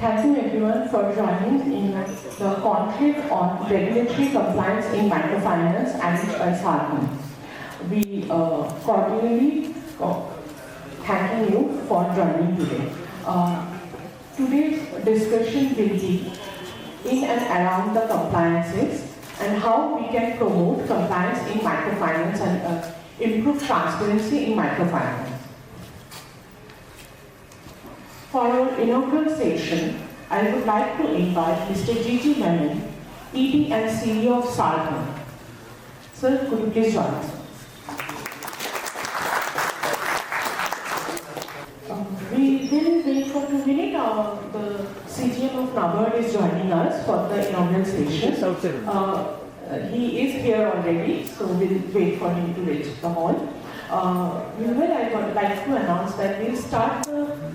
Thank you everyone for joining in the Conclave on Regulatory Compliance in Microfinance and Sa-Dhan. We cordially thank you for joining today. Today's discussion will be in and around the compliances and how we can promote compliance in microfinance and improve transparency in microfinance. For our inaugural session, I would like to invite Mr. G.G. Menon, ED and CEO of Sa-Dhan. Sir, could you please join us? We will wait for 2 minutes. The CGM of NABARD is joining us for the inaugural session. He is here already, so we'll wait for him to reach the hall. Meanwhile, I would like to announce that we'll start the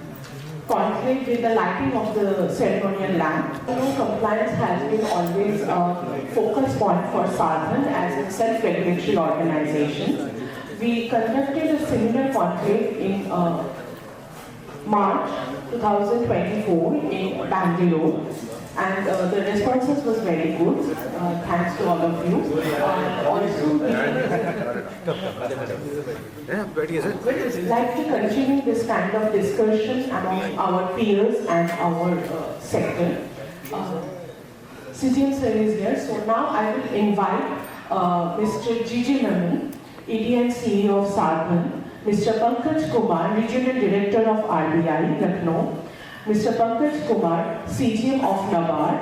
conclave with the lighting of the ceremonial lamp. Compliance has been always a focus point for Sa-Dhan as a self-regulatory organization. We conducted a similar conclave in March 2024 in Bangalore, and the responses was very good. Thanks to all of you. Also, we'd like to continue this kind of discussion among our peers and our sector. CGM sir is here, so now I will invite Mr. G.G. Menon, ED and CEO of Sa-Dhan, Mr. Pankaj Kumar, Regional Director of RBI, Lucknow, Mr. Pankaj Kumar, CGM of NABARD,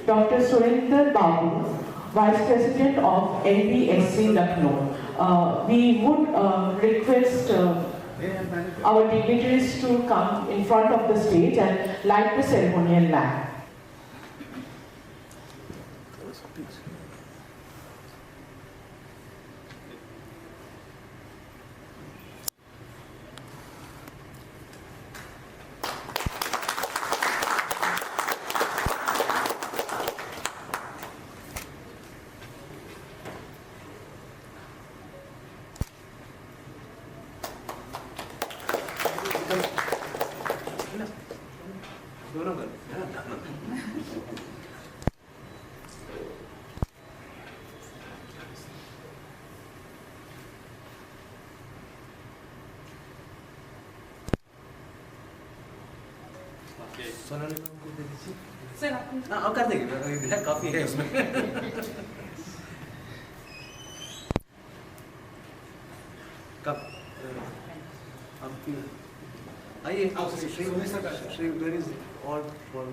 Dr. Surinder Babu, Vice President of NBSC, Lucknow. We would request our dignitaries to come in front of the stage and light the ceremonial lamp. Sir आप कर देंगे काफी है उसमें कब आपकी आइए Shri there is all for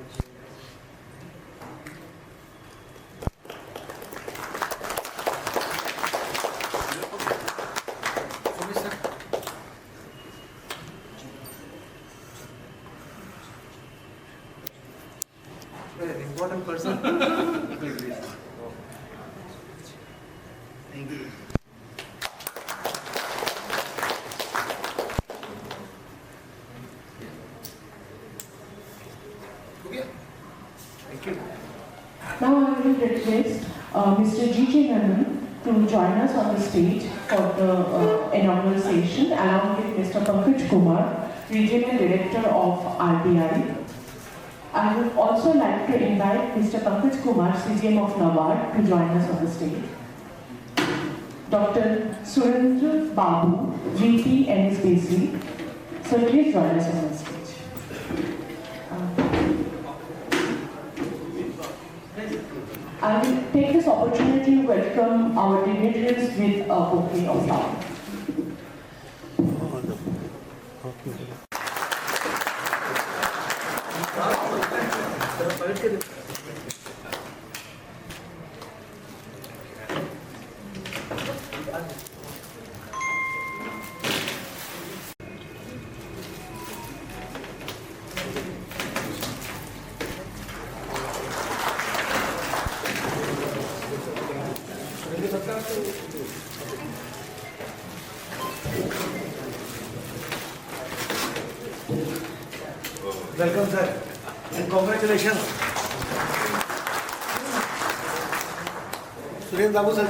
important person. Thank you. Okay. Thank you. Now I will request Mr. G.G. Menon to join us on the stage for the inaugural session along with Mr. Pankaj Kumar, Regional Director of RBI. I would also like to invite Mr. Pankaj Kumar, CGM of NABARD, to join us on the stage. Dr. Surinder Babu, VP NSBC, so please join us on the stage. I will take this opportunity to welcome our dignitaries with a bouquet of flowers. Welcome, sir, and congratulations. Suren Babu sir,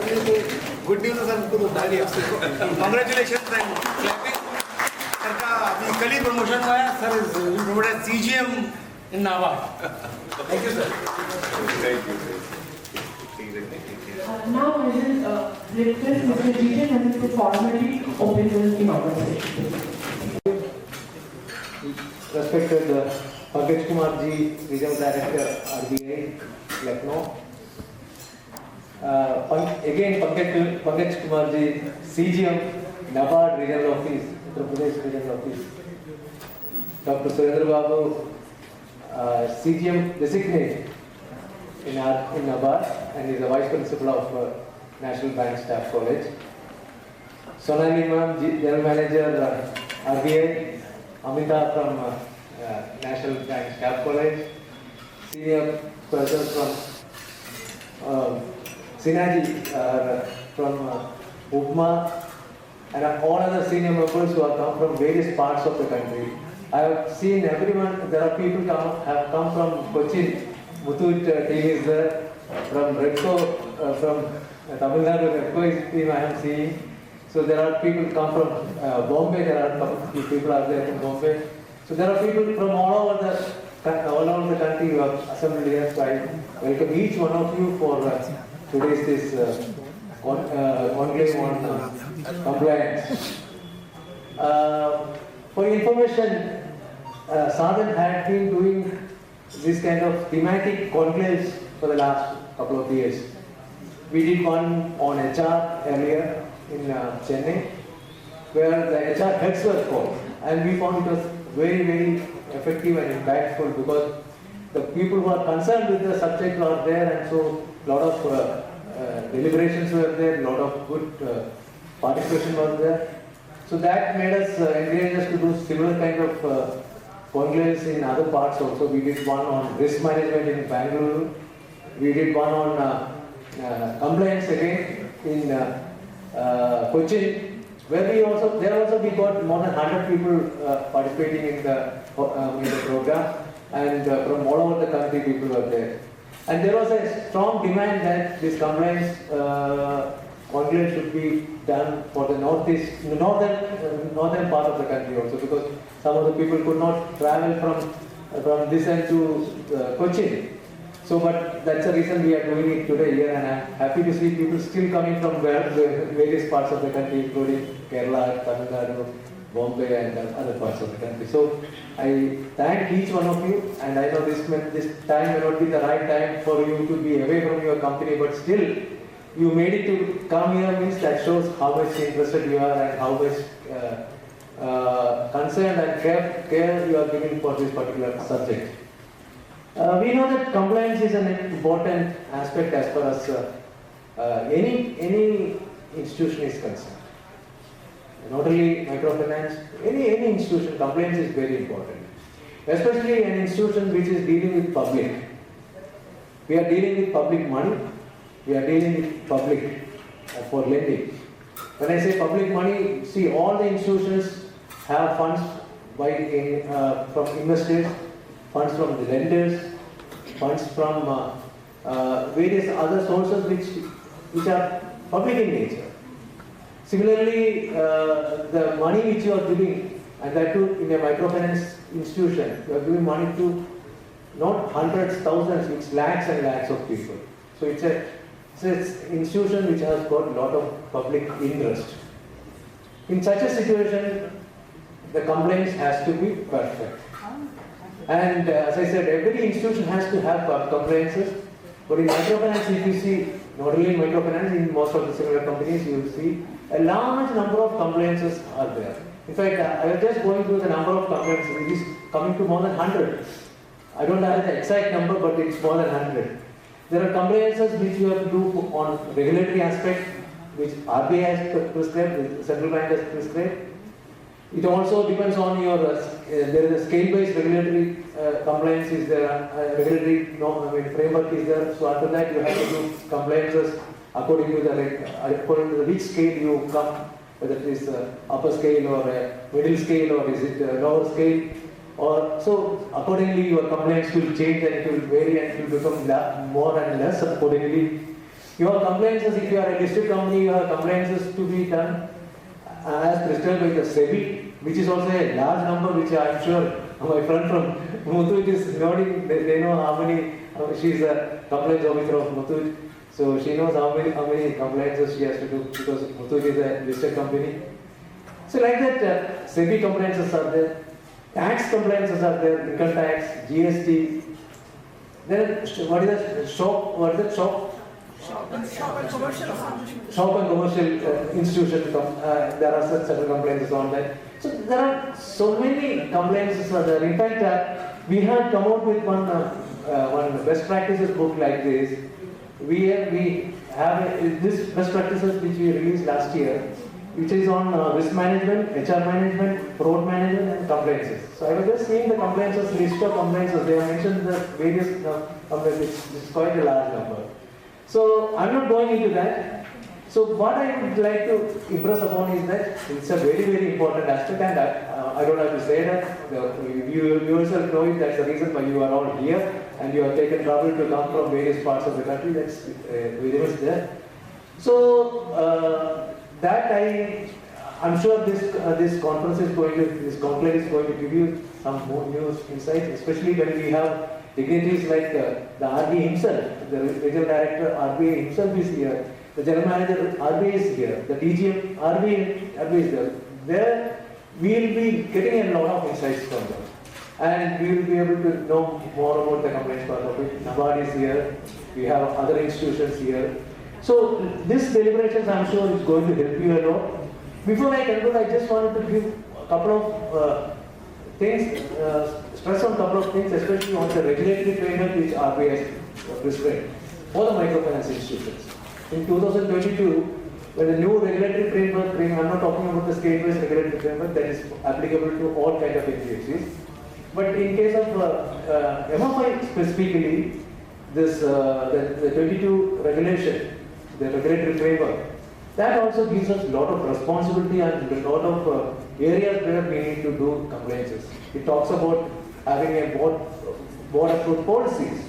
good news sir, उनको तो डालिए आपसे. Congratulations and clapping. Sir का अभी कल ही promotion हुआ है. Sir is promoted as CGM in NABARD. Thank you, sir. Thank you. Now I will request Mr. Jitin to formally open the inaugural session. Respected Pankaj Kumar ji, Regional Director, RBI, Lucknow. Again, Pankaj Kumar ji, CGM, NABARD Regional Office, Uttar Pradesh Regional Office. Dr. Surendra Babu, CGM designate in NABARD and is the Vice Principal of National Bank Staff College. Sonali Ma'am, General Manager, RBI. Amita from National Bank Staff College, senior person from Sinaji from Upma, and all other senior members who have come from various parts of the country. I have seen everyone, there are people have come from Cochin, Muthoot team is there, from Redco, from Tamil Nadu, Redco team I am seeing. So there are people come from Bombay, there are a couple of people are there from Bombay. So there are people from all over the country who have assembled here. So I welcome each one of you for today's this conclave on compliance. For information, Sa-Dhan had been doing this kind of thematic conclaves for the last couple of years. We did one on HR earlier in Chennai, where the HR heads were called, and we found it was very, very effective and impactful because the people who are concerned with the subject were there, and so a lot of deliberations were there, a lot of good participation was there. So that made us encourage us to do similar kind of conclaves in other parts also. We did one on risk management in Bangalore. We did one on compliance again in Cochin, where we got more than 100 people participating in the program, and from all over the country people were there. And there was a strong demand that this compliance conclave should be done for the northern part of the country also, because some of the people could not travel from this end to Cochin. So, but that's the reason we are doing it today here, and I'm happy to see people still coming from various parts of the country, including Kerala, Tamil Nadu, Bombay, and other parts of the country. So, I thank each one of you, and I know this time may not be the right time for you to be away from your company, but still, you made it to come here, means that shows how much interested you are and how much concern and care you are giving for this particular subject. We know that compliance is an important aspect as far as any institution is concerned. Not only microfinance, any institution, compliance is very important. Especially an institution which is dealing with public. We are dealing with public money, we are dealing with public for lending. When I say public money, see, all the institutions have funds from investors, funds from the lenders, funds from various other sources which are public in nature. Similarly, the money which you are giving, and that too in a microfinance institution, you are giving money to not hundreds, thousands, it's lakhs and lakhs of people. So it's an institution which has got a lot of public interest. In such a situation, the compliance has to be perfect. And as I said, every institution has to have compliances. But in microfinance, if you see, not only in microfinance, in most of the similar companies, you will see a large number of compliances are there. In fact, I was just going through the number of compliances. It is coming to more than 100. I don't have the exact number, but it's more than 100. There are compliances which you have to do on regulatory aspect, which RBI has prescribed, the central bank has prescribed. It also depends on your, there is a scale-based regulatory compliance is there, regulatory framework is there. So after that you have to do compliances according to the which scale you come, whether it is upper scale or middle scale or is it lower scale. Or so accordingly your compliance will change and it will vary and it will become more and less accordingly. Your compliances, if you are a listed company, you have compliances to be done as prescribed by the SEBI, which is also a large number, which I am sure my friend from Muthuj is nodding, they know how many, she's a compliance officer of Muthuj. So she knows how many compliances she has to do because Muthuj is a listed company. So like that, SEBI compliances are there, tax compliances are there, income tax, GST. Then what is that? Shop and commercial institution. There are certain compliances on that. So there are so many compliances are there. In fact, we have come out with one best practices book like this. We have this best practices which we released last year, which is on risk management, HR management, fraud management, and compliances. So I was just seeing the compliances, list of compliances. They have mentioned the various compliances. It's quite a large number. So I'm not going into that. So what I would like to impress upon is that it's a very, very important aspect, and I don't have to say that. You yourself know it. That's the reason why you are all here, and you have taken trouble to come from various parts of the country. That's very much there. So that I'm sure this conference is going to, this conclave is going to give you some more news insights, especially when we have dignitaries like the RBI himself, the regional director RBI himself is here, the general manager RBI is here, the DGM RBI is there. There we will be getting a lot of insights from them, and we will be able to know more about the compliance part of it. NABARD is here, we have other institutions here. So this deliberations I'm sure is going to help you a lot. Before I conclude, I just wanted to give a couple of things, stress on a couple of things, especially on the regulatory framework which RBI has prescribed for the microfinance institutions. In 2022, when the new regulatory framework, I'm not talking about the state-based regulatory framework that is applicable to all kinds of NBFCs, but in case of MFI specifically, this the 22 regulation, the regulatory framework, that also gives us a lot of responsibility and a lot of areas where we need to do compliances. It talks about having a board-approved policies,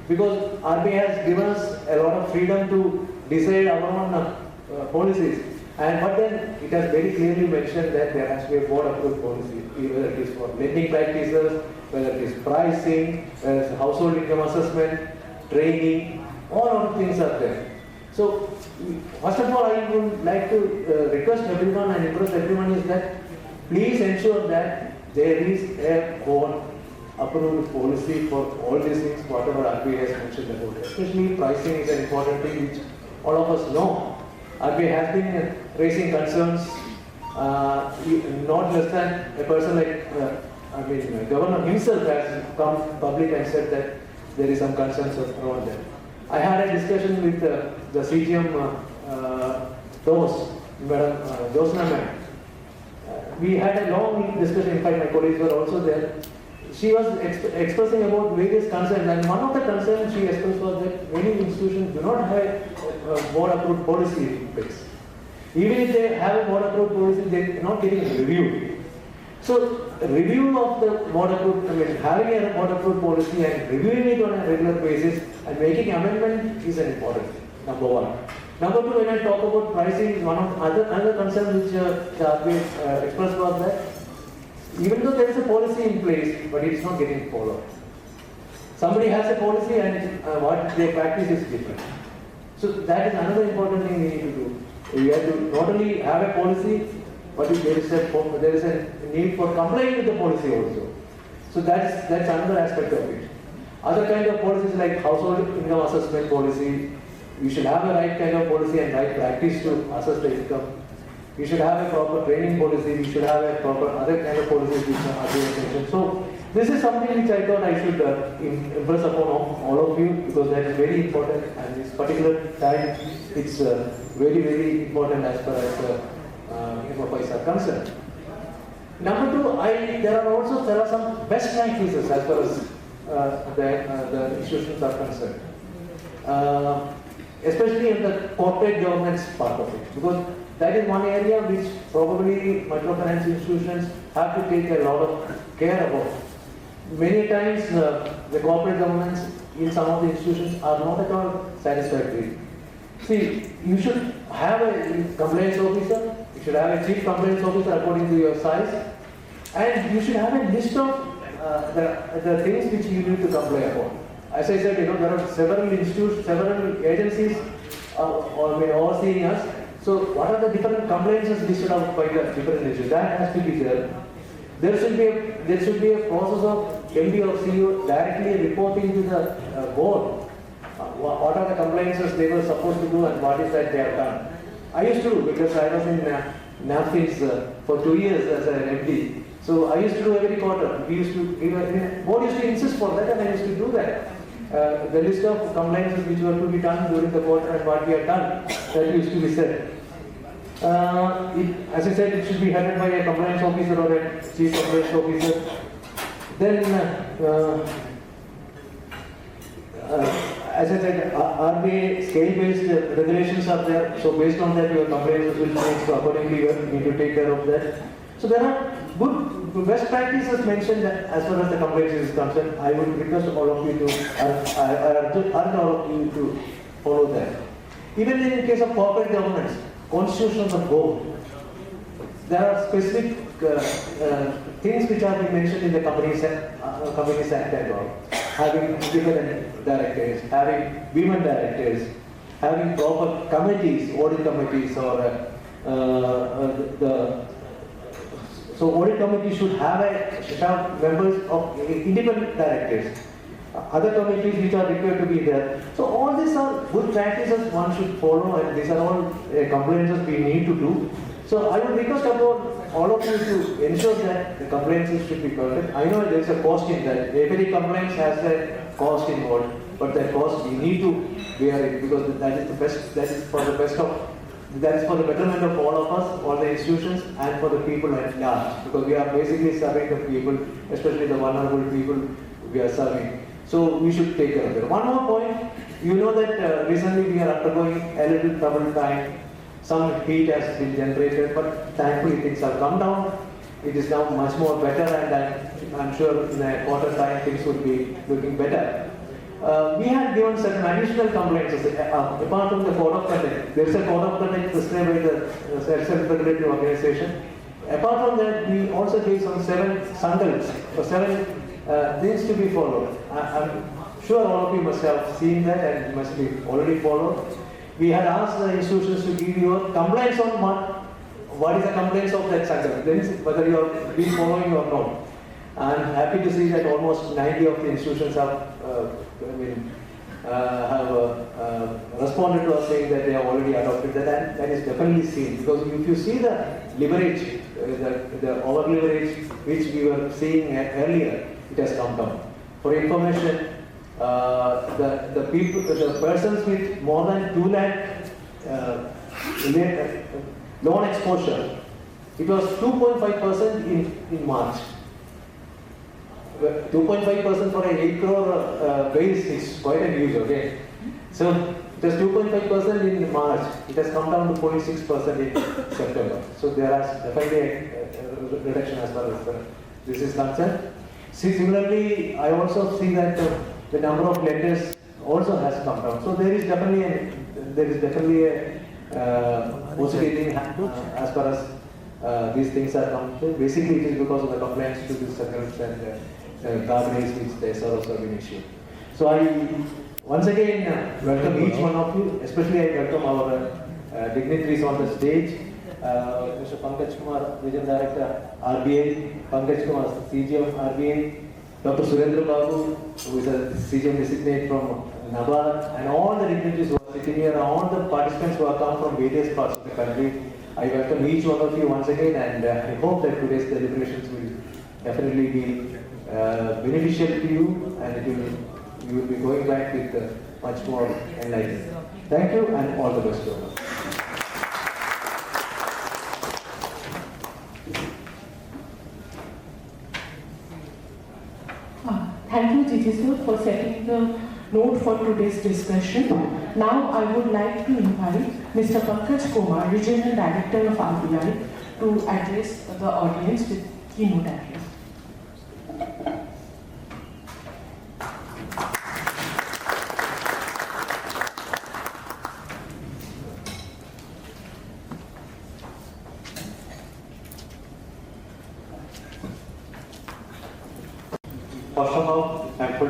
because RBI has given us a lot of freedom to decide our own policies, but then it has very clearly mentioned that there has to be a board-approved policy, whether it is for lending practices, whether it is pricing, whether it is household income assessment, training, all of the things are there. So, first of all, I would like to request everyone and impress everyone is that please ensure that there is a board-approved policy for all these things, whatever RBI has mentioned about it. Especially pricing is an important thing which all of us know. RBI has been raising concerns, not less than a person like, Governor himself has come public and said that there is some concerns around that. I had a discussion with the CGM Madam Josna ma'am. We had a long discussion, in fact my colleagues were also there. She was expressing about various concerns, and one of the concerns she expressed was that many institutions do not have a board-approved policy in place. Even if they have a board-approved policy, they are not getting reviewed. So, review of the board-approved, having a board-approved policy and reviewing it on a regular basis and making amendment is an important thing, number one. Number two, when I talk about pricing, one of other concerns which RBI expressed was that even though there is a policy in place, but it is not getting followed. Somebody has a policy and what they practice is different. So that is another important thing we need to do. We have to not only have a policy, but there is a need for complying with the policy also. So that's another aspect of it. Other kind of policies like household income assessment policy, we should have a right kind of policy and right practice to assess the income. We should have a proper training policy, we should have a proper other kind of policies which are mentioned. So this is something which I thought I should impress upon all of you, because that is very important, and this particular time it's very, very important as far as MFIs are concerned. Number two, there are some best practices as far as the institutions are concerned, especially in the corporate governance part of it, because that is one area which probably microfinance institutions have to take a lot of care about. Many times the corporate governance in some of the institutions are not at all satisfactory. See, you should have a compliance officer, you should have a chief compliance officer according to your size, and you should have a list of the things which you need to comply upon. As I said, there are several institutes, several agencies overseeing us. So what are the different complaints listed out by the different issues? That has to be there. There should be a process of MD or CEO directly reporting to the board. What are the complaints they were supposed to do and what is that they have done. I used to do, because I was in NAFIS for 2 years as an MD. So I used to do every quarter. Board used to insist for that, and I used to do that. The list of complaints which were to be done during the quarter and what we had done, that used to be said. As I said, it should be headed by a compliance officer or a chief compliance officer. Then, as I said, RBI scale-based regulations are there. So based on that, your compliance will change. So accordingly, you need to take care of that. So there are good best practices mentioned as far as the compliance is concerned. I would request all of you to urge all of you to follow that. Even in case of corporate governance, constitution of the board, there are specific things which have been mentioned in the Companies Act and all. Having independent directors, having women directors, having proper committees, audit committees, or so audit committee should have members of independent directors. Other committees which are required to be there. So all these are good practices one should follow, and these are all compliances we need to do. So I would request about all of you to ensure that the compliances should be perfect. I know there is a cost in that. Every compliance has a cost involved, but that cost we need to bear it, because that is the best. That is for the betterment of all of us, all the institutions, and for the people at large. Because we are basically serving the people, especially the vulnerable people we are serving. So we should take care of it. One more point, you know that recently we are undergoing a little troubled time. Some heat has been generated, but thankfully things have come down. It is now much more better, and I'm sure in a quarter time things would be looking better. We had given certain additional complaints apart from the code of conduct. There is a code of conduct prescribed by the self-regulatory organization. Apart from that, we also gave some 7 sandals or 7 things to be followed. I'm sure all of you must have seen that and must be already followed. We had asked the institutions to give your complaints on what is the complaints of that sandal, whether you have been following or not. I'm happy to see that almost 90 of the institutions have responded to us saying that they have already adopted that, and that is definitely seen. Because if you see the leverage, the over leverage which we were seeing earlier, it has come down. For information, the persons with more than 2 lakh loan exposure, it was 2.5% in March. 2.5% for an 8 crore base is quite a huge, okay? So it was 2.5% in March. It has come down to 0.6% in September. So there is definitely a reduction as far as this is concerned. Similarly, I also see that the number of lenders also has come down. So there is definitely a positive thing as far as these things are concerned. Basically, it is because of the compliance to the circles and guardrails which the SROs have been issued. So I once again welcome each one of you, especially I welcome our dignitaries on the stage. Mr. Pankaj Kumar, Regional Director, RBI, Pankaj Kumar, CGM, RBI, Dr. Surendra Babu, who is a CGM designate from NABARD, and all the dignitaries who are sitting here, and all the participants who have come from various parts of the country. I welcome each one of you once again, and I hope that today's deliberations will definitely be beneficial to you, and you will be going back with much more enlightenment. Thank you, and all the best to all. Thank you, Jijisur, for setting the note for today's discussion. Now I would like to invite Mr. Pankaj Kumar, Regional Director of RBI, to address the audience with keynote address.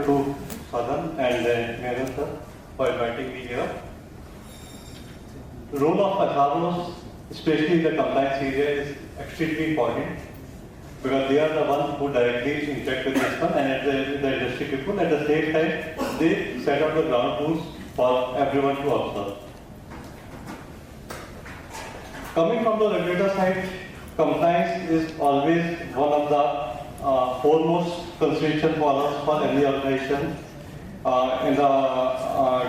to Sa-Dhan and Mehran sir for inviting me here. The role of SROs, especially in the compliance area, is extremely important because they are the ones who directly interact with this one and the industry people. At the same time, they set up the ground rules for everyone to observe. Coming from the regulator side, compliance is always one of the foremost consideration for us for any organization. In the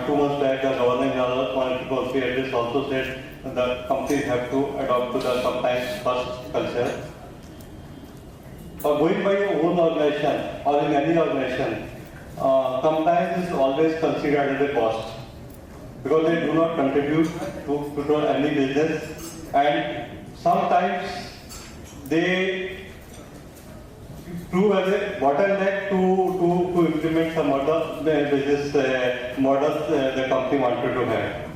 2 months back, the Governor General Monetary Policy Address also said that companies have to adopt to the compliance first culture. Going by your own organization or in any organization, compliance is always considered as a cost because they do not contribute to any business, and sometimes they prove as a bottleneck to implement some other business models the company wanted to have.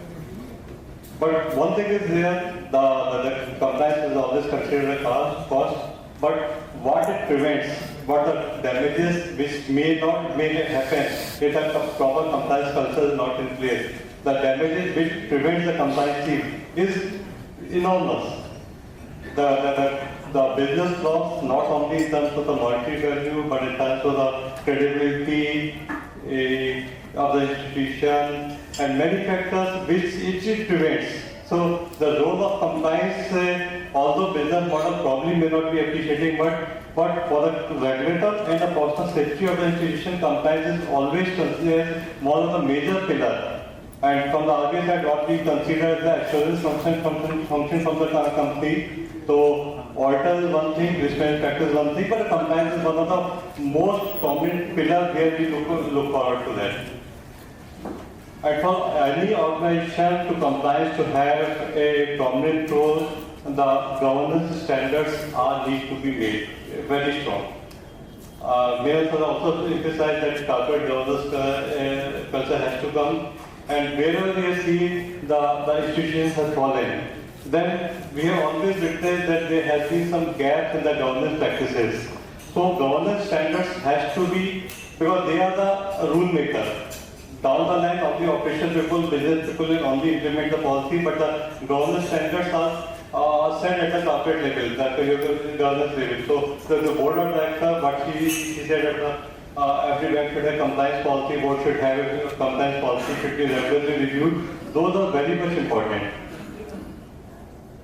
But one thing is there, the compliance is always considered a cost, but what it prevents, what the damages which may happen if a proper compliance culture is not in place, the damages which prevents the compliance team is enormous. The business loss, not only in terms of the monetary value, but in terms of the credibility of the institution and many factors which it prevents. So the role of compliance, although business model probably may not be appreciating, but for the regulator and the personal safety of the institution, compliance is always considered one of the major pillars. And from the RBI side, what we consider as the assurance function from the company. So auditor is one thing, risk management practice is one thing, but compliance is one of the most prominent pillars where we look forward to that. And for any organization to compliance to have a prominent role, the governance standards need to be made very strong. Mayor has also emphasized that corporate governance culture has to come, and wherever we see the institutions have fallen, then we have always witnessed that there has been some gaps in the governance practices. So governance standards has to be, because they are the rule maker. Down the line, only operational people, business people will only implement the policy, but the governance standards are set at the corporate level, that governance level. So the board of directors, what she said, every bank should have compliance policy, board should have a compliance policy, should be regularly reviewed. Those are very much important.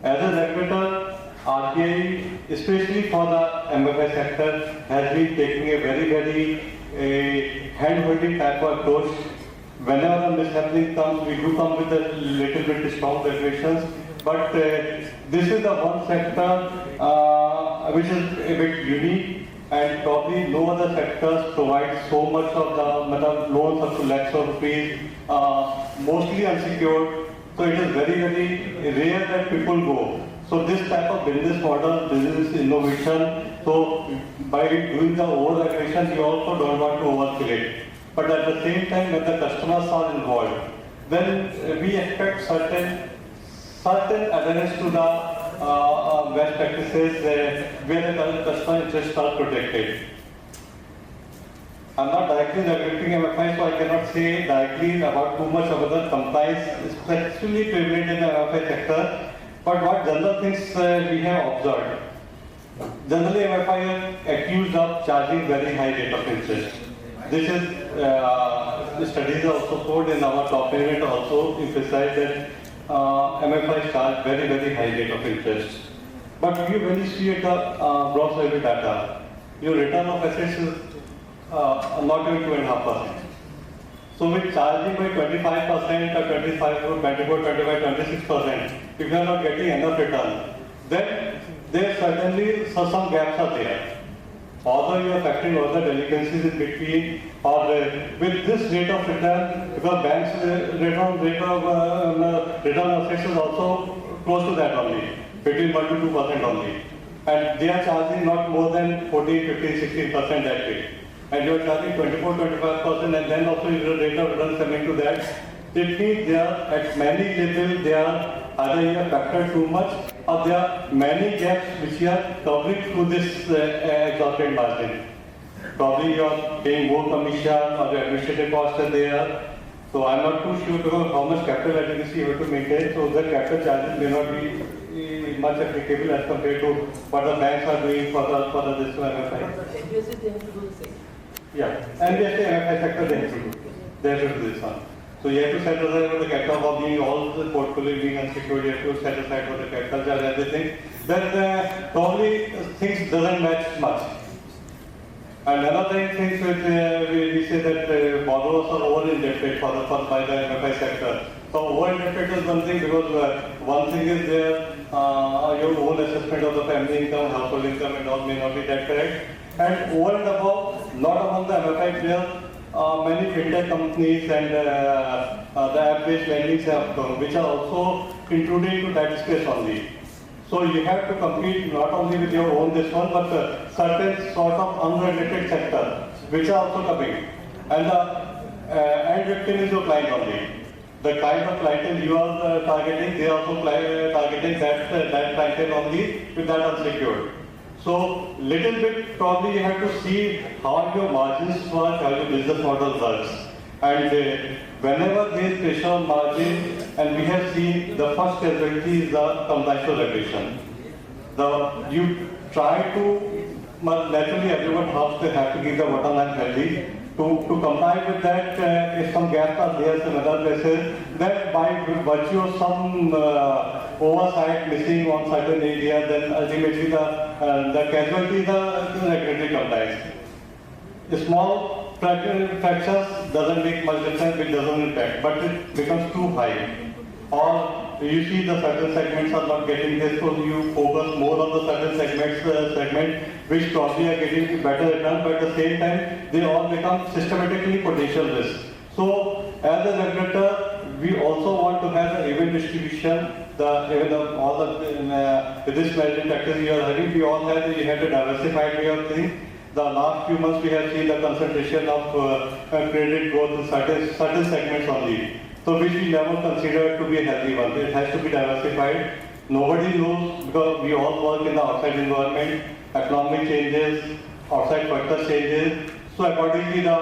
As a regulator, RBI, especially for the MFI sector, has been taking a very hand-holding type of approach. Whenever a mishappening comes, we do come with a little bit strong regulations. But this is the one sector which is a bit unique, and probably no other sectors provide so much of the loans up to lakhs of rupees, mostly unsecured. So it is very rare that people go. So this type of business model, business innovation, so by doing the over-regulation, you also don't want to overkill it. But at the same time, when the customers are involved, then we expect certain adherence to the best practices where the customer interests are protected. I'm not directly regulating MFI, so I cannot say directly about too much about the compliance, especially prevalent in the MFI sector. But what general things we have observed. Generally, MFI are accused of charging very high rate of interest. This is, the studies are also showed in our top management also emphasize that MFI charge very high rate of interest. But when you see at the gross value data, your return of assets is not even 2.5%. So with charging by 25% or 24, 25, 26%, if you are not getting enough return, then there certainly some gaps are there. Although you are factoring all the delinquencies in between, or with this rate of return, because banks' return of assets is also close to that only, between 1 to 2% only. And they are charging not more than 14, 15, 16% that way. And you are charging 24, 25%, and then also your rate of return coming to that. It means they are at many levels, they are either you have factored too much, or there are many gaps which you are covering through this exorbitant margin. probably you are paying more commission or the administrative costs are there. So I'm not too sure because how much capital adequacy you have to maintain. So the capital charges may not be much applicable as compared to what the banks are doing for the this MFI. NBFCs, they have to do the same. Yeah, and the MFI sector they have to do. They have to do this one. So you have to set aside for the capital of being all the portfolio being unsecured. You have to set aside for the capital charge everything. Then probably things doesn't match much. And another thing which we say that borrowers are over-indebted by the MFI sector. So over-indebted is one thing because one thing is there, your own assessment of the family income, household income and all may not be that correct. And over and above, not among the MFI players, many fintech companies and the app-based lending have come, which are also intruding to that space only. So you have to compete not only with your own this one, but certain sort of unrelated sector, which are also coming. And the end victim is your client only. The kind of clientele you are targeting, they are also targeting that clientele only with that unsecured. So little bit probably you have to see how your margins work, how your business model works. And whenever there is pressure on margin, and we have seen the first casualty is the compliance regulation. You try to, naturally everyone have to give the bottom line healthy. To comply with that, if some gaps are there in other places, then by virtue of some oversight missing on certain areas, then ultimately the casualty is the regulatory compliance. The small fractions doesn't make much difference, it doesn't impact, but it becomes too high. Or you see the certain segments are not getting this, so you focus more on the certain segment which probably are getting better return, but at the same time they all become systematically potential risk. So as a regulator, we also want to have an even distribution. All the risk management practices you are having, we all have you have to diversify way of thing. The last few months we have seen the concentration of credit growth in certain segments only. So which we never consider to be a healthy one. It has to be diversified. Nobody knows because we all work in the outside environment, economic changes, outside factors changes. So accordingly the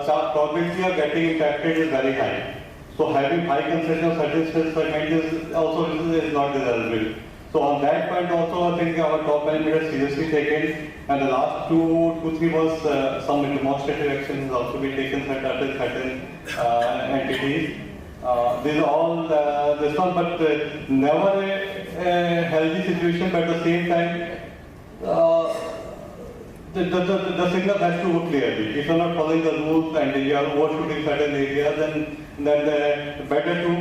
probability of getting impacted is very high. So having high concentration of certain segment is also is not desirable. So on that point also I think our top management has seriously taken, and the last two, 3 months some demonstrative action has also been taken by certain entities. These are all this one, but never a healthy situation, but at the same time the signal has to work clearly. If you are not following the rules and you are overshooting certain areas, then better to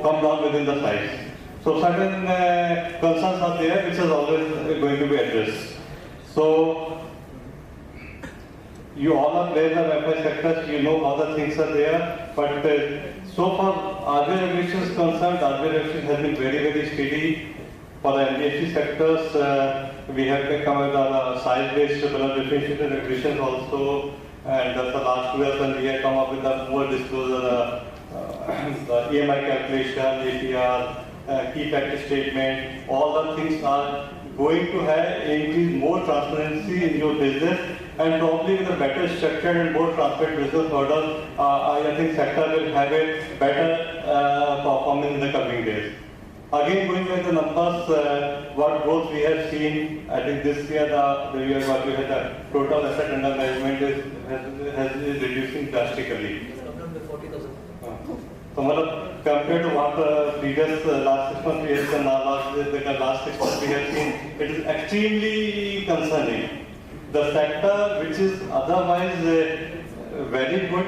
come down within the size. So certain concerns are there which is always going to be addressed. So you all are players of MFI sectors, you know how the things are there, but so far RBI regulation is concerned, RBI regulation has been very, very steady. For the NBFC sectors, we have come with the size-based differentiated regulations also, and the last 2 years when we have come up with the more disclosure, the EMI calculation, APR, key factor statement, all the things are going to have increase more transparency in your business, and probably with a better structured and more transparent business model, I think sector will have a better performance in the coming days. Again, going by the numbers, what growth we have seen, I think this year, the year what we had, the total asset under management is reducing drastically. Around 40,000. So, compared to what the previous last 6 months we have seen, last 6 months we have seen, it is extremely concerning. The sector which is otherwise very good,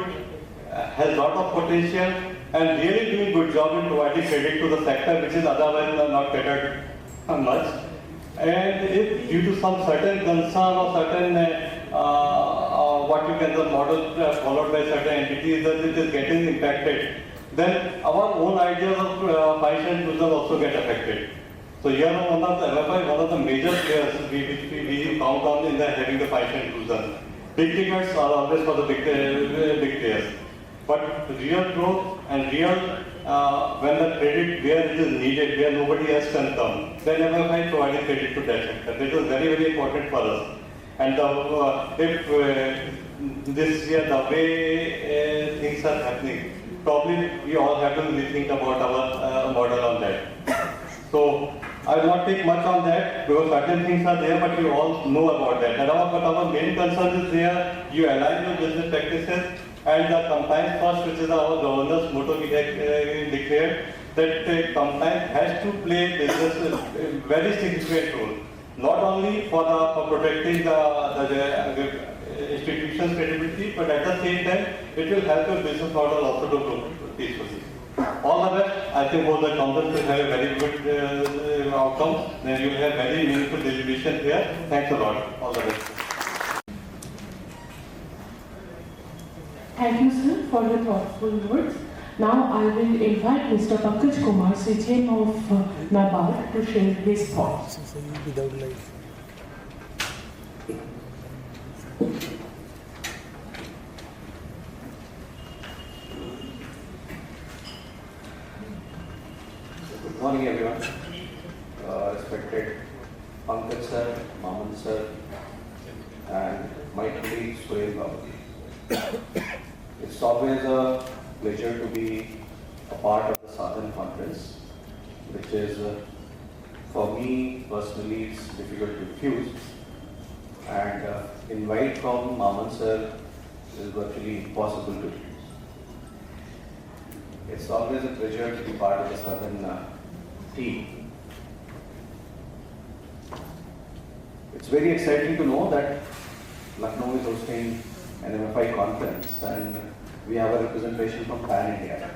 has lot of potential, and really doing good job in providing credit to the sector which is otherwise not catered much. And if due to some certain concern or certain what you can the model followed by certain entities that it is getting impacted, then our own ideas of financial inclusion also get affected. So here one of the MFI, one of the major players which we count on in the having the financial inclusion. Big tickets are always for the big players. But real growth and real, when the credit where it is needed, where nobody else can come, then MFI providing credit to that sector. It is very, very important for us. And if this year the way things are happening, probably we all have to rethink about our model on that. So I will not take much on that because certain things are there, but you all know about that. And our main concern is there, you align your business practices and the compliance first, which is our governor's motto we have declared, that compliance has to play business a very significant role. Not only for protecting the institution's credibility, but at the same time, it will help your business model also to grow peacefully. All the best. I think both the conference will have a very good outcome. Then you will have very meaningful deliberation here. Thanks a lot. All the best. Thank you, sir, for your thoughtful words. Now I will invite Mr. Pankaj Kumar, CGM of NABARD, to share his thoughts. Good morning, everyone. Respected Pankaj sir, Maman sir, and my colleague Suhail Babu. It's always a pleasure to be a part of the Sa-Dhan conference, which is, for me personally, it's difficult to refuse. And invite from Maman sir is virtually impossible to refuse. It's always a pleasure to be part of the Sa-Dhan team. It's very exciting to know that Lucknow is hosting an MFI conference and we have a representation from Pan India.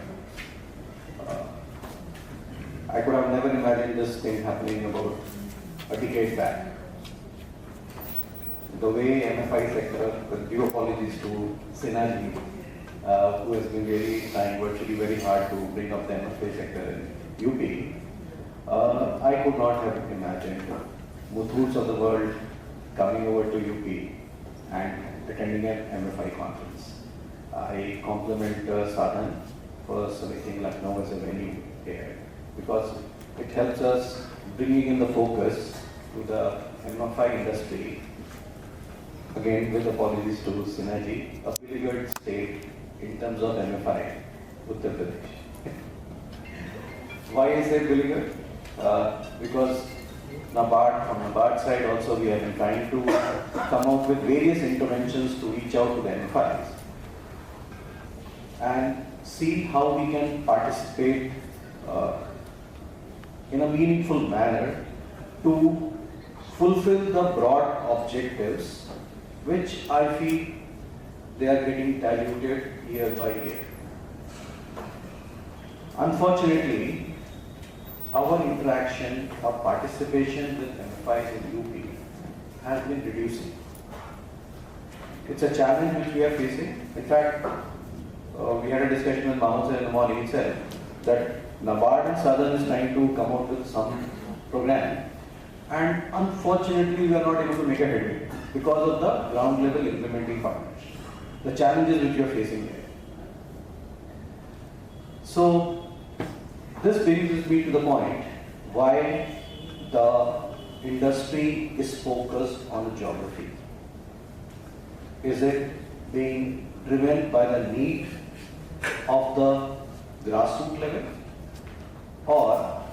I could have never imagined this thing happening about a decade back. The way MFI sector, with due apologies to Synergy, who has been really trying virtually very hard to bring up the MFI sector in UP, I could not have imagined Muthuts of the world coming over to UP and attending an MFI conference. I compliment Sa-Dhan for selecting Lucknow as a venue here because it helps us bringing in the focus to the MFI industry. Again, with apologies to Synergy, a really good state in terms of MFI, Uttar Pradesh. Why is it really good? Because NABARD, on NABARD side also, we have been trying to come up with various interventions to reach out to the MFIs and see how we can participate in a meaningful manner to fulfill the broad objectives which I feel they are getting diluted year by year. Unfortunately, our interaction or participation with MFIs in UP has been reducing. It's a challenge which we are facing. In fact, we had a discussion with Mahmoud in the morning itself that NABARD and Sa-Dhan is trying to come out with some program, and unfortunately we are not able to make a headway because of the ground level implementing partners, the challenges which we are facing here. So this brings me to the point why the industry is focused on geography. Is it being driven by the need of the grassroots level or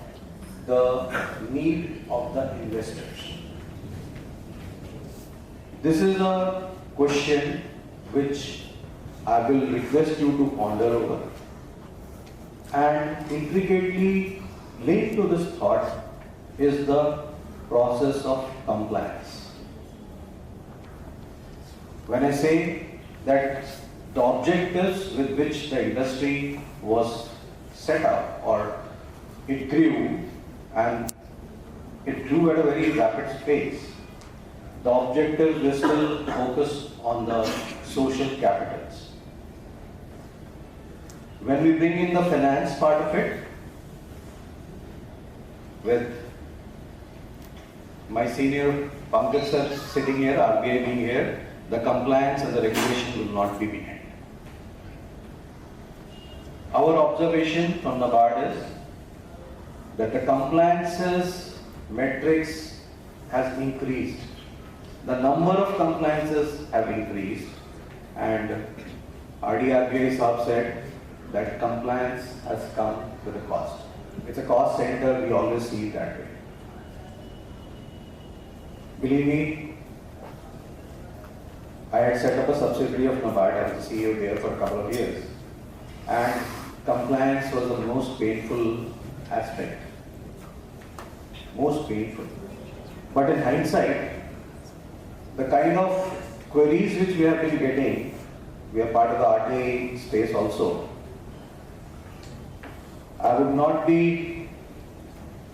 the need of the investors? This is a question which I will request you to ponder over, and intricately linked to this thought is the process of compliance. When I say that the objectives with which the industry was set up, or it grew, and it grew at a very rapid pace, the objectives were still focused on the social capitals. When we bring in the finance part of it, with my senior Pankaj sir sitting here, RBI being here, the compliance and the regulation will not be behind. Our observation from NABARD is that the compliances metrics has increased the number of compliances have increased, and RDRBI Saab said that compliance has come with a cost. It's a cost center, we always see it that way. Believe me, I had set up a subsidiary of NABARD, I was the CEO there for a couple of years, and compliance was the most painful aspect. Most painful. But in hindsight, the kind of queries which we have been getting, we are part of the RTA space also. I would not be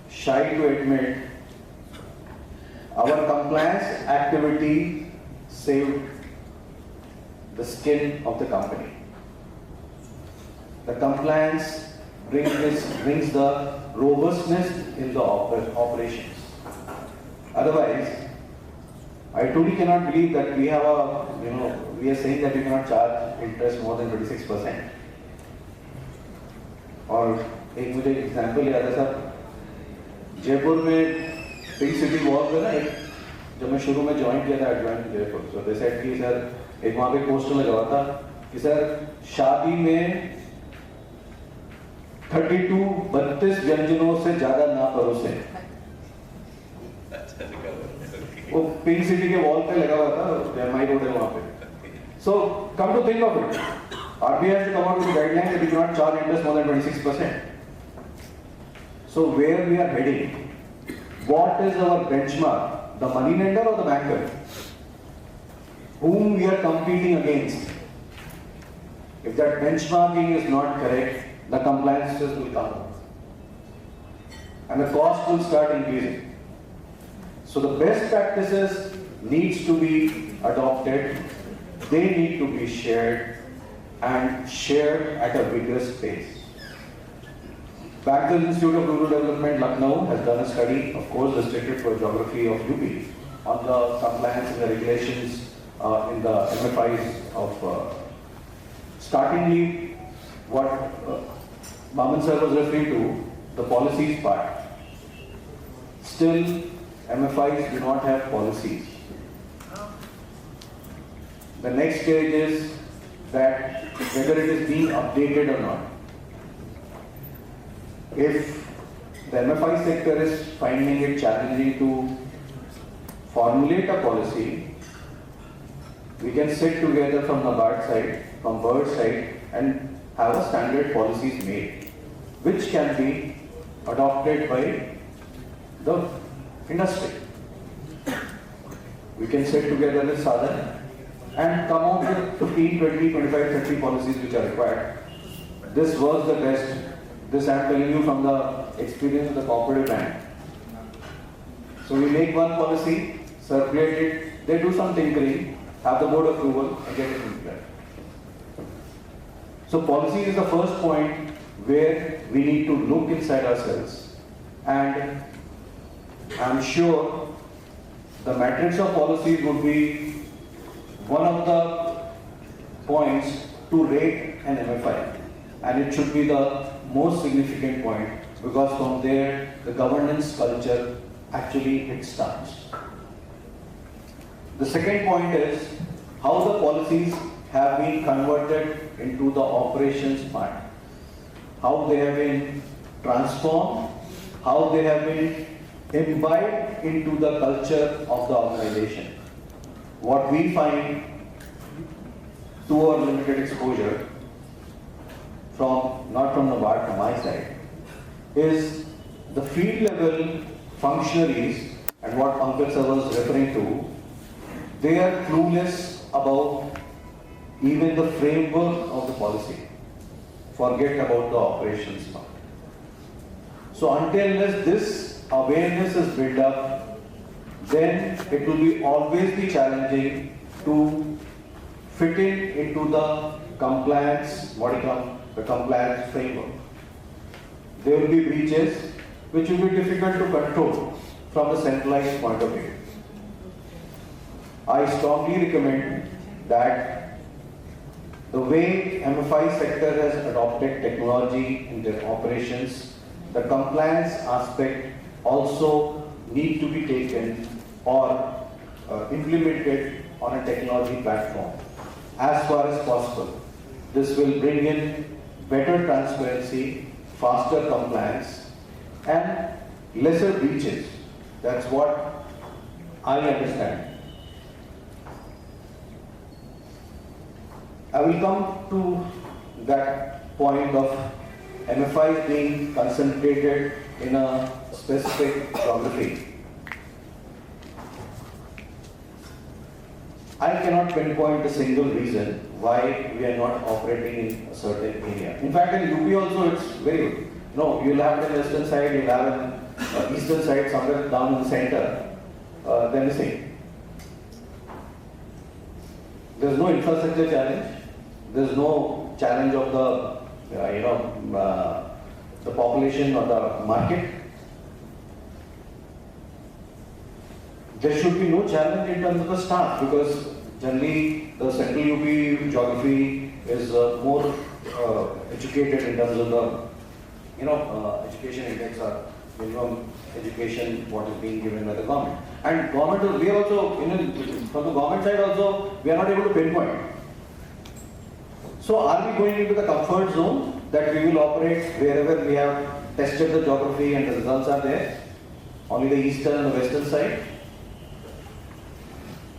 shy to admit our compliance activity saved the skin of the company. The compliance brings the robustness in the operations. Otherwise, I truly cannot believe that we have we are saying that we cannot charge interest more than 26%. और एक मुझे example याद है sir, Jaipur में pink city walk है ना, एक जब मैं शुरू में ज्वाइन किया था जयपुर, तो दे सेड कि सर एक वहाँ पे पोस्टर लगा हुआ था कि सर शादी में 32 व्यंजनों से ज्यादा ना परोसे। वो पिंक सिटी के वॉल पे लगा हुआ था, माई रोड है वहाँ पे। So come to think of it, RBI has to come out with a guideline that you cannot charge interest more than 26%. So where we are heading? What is our benchmark? The money lender or the banker? Whom we are competing against? If that benchmarking is not correct, the compliances will come up. And the cost will start increasing. So the best practices needs to be adopted. They need to be shared and shared at a vigorous pace. Bankers Institute of Rural Development, Lucknow, has done a study, of course restricted for geography of UP, on the compliance and the regulations in the MFIs of startingly what Maman sir was referring to, the policies part. Still, MFIs do not have policies. The next stage is that whether it is being updated or not. If the MFI sector is finding it challenging to formulate a policy, we can sit together from the BARD side, from BIRD side, and have a standard policies made, which can be adopted by the industry. We can sit together with Sa-Dhan and come out with 15, 20, 25, 30 policies which are required. This was the best. This I am telling you from the experience of the cooperative bank. So we make one policy, circulate it, they do some tinkering, have the board approval and get it implemented. So policy is the first point where we need to look inside ourselves, and I am sure the matrix of policies would be one of the points to rate an MFI, and it should be the most significant point, because from there the governance culture actually it starts. The second point is how the policies have been converted into the operations part, how they have been transformed, how they have been imbibed into the culture of the organization. What we find to our limited exposure, not from the BARD, from my side, is the field level functionaries, and what Pankaj sir was referring to, they are clueless about even the framework of the policy. Forget about the operations part. So until this awareness is built up, then it will be always be challenging to fit in into the compliance modicum, the compliance framework. There will be breaches which will be difficult to control from the centralized point of view. I strongly recommend that the way MFI sector has adopted technology in their operations, the compliance aspect also need to be taken, or implemented on a technology platform as far as possible. This will bring in better transparency, faster compliance, and lesser breaches. That's what I understand. I will come to that point of MFIs being concentrated in a specific geography. I cannot pinpoint a single reason why we are not operating in a certain area. In fact, in UP also it's very good. No, you'll have it in western side, you'll have it in eastern side, somewhere down in the center. They're missing. There's no infrastructure challenge. There's no challenge of the population or the market. There should be no challenge in terms of the staff, because generally the central UP geography is more educated in terms of the education index or minimum education what is being given by the government. And government, we are also from the government side also we are not able to pinpoint. So are we going into the comfort zone that we will operate wherever we have tested the geography and the results are there? Only the eastern and the western side?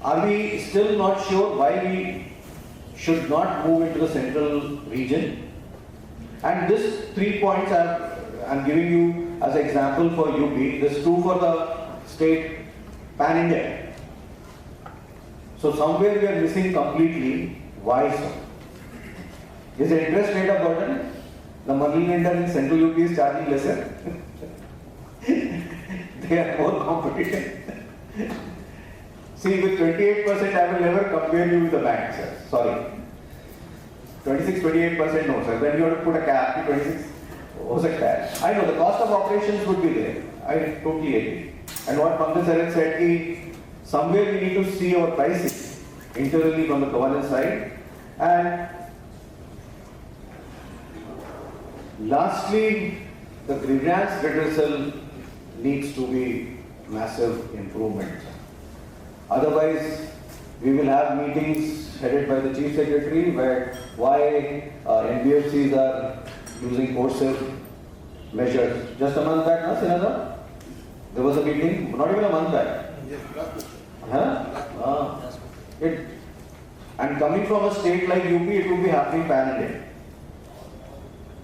Are we still not sure why we should not move into the central region? And these 3 points I'm giving you as an example for UP. There's 2 for the state pan-India. So somewhere we are missing completely. Why so? Is the interest rate a burden? The money lender in central UP is charging lesser. They are more competitive. See, with 28%, I will never compare you with the bank, sir. Sorry. 26-28% no, sir. Then you have to put a cap to 26. What's a cap? I know the cost of operations would be there. I totally agree. And what Pankaj sir said, somewhere we need to see our pricing internally from the governance side. And lastly, the grievance redressal needs to be massive improvement. Otherwise, we will have meetings headed by the Chief Secretary where why NBFCs are using coercive measures. Just a month back, Sinada? There was a meeting, not even a month back. And coming from a state like UP, it would be happening pan-India.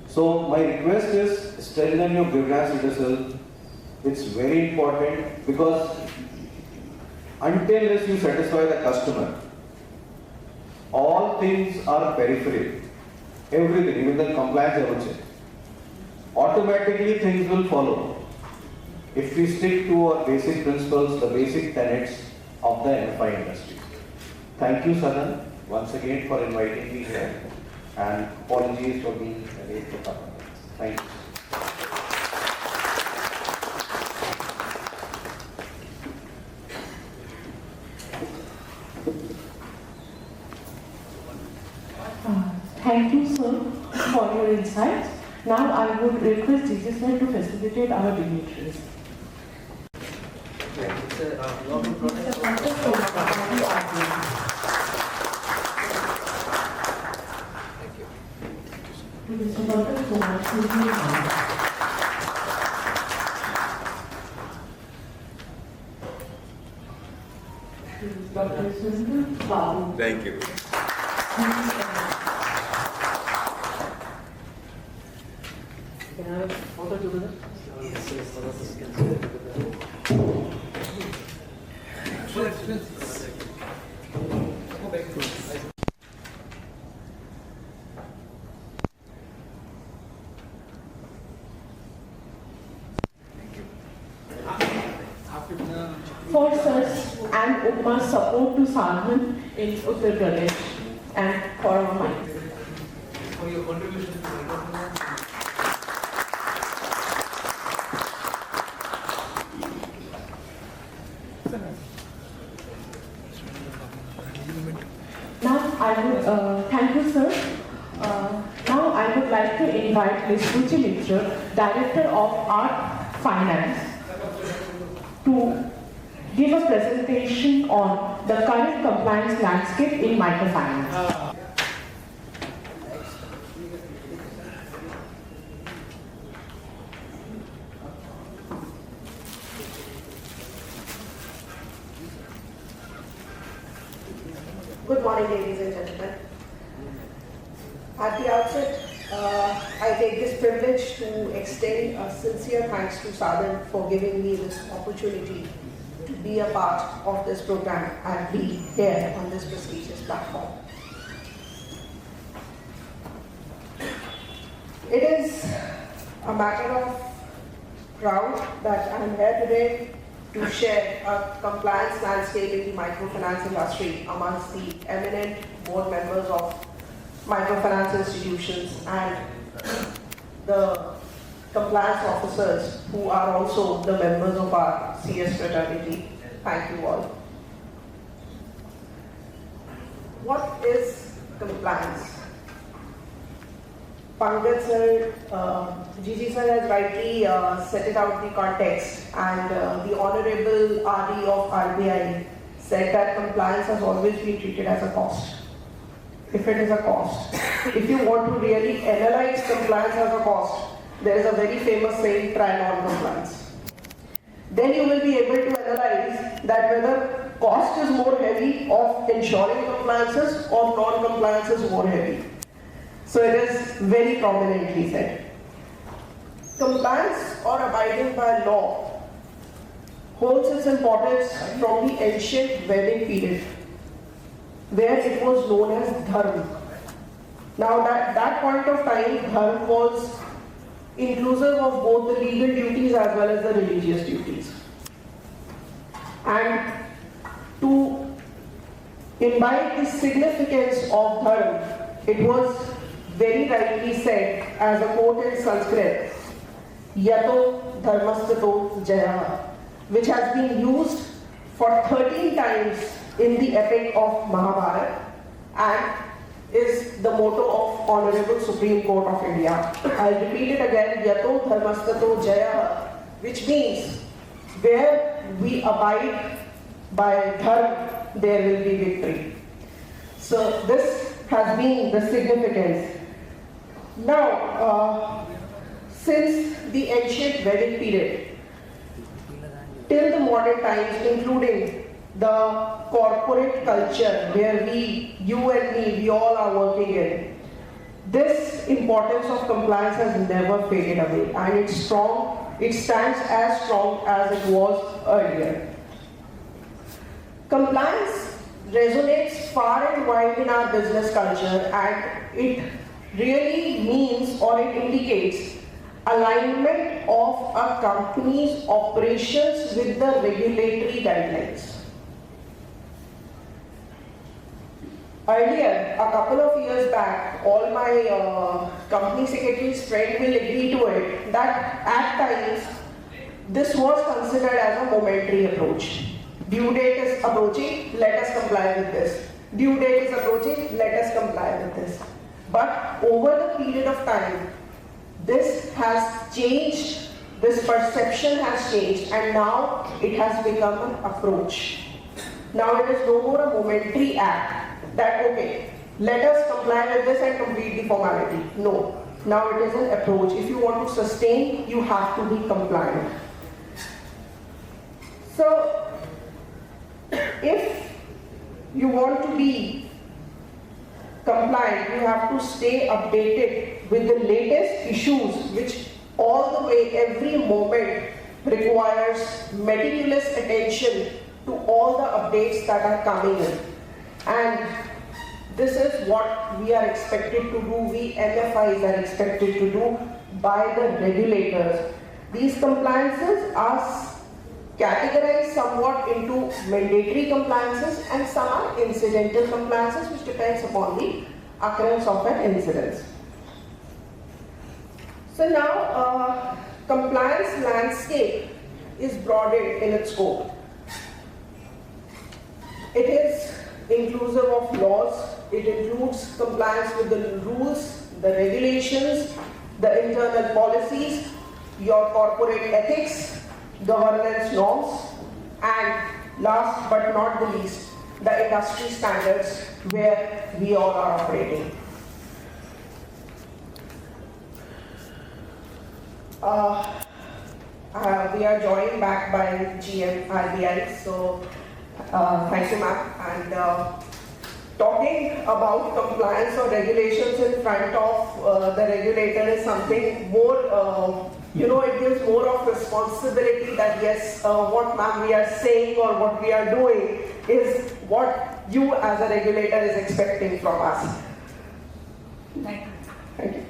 So my request is strengthen your grievance redressal. It's very important because until you satisfy the customer, all things are peripheral. Everything, even the compliance I would say. Automatically things will follow. If we stick to our basic principles, the basic tenets of the MFI industry. Thank you, Sa-Dhan, once again for inviting me here. And apologies for being late for coming. Thank you. Thank you, sir, for your insights. Now I would request DJ sir to facilitate our dignitaries. Thank you. Can I have a photo together? Yes. For such and Upma's support to Sa-Dhan in Uttar Pradesh and for our minds. For your contribution to Microfinance. Now I would thank you, sir. Now I would like to invite Ms. Ruchi Mitra, Director of Art Finance, to give a presentation on the current compliance landscape in microfinance. Good morning, ladies and gentlemen. At the outset, I take this privilege to extend a sincere thanks to Sa-Dhan for giving me this opportunity to be a part of this program and be here on this prestigious platform. It is a matter of proud that I am here today to share a compliance landscape in the microfinance industry amongst the eminent board members of microfinance institutions and the compliance officers who are also the members of our CS fraternity. Thank you all. What is compliance? Pankaj sir, Gigi sir has rightly set it out the context, and the Honorable RD of RBI said that compliance has always been treated as a cost. If it is a cost, if you want to really analyze compliance as a cost, there is a very famous saying, try non-compliance. Then you will be able to analyze that whether cost is more heavy of ensuring compliances or non-compliance is more heavy. So it is very prominently said. Compliance or abiding by law holds its importance from the ancient Vedic period, where it was known as dharma. Now at that point of time, dharma was inclusive of both the legal duties as well as the religious duties. And to imbibe the significance of dharma, it was very rightly said as a quote in Sanskrit, Yato Dharmastato Jaya, which has been used for 13 times in the epic of Mahabharata and is the motto of Honorable Supreme Court of India. I'll repeat it again, Yato Dharmastato Jaya, which means where we abide by dharma, there will be victory. So this has been the significance. Now, since the ancient Vedic period till the modern times, including the corporate culture where you and me, we all are working in, this importance of compliance has never faded away, and it's strong. It stands as strong as it was earlier. Compliance resonates far and wide in our business culture, and it really means or it indicates alignment of a company's operations with the regulatory guidelines. Earlier, a couple of years back, all my company secretary's friend will agree to it that at times this was considered as a momentary approach. Due date is approaching, let us comply with this. Due date is approaching, let us comply with this. But over the period of time, this has changed, this perception has changed, and now it has become an approach. Now it is no more a momentary act that, okay, let us comply with this and complete the formality. No, now it is an approach. If you want to sustain, you have to be compliant. So, if you want to be compliant, you have to stay updated with the latest issues, which all the way, every moment requires meticulous attention to all the updates that are coming in. And this is what we are expected to do, we MFIs are expected to do by the regulators. These compliances are categorized somewhat into mandatory compliances and some are incidental compliances, which depends upon the occurrence of an incident. So now, compliance landscape is broadened in its scope. It is inclusive of laws, it includes compliance with the rules, the regulations, the internal policies, your corporate ethics, governance norms, and last but not the least, the industry standards where we all are operating. We are joined back by GM RBI, so thank you, ma'am. And talking about compliance or regulations in front of the regulator is something more, it gives more of responsibility that yes, what ma'am we are saying or what we are doing is what you as a regulator is expecting from us. Thank you.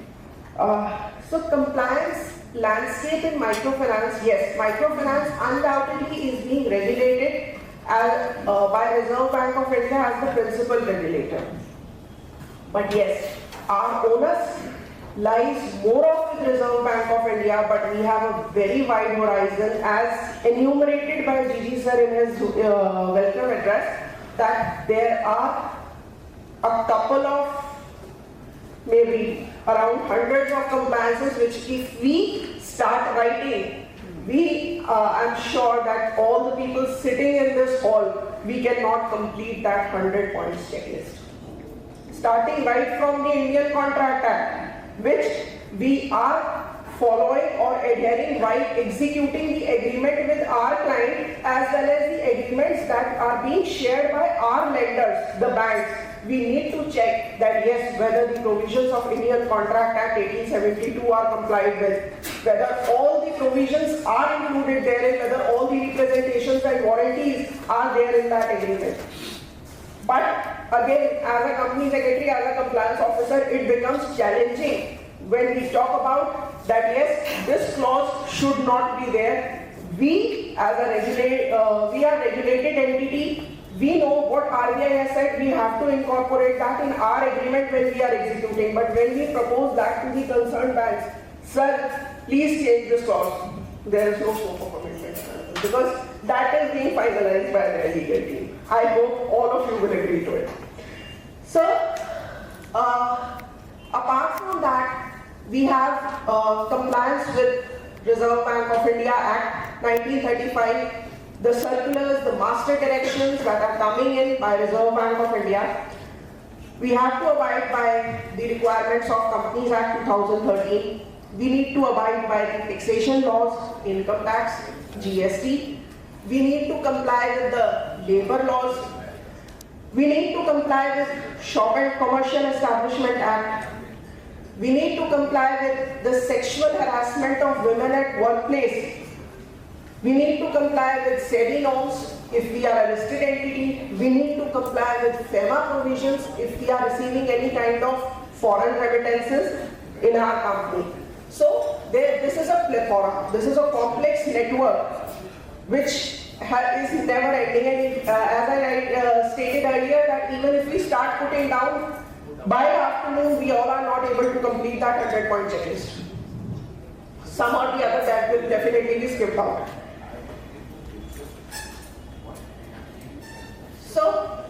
So compliance landscape in microfinance, yes, microfinance undoubtedly is being regulated by Reserve Bank of India as the principal regulator. But yes, our onus lies more of with Reserve Bank of India, but we have a very wide horizon as enumerated by GG sir in his welcome address, that there are a couple of maybe around hundreds of compliances which if we start writing, I'm sure that all the people sitting in this hall, we cannot complete that 100 points checklist. Starting right from the Indian Contract Act, which we are following or adhering while executing the agreement with our client, as well as the agreements that are being shared by our lenders, the banks. We need to check that yes, whether the provisions of Indian Contract Act 1872 are complied with, whether all the provisions are included therein, whether all the representations and warranties are there in that agreement. But again, as a company secretary, as a compliance officer, it becomes challenging when we talk about that yes, this clause should not be there. We as a we are regulated entity. We know what RBI has said, we have to incorporate that in our agreement when we are executing. But when we propose that to the concerned banks, sir, please change this clause. There is no scope of amendment because that is being finalized by the legal team. I hope all of you will agree to it. So, apart from that, we have compliance with Reserve Bank of India Act 1935. The circulars, the master directions that are coming in by Reserve Bank of India. We have to abide by the requirements of Companies Act 2013. We need to abide by the taxation laws, income tax, GST. We need to comply with the labor laws. We need to comply with Shop and Commercial Establishment Act. We need to comply with the sexual harassment of women at workplace. We need to comply with SEBI norms if we are a listed entity. We need to comply with FEMA provisions if we are receiving any kind of foreign remittances in our company. So this is a plethora, this is a complex network which is never ending. And as I stated earlier, that even if we start putting down, by afternoon we all are not able to complete that 100-point checklist. Some or the other that will definitely be skipped out. So,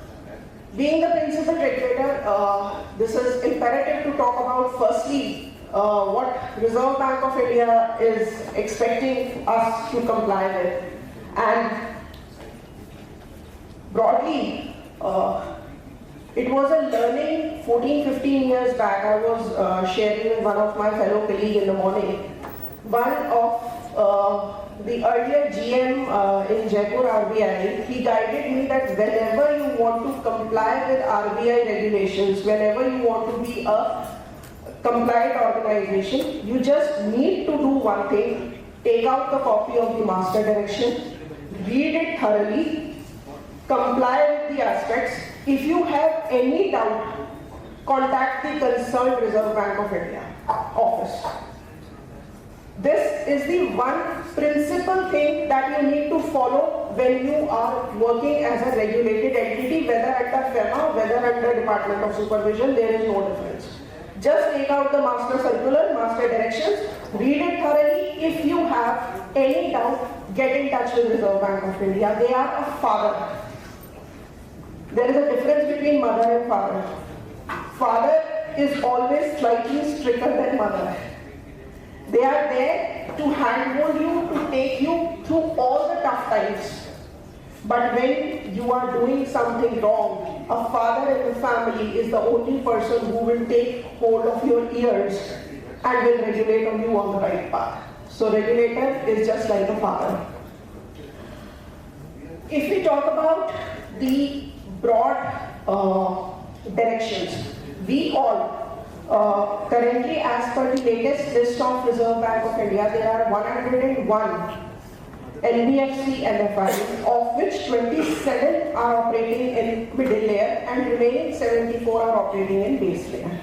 being the principal regulator, this is imperative to talk about firstly what Reserve Bank of India is expecting us to comply with. And broadly, it was a learning 14-15 years back. I was sharing with one of my fellow colleagues in the morning. One of the earlier GM in Jaipur RBI, he guided me that whenever you want to comply with RBI regulations, whenever you want to be a compliant organization, you just need to do one thing: take out the copy of the master direction, read it thoroughly, comply with the aspects. If you have any doubt, contact the concerned Reserve Bank of India office. This is the one principal thing that you need to follow when you are working as a regulated entity, whether under FEMA, whether under Department of Supervision, there is no difference. Just take out the master circular, master directions, read it thoroughly. If you have any doubt, get in touch with Reserve Bank of India. They are a father. There is a difference between mother and father. Father is always slightly stricter than mother. They are there to handhold you, to take you through all the tough times. But when you are doing something wrong, a father in the family is the only person who will take hold of your ears and will regulate you on the right path. So regulator is just like a father. If we talk about the broad directions, we all currently, as per the latest list of Reserve Bank of India, there are 101 NBFC MFIs, of which 27 are operating in middle layer and remaining 74 are operating in base layer.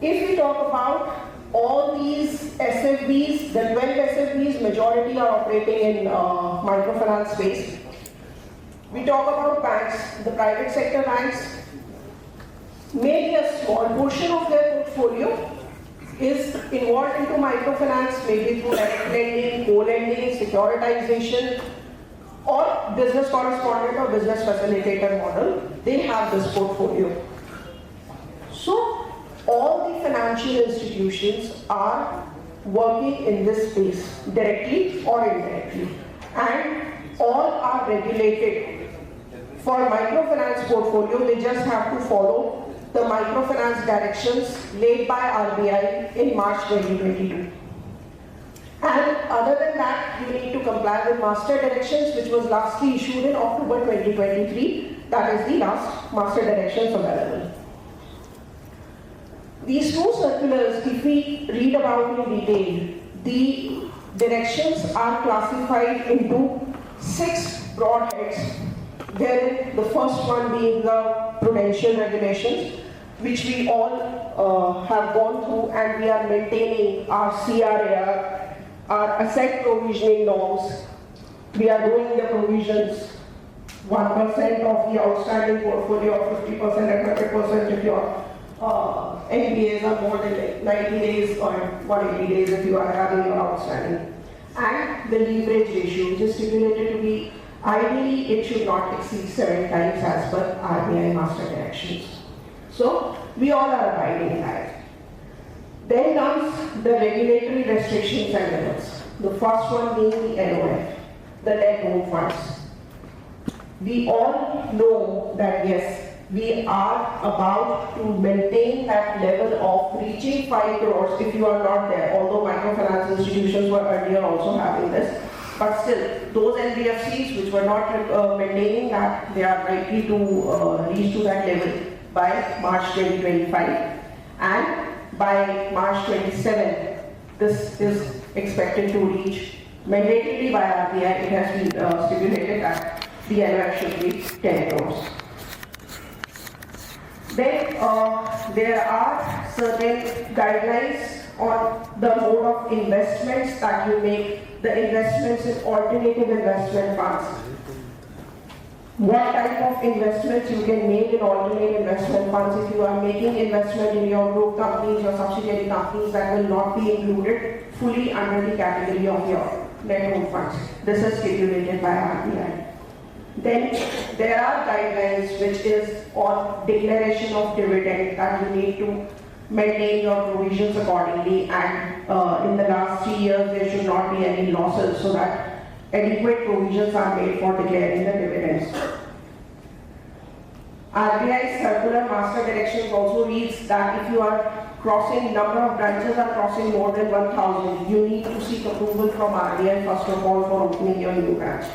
If we talk about all these SFBs, the 12 SFBs, majority are operating in microfinance space. We talk about banks, the private sector banks, maybe a small portion of their portfolio is involved into microfinance, maybe through direct lending, co-lending, securitization, or business correspondent or business facilitator model. They have this portfolio. So all the financial institutions are working in this space, directly or indirectly, and all are regulated. For microfinance portfolio, they just have to follow the microfinance directions laid by RBI in March 2022. And other than that, you need to comply with master directions, which was lastly issued in October 2023. That is the last master directions available. These two circulars, if we read about in detail, the directions are classified into 6 broad heads, wherein the first one being the prudential regulations, which we all have gone through, and we are maintaining our CRAR, our asset provisioning norms. We are doing the provisions 1% of the outstanding portfolio, 50% and 100% if your NPAs are more than 90 days or 180 days if you are having your outstanding. And the leverage ratio, which is stipulated to be, ideally it should not exceed 7 times as per RBI master directions. So we all are abiding by it. Then comes the regulatory restrictions and limits. The first one being the NOF, the net owned funds. We all know that yes, we are about to maintain that level of reaching 5 crores if you are not there, although microfinance institutions were earlier also having this. But still, those NBFCs which were not maintaining that, they are likely to reach to that level by March 2025. And by March 27, this is expected to reach mandatorily by RBI. It has been stipulated that the NOF should be 10 crores. Then there are certain guidelines on the mode of investments that you make, the investments in alternative investment funds. What type of investments you can make in alternate investment funds if you are making investment in your group companies or subsidiary companies that will not be included fully under the category of your net owned funds. This is stipulated by RBI. Then there are guidelines which is on declaration of dividend that you need to maintain your provisions accordingly, and in the last 3 years there should not be any losses so that adequate provisions are made for declaring the dividends. RBI circular master directions also reads that if you are crossing, number of branches are crossing more than 1,000, you need to seek approval from RBI first of all for opening your new branch.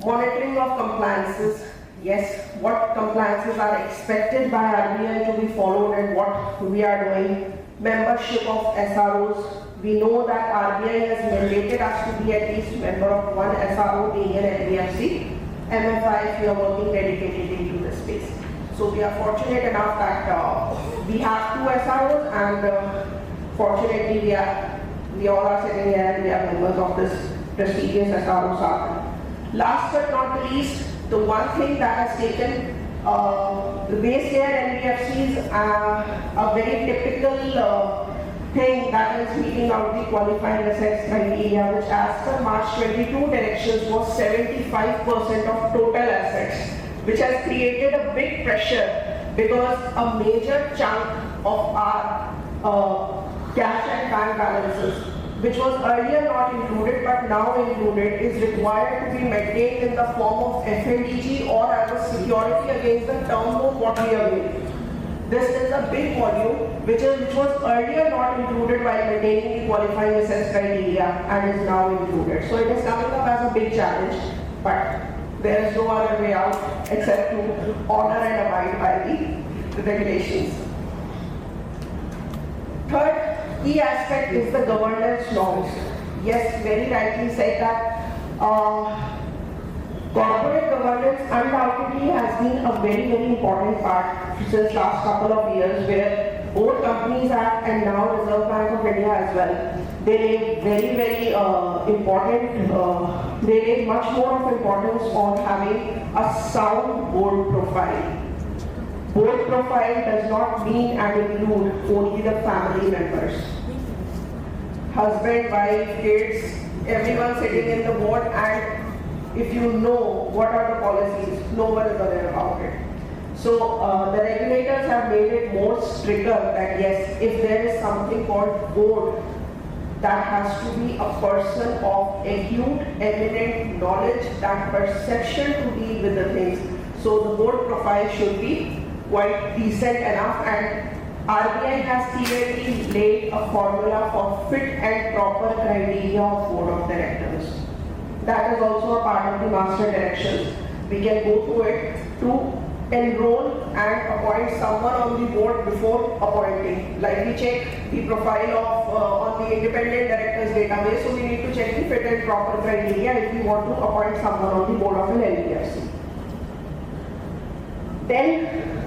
Monitoring of compliances. Yes, what compliances are expected by RBI to be followed and what we are doing. Membership of SROs. We know that RBI has mandated us to be at least member of one SRO being an NBFC. MFI if we are working dedicated into this space. So we are fortunate enough that we have 2 SROs, and fortunately we all are sitting here and we are members of this prestigious SRO Sa-Dhan. Last but not the least, the one thing that has taken the base layer NBFCs a very typical thing that is meeting out the qualifying assets criteria, which as per March 22 directions was 75% of total assets, which has created a big pressure because a major chunk of our cash and bank balances which was earlier not included but now included, is required to be maintained in the form of FNDG or as a security against the term loan what we are doing. This is a big volume which was earlier not included while maintaining the qualifying assess criteria and is now included. So it is coming up as a big challenge, but there is no other way out except to honor and abide by the regulations. Third key aspect is the governance norms. Yes, very rightly said that corporate governance undoubtedly has been a very, very important part since last couple of years, where both Companies Act and now Reserve Bank of India as well, they lay very, very important, they lay much more of importance on having a sound board profile. Board profile does not mean and include only the family members. Husband, wife, kids, everyone sitting in the board, and if you know what are the policies, no one is aware about it. So the regulators have made it more stricter that yes, if there is something called board, that has to be a person of acute, eminent knowledge, that perception to deal with the things. So the board profile should be quite decent enough, and RBI has clearly laid a formula for fit and proper criteria of board of directors. That is also a part of the master directions. We can go through it to enroll and appoint someone on the board before appointing. Like we check the profile of on the independent directors database, so we need to check the fit and proper criteria if we want to appoint someone on the board of an NBFC. Then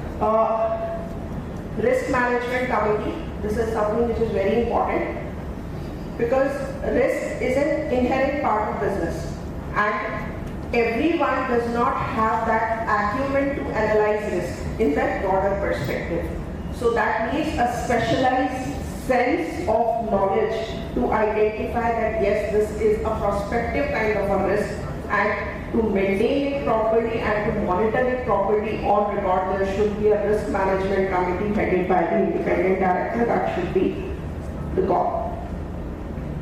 risk management committee. This is something which is very important because risk is an inherent part of business, and everyone does not have that acumen to analyze risk in that broader perspective. So that needs a specialized sense of knowledge to identify that yes, this is a prospective kind of a risk, and to maintain it properly and to monitor it properly on record, there should be a risk management committee headed by the independent director. That should be the goal.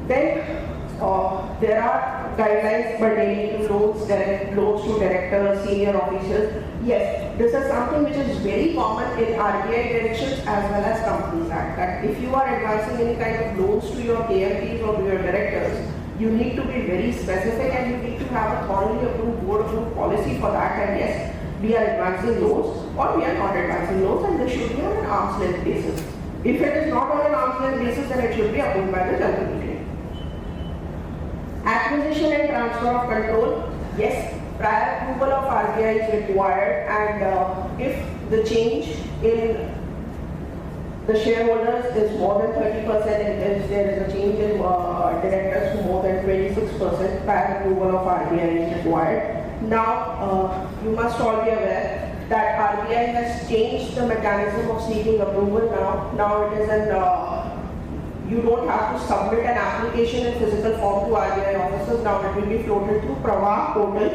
Then there are guidelines pertaining to loans to directors, senior officers. Yes, this is something which is very common in RBI directions as well as Companies Act. That if you are advancing any kind of loans to your KFPs or to your directors, you need to be very specific and you need to have a thoroughly approved board approved policy for that. And yes, we are advancing loans or we are not advancing loans, and this should be on an arm's length basis. If it is not on an arm's length basis, then it should be approved by the general meeting. Acquisition and transfer of control. Yes, prior approval of RBI is required, and if the change in the shareholders is more than 30%, and if there is a change in directors to more than 26%, prior approval of RBI is required. Now, you must all be aware that RBI has changed the mechanism of seeking approval now. It is you don't have to submit an application in physical form to RBI officers. Now it will be floated through Pravah portal,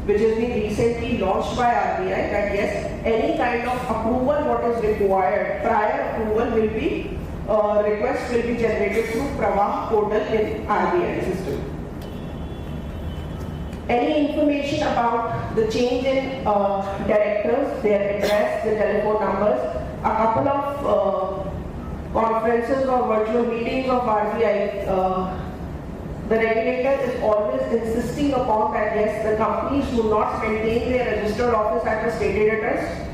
which has been recently launched by RBI, that yes, any kind of approval what is required, prior approval will be, request will be generated through Pravah portal in RBI system. Any information about the change in directors, their address, the telephone numbers, a couple of conferences or virtual meetings of RBI, the regulator is always insisting upon that yes, the companies do not maintain their registered office at the stated address,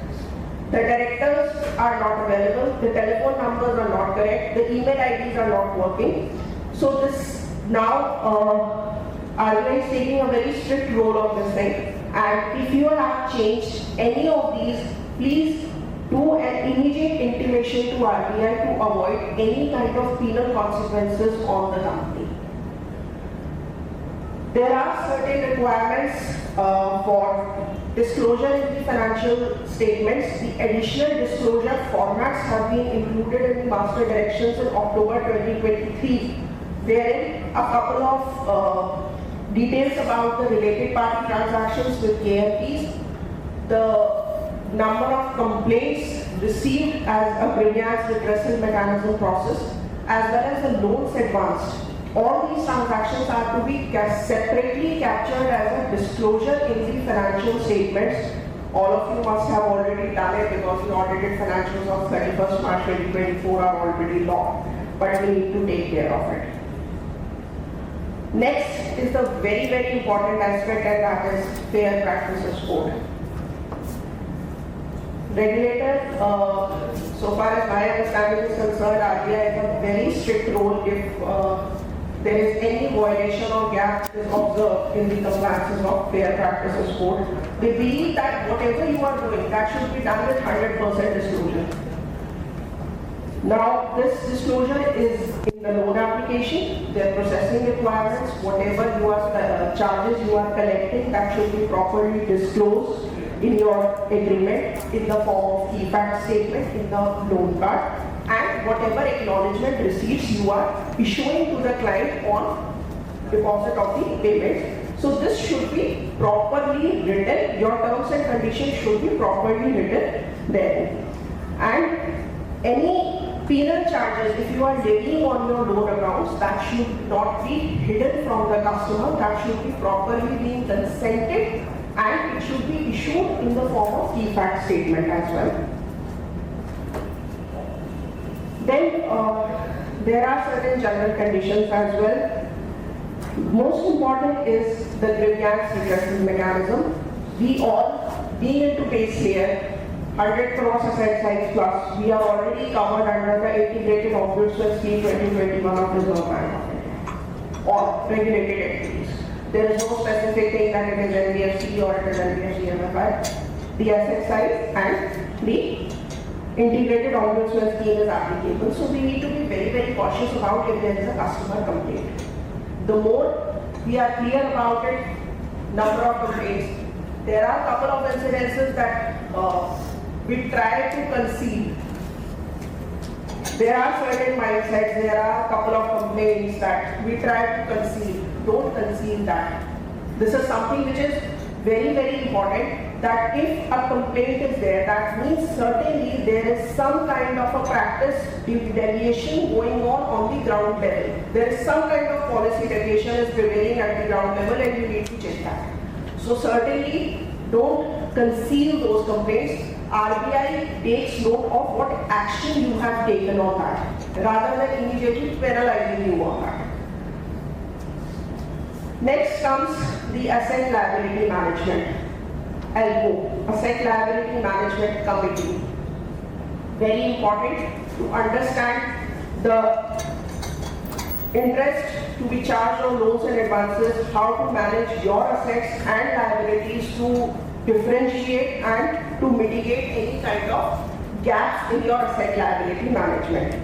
the directors are not available, the telephone numbers are not correct, the email IDs are not working. So this now RBI is taking a very strict role of this thing, and if you have changed any of these, please do an immediate intimation to RBI to avoid any kind of penal consequences on the company. There are certain requirements for disclosure in the financial statements. The additional disclosure formats have been included in the master directions in October 2023, wherein a couple of details about the related party transactions with KFPs, the number of complaints received as a grievance redressal mechanism process, as well as the loans advanced all these transactions are to be separately captured as a disclosure in the financial statements. All of you must have already done it because the audited financials of 31st March 2024 are already logged, but we need to take care of it. Next is the very, very important aspect, and that is fair practices code. Regulator, so far as my understanding is concerned, RBI has a very strict role if there is any violation or gap is observed in the compliances of fair practices code. They believe that whatever you are doing, that should be done with 100% disclosure. Now, this disclosure is in the loan application, their processing requirements, whatever you are charges you are collecting, that should be properly disclosed in your agreement in the form of e-fact statement in the loan card, and whatever acknowledgement receipts you are issuing to the client on deposit of the payment. So this should be properly written, your terms and conditions should be properly written there. And any penal charges, if you are levying on your loan accounts, that should not be hidden from the customer, that should be properly being consented, and it should be issued in the form of e-fact statement as well. Then there are certain general conditions as well. Most important is the grievance redressal mechanism. We all, being into base layer, 100 crores asset size plus, we are already covered under the integrated ombudsman scheme 2021 of Reserve Bank of India, or regulated entities. There is no specific thing that it is NBFC or it is NBFC MFI. The asset size and the integrated ombudsman scheme is applicable. So we need to be very, very cautious about if there is a customer complaint. The more we are clear about it, number of complaints. There are a couple of incidences that we try to conceal. There are certain mindsets, there are a couple of complaints that we try to conceal. Don't conceal that. This is something which is very, very important, that if a complaint is there, that means certainly there is some kind of a practice deviation going on the ground level. There is some kind of policy deviation is prevailing at the ground level and you need to check that. So certainly don't conceal those complaints. RBI takes note of what action you have taken on that, rather than immediately penalizing you on that. Next comes the Asset Liability Management, ALMO, Asset Liability Management Committee. Very important to understand the interest to be charged on loans and advances, how to manage your assets and liabilities to differentiate and to mitigate any kind of gaps in your asset liability management.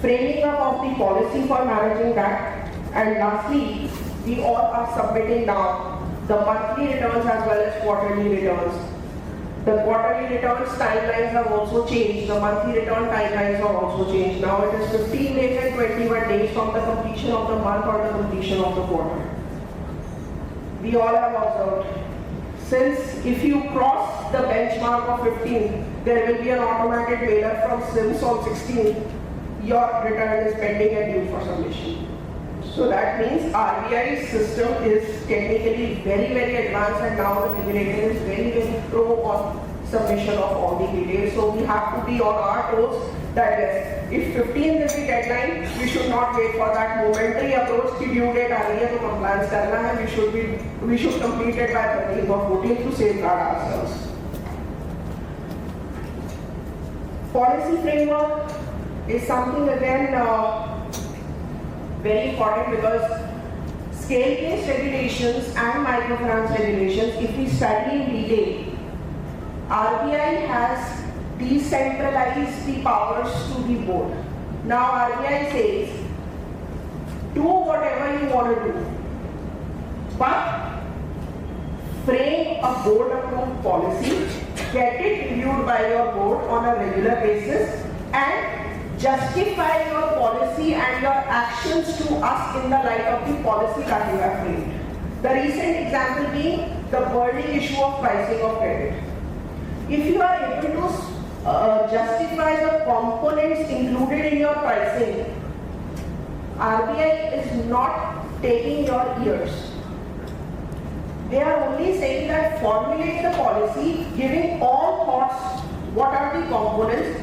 Framing up of the policy for managing that, and lastly, we all are submitting now the monthly returns as well as quarterly returns. The quarterly returns timelines have also changed. The monthly return timelines are also changed. Now it is 15 days and 21 days from the completion of the month or the completion of the quarter. We all have observed. Since if you cross the benchmark of 15, there will be an automated mailer from SIMS on 16. Your return is pending and due for submission. So that means RBI's system is technically very, very advanced, and now the regulator is very, very pro on submission of all the details. So we have to be on our toes that yes, if 15 is the deadline, we should not wait for that momentary approach to due date earlier to compliance karna, and we should complete it by 13th or 14th to safeguard ourselves. Policy framework is something again very important, because scale-based regulations and microfinance regulations, if we study in detail, RBI has decentralized the powers to the board. Now RBI says, do whatever you want to do, but frame a board-approved policy, get it reviewed by your board on a regular basis, and justify your policy and your actions to us in the light of the policy that you have framed. The recent example being the burning issue of pricing of credit. If you are able to justify the components included in your pricing RBI is not taking your ears. They are only saying that formulate the policy, giving all thoughts, what are the components,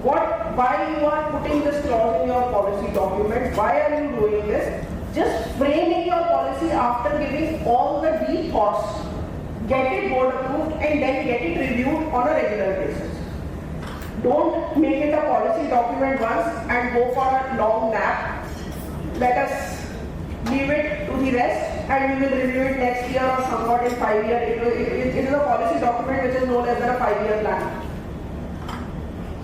why you are putting this clause in your policy document, why are you doing this. Just framing your policy after giving all the deep thoughts, get it board approved and then get it reviewed on a regular basis. Don't make it a policy document once and go for a long nap. Let us leave it to the rest and we will review it next year or somewhat in 5 years. It is a policy document which is no less than a 5-year plan.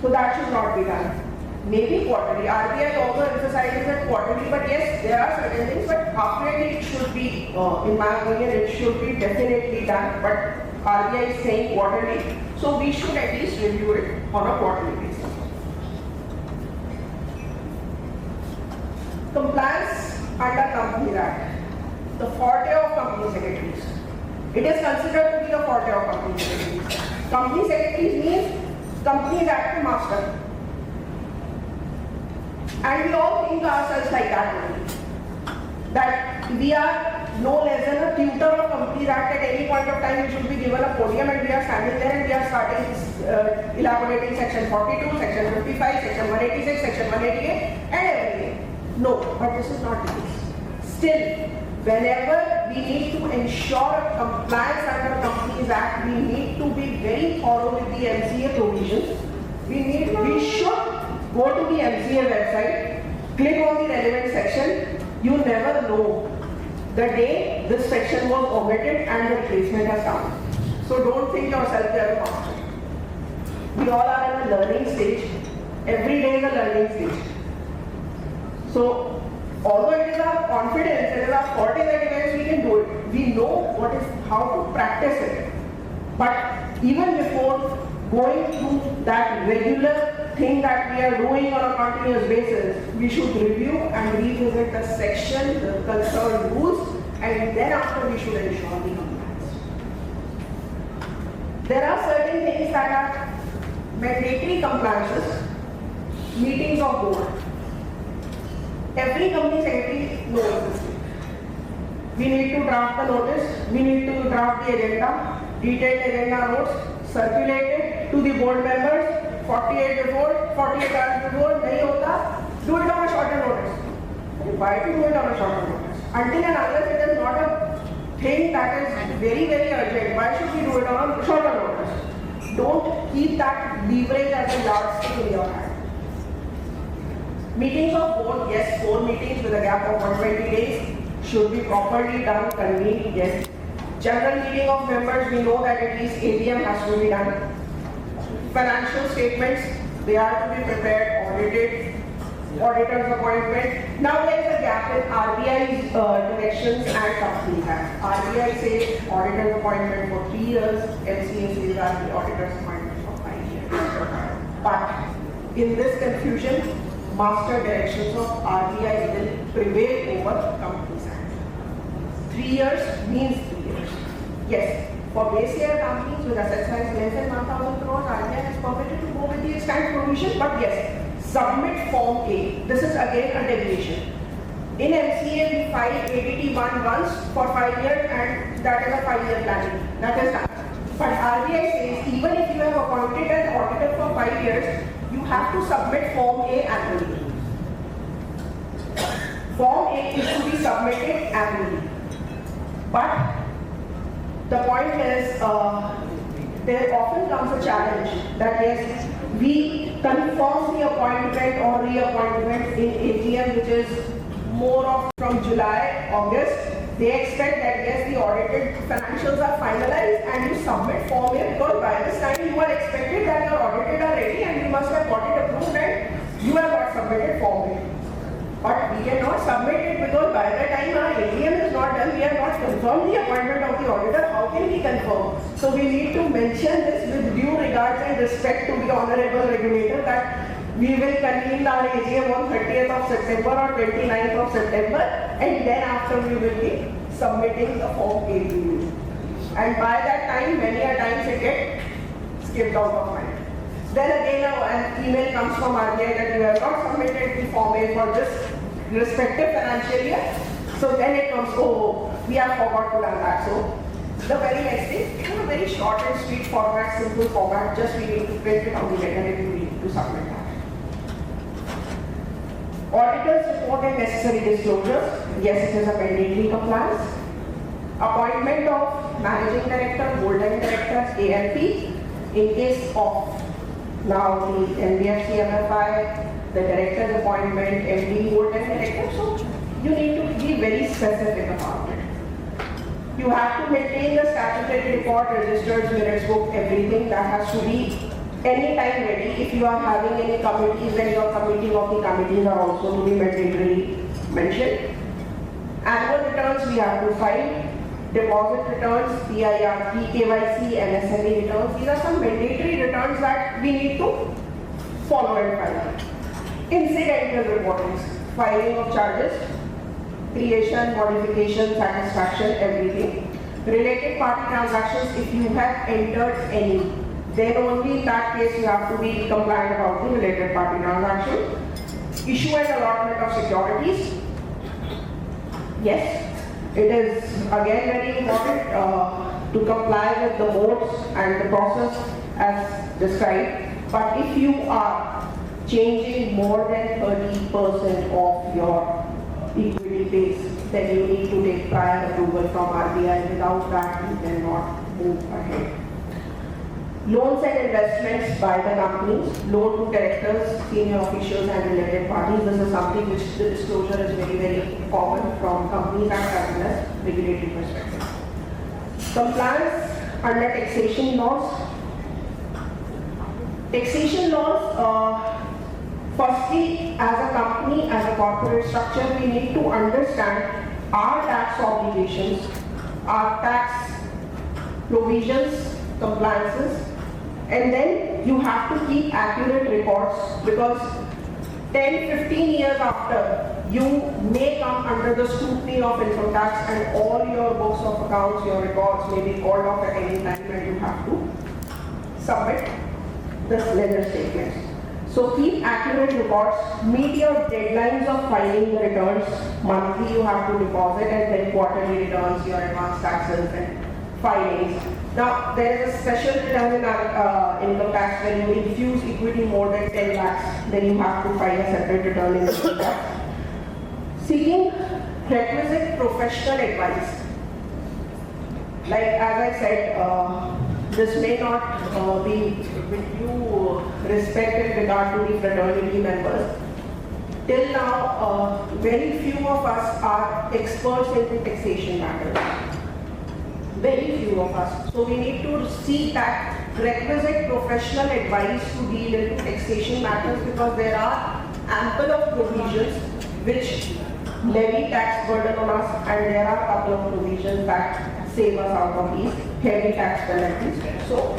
So that should not be done. Maybe quarterly. RBI also emphasizes that quarterly, but yes, there are certain things, but half-yearly it should be, in my opinion, it should be definitely done, but RBI is saying quarterly, so we should at least review it on a quarterly basis. Compliance under Companies Act. The forte of company secretaries. It is considered to be the forte of company secretaries. Company secretaries means Companies Act master. And we all think ourselves like that only. That we are no less than a tutor of Companies Act. At any point of time we should be given a podium and we are standing there and we are starting elaborating section 42, section 55, section 186, section 188 and everything. No, but this is not the case. Still, whenever we need to ensure compliance under Companies Act, we need to be very thorough with the MCA provisions. We should go to the MCA website, click on the relevant section. You never know the day this section was omitted and the replacement has come. So don't think yourself you are a master. We all are in a learning stage. Every day is a learning stage. So although it is our confidence, it is our forte that events we can do it. We know how to practice it. But even before going through that regular thing that we are doing on a continuous basis, we should review and revisit the section, the concerned rules, and then after we should ensure the compliance. There are certain things that are mandatory compliances, meetings of board. Every company secretary knows this. We need to draft the notice, we need to draft the agenda, detailed agenda notes, circulate it to the board members, 48 hours before, nahi hota, do it on a shorter notice. Why to do it on a shorter notice? Until and unless it is not a thing that is very, very urgent, why should we do it on a shorter notice? Don't keep that leverage as a yardstick in your hand. Meetings of board, yes, 4 meetings with a gap of 120 days should be properly done, convened, yes. General meeting of members, we know that at least AGM has to be done. Financial statements, they are to be prepared, audited, auditor's appointment. Now there is a gap in RBI's directions and Companies Act. RBI says auditor's appointment for 3 years, MCA says that the auditor's appointment for 5 years. But in this confusion, master directions of RBI will prevail over Companies Act. 3 years means 3 years. Yes, for base year companies with asset size less than 1,000 crores, RBI is permitted to go with the extant provision, but yes, submit Form A. This is again a deviation. In MCA, we file ADT1 once for 5 years and that is a 5-year planning. That is done. But RBI says even if you have appointed an auditor for 5 years, you have to submit Form A annually. Form A is to be submitted annually. But the point is, there often comes a challenge that yes, we confirm the appointment or reappointment in AGM, which is more of from July, August. They expect that yes, the audited financials are finalized and you submit Form A because by this time you are expected that your audited are ready and you must have got it approved and you have not submitted Form A. But we cannot submit it because by the time our AGM is not done, we have not confirmed the appointment of the auditor. How can we confirm? So we need to mention this with due regards and respect to the honorable regulator that we will convene our AGM on 30th of September or 29th of September and then after we will be submitting the Form A to you. And by that time, many a times it gets skipped out of mind. Then again an email comes from RBI that you have not submitted the Form A for this respective financial year. So then it comes, oh, we have forgot to learn that. So the very next thing, it is a very short and sweet format, simple format, just we need to print it on the letter and we need to submit that. Auditors report and necessary disclosures. Yes, it is a mandatory compliance. Appointment of managing director, full-time directors, ALP, in case of now the NBFC MFI, the director's appointment, MD, full-time director. So you need to be very specific about it. You have to maintain the statutory report, registers, minutes book, everything that has to be anytime ready. If you are having any committees, then your committee of the committees are also to be mandatorily mentioned. Annual returns we have to file. Deposit returns, PIR, PKYC, MSME returns. These are some mandatory returns that we need to follow and file. Incidental reporting, filing of charges, creation, modification, satisfaction, everything. Related party transactions, if you have entered any, then only in that case you have to be compliant about the related party transaction. Issue and allotment of securities. Yes, it is again very important to comply with the modes and the process as described. But if you are changing more than 30% of your equity base, then you need to take prior approval from RBI. Without that, you cannot move ahead. Loans and investments by the companies, loan to directors, senior officials and related parties. This is something which the disclosure is very, very common from companies and as well as regulatory perspective. Compliance under taxation laws. Taxation laws, firstly, as a company, as a corporate structure, we need to understand our tax obligations, our tax provisions, compliances, and then you have to keep accurate records because 10-15 years after you may come under the scrutiny of income tax and all your books of accounts, your records may be called off at any time and you have to submit the ledger statements. So keep accurate records, meet your deadlines of filing the returns. Monthly you have to deposit and then quarterly returns, your advance taxes and filings. Now, there is a special return in our income tax when you infuse equity more than 10 lakhs, then you have to file a separate return in income tax. Seeking requisite professional advice. Like as I said, this may not be with due respect in regard to the fraternity members. Till now, very few of us are experts in taxation matters. Very few of us. So we need to seek that requisite professional advice to deal into taxation matters because there are ample of provisions which levy tax burden on us and there are a couple of provisions that save us out of these heavy tax penalties. So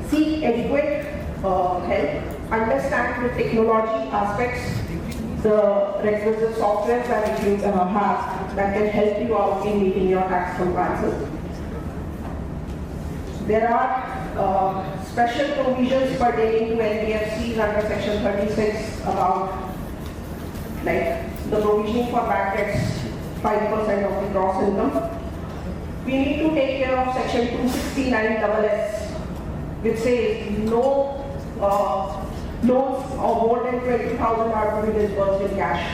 seek adequate help, understand the technology aspects, the requisite software that you have that can help you out in meeting your tax compliances. There are special provisions pertaining to NBFCs under section 36 about like the provisioning for back tax 5% of the gross income. We need to take care of section 269 SS which says no loans of more than 20,000 are to be disbursed in cash.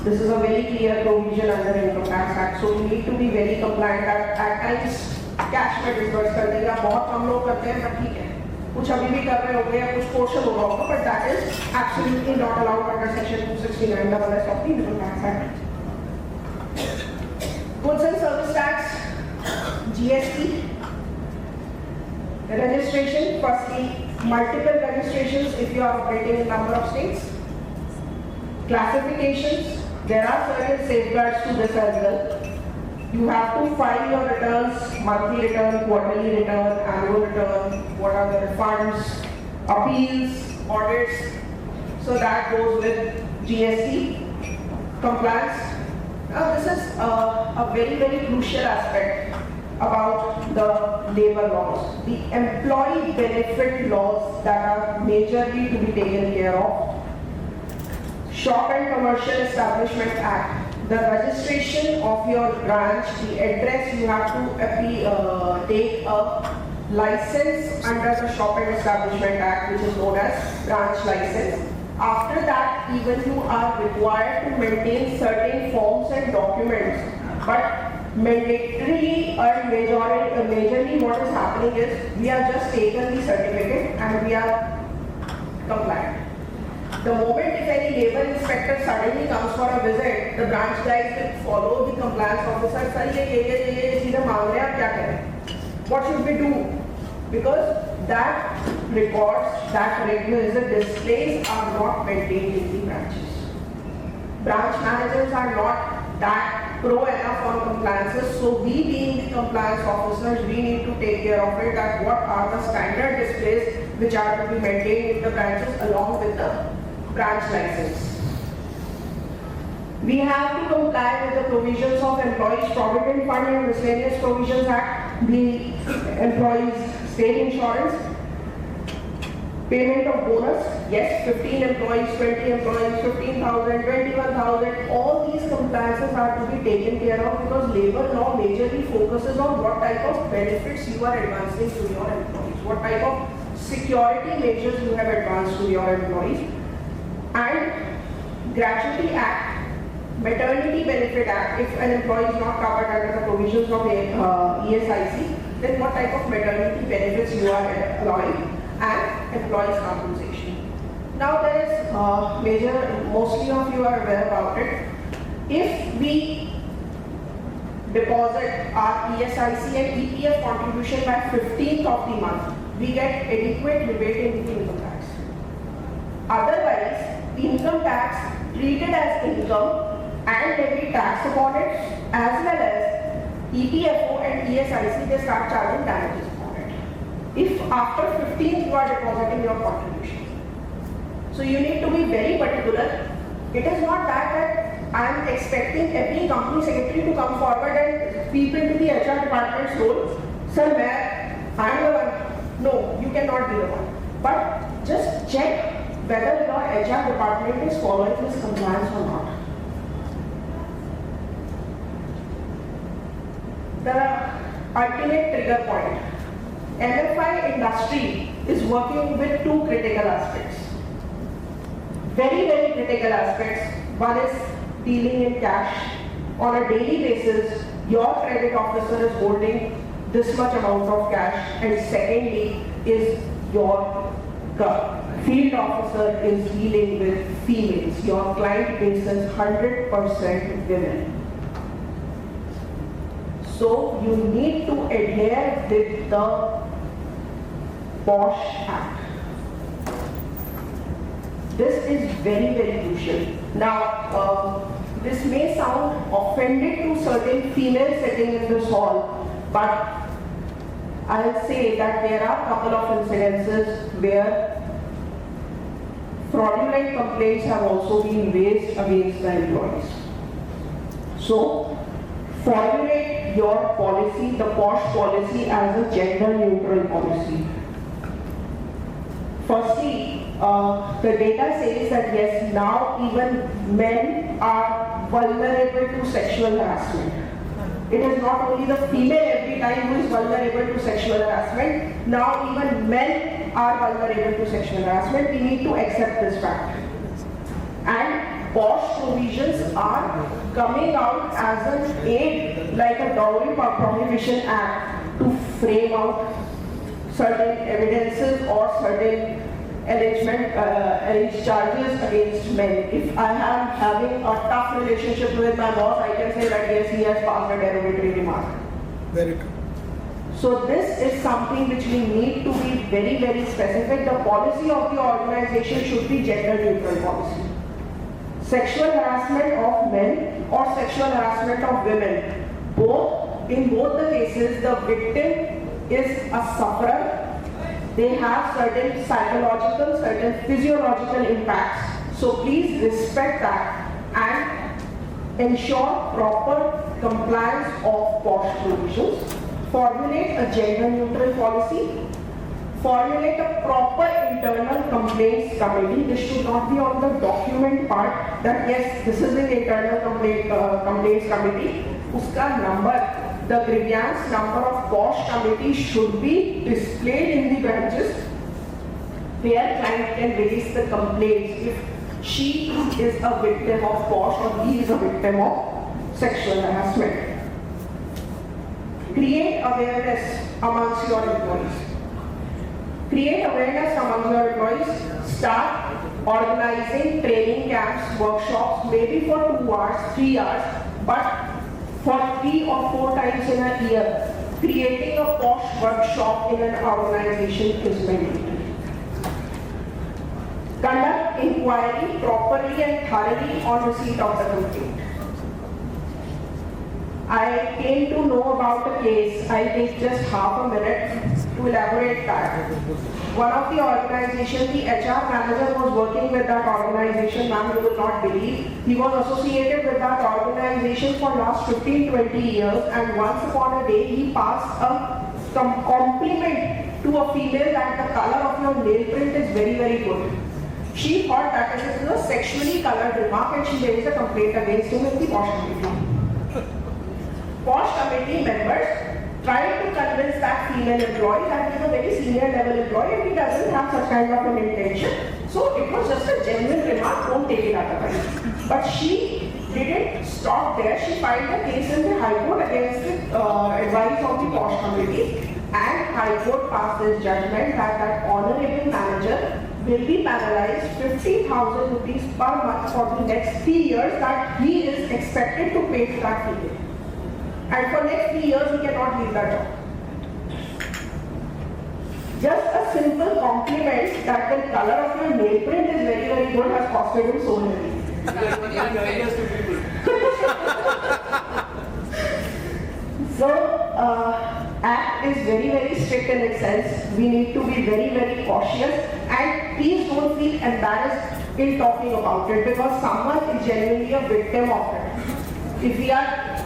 This is a very clear provision under Income Tax Act, so we need to be very compliant. At times cash में disburse कर देगा बहुत कम लोग करते हैं पर ठीक है कुछ अभी भी कर रहे होंगे या कुछ पोर्शन होगा होगा but that is absolutely not allowed under section 269 SS of the income tax act goods and service tax GST registration firstly multiple registrations if you are operating in number of states classifications there are certain safeguards to this as well. You have to file your returns, monthly return, quarterly return, annual return, what are the refunds, appeals, audits. So that goes with GST compliance. Now this is a very, very crucial aspect about the labor laws. The employee benefit laws that are majorly to be taken care of. Shop and Commercial Establishment Act. The registration of your branch, the address, you have to take a license under the Shop and Establishment Act, which is known as branch license. After that, even you are required to maintain certain forms and documents, but mandatorily or majorly what is happening is we have just taken the certificate and we are compliant. The moment if any labor inspector suddenly comes for a visit, the branch guys will follow the compliance officer. Sir, ye सीधे मांग रहे हैं, आप क्या करें? What should we do? Because that records, that requisite displays are not maintained in the branches. Branch managers are not that pro enough on compliances, so we being the compliance officers, we need to take care of it, that what are the standard displays which are to be maintained in the branches along with the branch license. We have to comply with the provisions of Employees Provident Fund and Miscellaneous Provisions Act, the employees' state insurance, payment of bonus, yes, 15 employees, 20 employees, 15,000, 21,000, all these compliances are to be taken care of because labor law majorly focuses on what type of benefits you are advancing to your employees, what type of security measures you have advanced to your employees. And Gratuity Act, Maternity Benefit Act, if an employee is not covered under the provisions of ESIC, then what type of maternity benefits you are allowing, and employees' compensation. Now there is mostly of you are aware about it. If we deposit our ESIC and EPF contribution by 15th of the month, we get adequate rebate in the income tax. Otherwise, income tax treated as income and levy tax upon it, as well as EPFO and ESIC, they start charging damages upon it. If after 15th you are depositing your contribution. So you need to be very particular. It is not that I am expecting every company secretary to come forward and peep into the HR department's role. Sir, I am the one. No, you cannot be the one. But just check whether your HR department is following this compliance or not. The ultimate trigger point. MFI industry is working with two critical aspects. Very, very critical aspects. One is dealing in cash. On a daily basis, your credit officer is holding this much amount of cash, and secondly is your field officer is dealing with females. Your client base is 100% women. So you need to adhere with the POSH Act. This is very, very crucial. Now, this may sound offended to certain females sitting in this hall, but I'll say that there are a couple of incidences where fraudulent complaints have also been raised against the employees. So, formulate your policy, the POSH policy, as a gender-neutral policy. Firstly, the data says that yes, now even men are vulnerable to sexual harassment. It is not only the female every time who is vulnerable to sexual harassment, now even men are vulnerable to sexual harassment. We need to accept this fact. And POSH provisions are coming out as an aid, like a Dowry Prohibition Act, to frame out certain evidences or certain alleged charges against men. If I am having a tough relationship with my boss, I can say that yes, he has passed a derogatory remark. Very true. So this is something which we need to be very, very specific. The policy of the organization should be gender-neutral policy. Sexual harassment of men or sexual harassment of women, in both the cases, the victim is a sufferer. They have certain psychological, certain physiological impacts. So please respect that and ensure proper compliance of POSH provisions. Formulate a gender-neutral policy. formulate a proper internal complaints committee. This should not be on the document part that yes, this is the internal complaints committee. Uska number, the grievance number of POSH committee should be displayed in the branches where client can raise the complaints if she is a victim of POSH or he is a victim of sexual harassment. Create awareness amongst your employees. Create awareness among your employees. Start organizing training camps, workshops, maybe for 2 hours, 3 hours, but for 3 or 4 times in a year. Creating a POSH workshop in an organization is mandatory. Conduct inquiry properly and thoroughly on receipt of the complaint. I came to know about a case. I'll take just half a minute to elaborate that. One of the organizations, the HR manager was working with that organization, ma'am, you will not believe. He was associated with that organization for last 15-20 years, and once upon a day he passed a compliment to a female that the color of your nail print is very, very good. She thought that this is a sexually colored remark and she raised a complaint against him in the POSH committee. POSH committee members tried to convince that female employee that he is a very senior level employee and he doesn't have such kind of an intention. So it was just a genuine remark, don't take it otherwise. But she didn't stop there. She filed a case in the High Court against the advice of the POSH committee, and High Court passed this judgment that honorable manager will be penalized 50,000 rupees per month for the next 3 years that he is expected to pay to that female. And for next 3 years, he cannot leave that job. Just a simple compliment that the color of your nail print is very, very good has costed him so heavily. So, Act is very, very strict in its sense. We need to be very, very cautious, and please don't feel embarrassed in talking about it because someone is genuinely a victim of it. If we are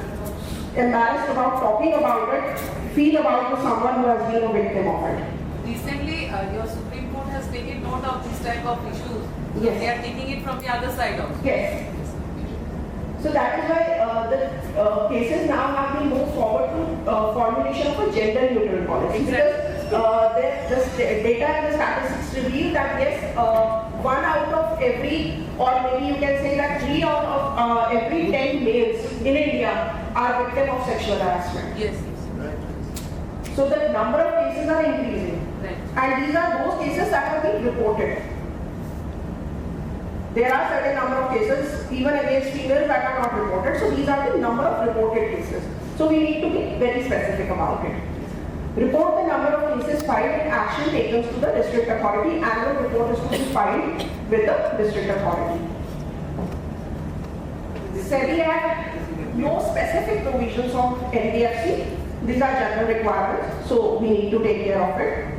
embarrassed about talking about it, feel about to someone who has been a victim of it. Recently, your Supreme Court has taken note of this type of issues. Yes. They are taking it from the other side also. Yes. So that is why the cases now have been moved forward to formulation of a gender neutral policy. Exactly. Because the data and the statistics reveal that yes, 1 out of every, or maybe you can say that 3 out of every 10 males in India are victim of sexual harassment. Yes. Right. So the number of cases are increasing. Right. And these are those cases that have been reported. There are certain number of cases even against females that are not reported. So these are the number of reported cases. So we need to be very specific about it. Report the number of cases filed and action taken to the district authority. Annual report is to be filed with the district authority. SEBI Act, no specific provisions of NBFC. These are general requirements, so we need to take care of it.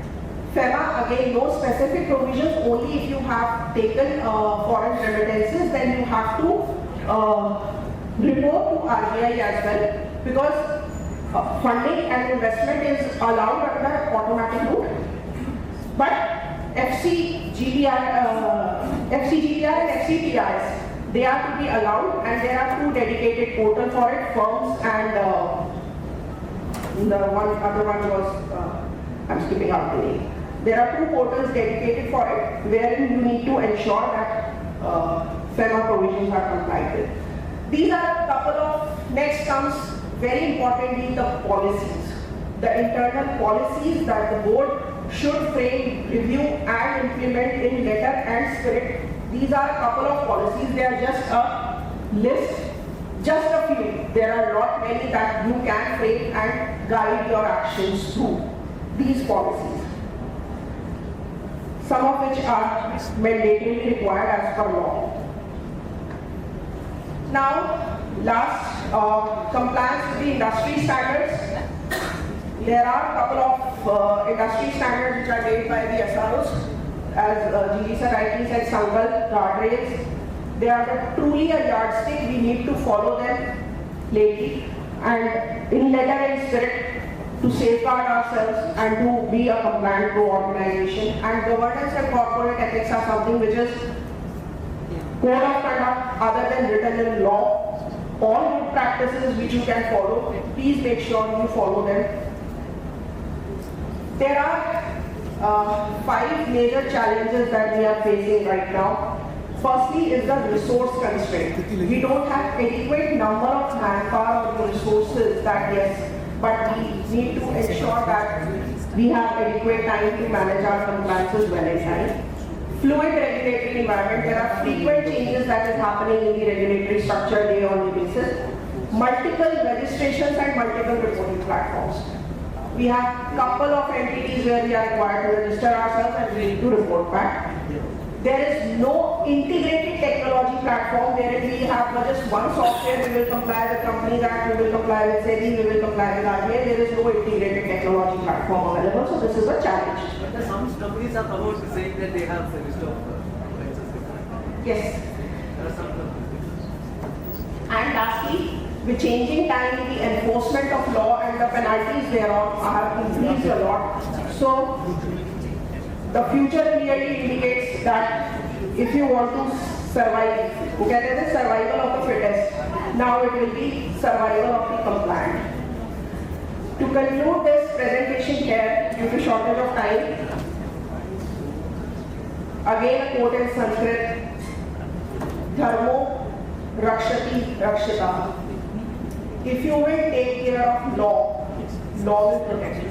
FEMA, again, no specific provisions, only if you have taken foreign remittances, then you have to report to RBI as well, because funding and investment is allowed under automatic route. But FCGTR and FCTRs, they are to be allowed, and there are 2 dedicated portals for it, firms and the other one was, I'm skipping out the name. There are 2 portals dedicated for it, wherein you need to ensure that FEMA provisions are complied with. These are a couple of, next comes very importantly the policies. The internal policies that the board should frame, review and implement in letter and spirit. These are a couple of policies, they are just a list, just a few. There are not many that you can frame and guide your actions through these policies. Some of which are mandatorily required as per law. Now, last, compliance with the industry standards. There are a couple of industry standards which are made by the SROs. As Gigi sir rightly said, Sangal, guardrails. They are truly a yardstick. We need to follow them lately. And in letter and spirit, to safeguard ourselves and to be a compliant organization. And governance and corporate ethics are something which is code of conduct other than written in law. All good practices which you can follow, please make sure you follow them. There are 5 major challenges that we are facing right now. Firstly is the resource constraint. We don't have adequate number of manpower or resources that yes, but we need to ensure that we have adequate time to manage our compliances well in time. Fluid regulatory environment, there are frequent changes that is happening in the regulatory structure day on day basis. Multiple registrations and multiple reporting platforms. We have couple of entities where we are required to register ourselves and we need to report back. There is no integrated technology platform wherein we have just one software, we will comply with Companies Act, we will comply with SEBI, we will comply with RBI. There is no integrated technology platform available, so this is a challenge. But some companies have come out saying that they have a list of compliances. Yes. There are some companies. And lastly, with changing time, the enforcement of law and the penalties thereof have increased a lot. So, the future clearly indicates that if you want to survive, there is survival of the fittest. Now it will be survival of the compliant. To conclude this presentation here, due to shortage of time, again a quote in Sanskrit, Dharmo Rakshati Rakshita. If you will take care of law, law will protect you.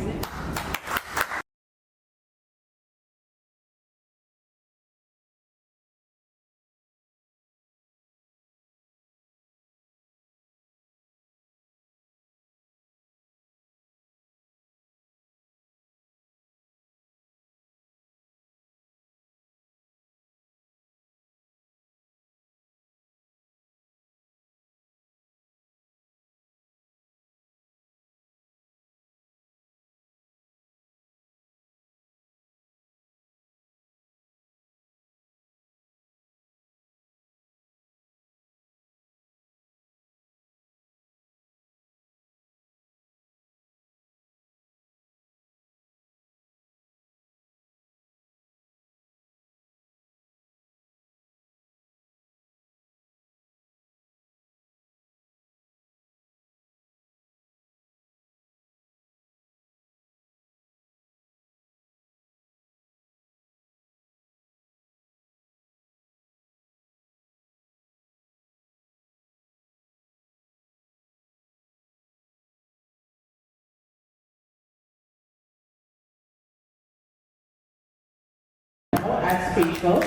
As speaker,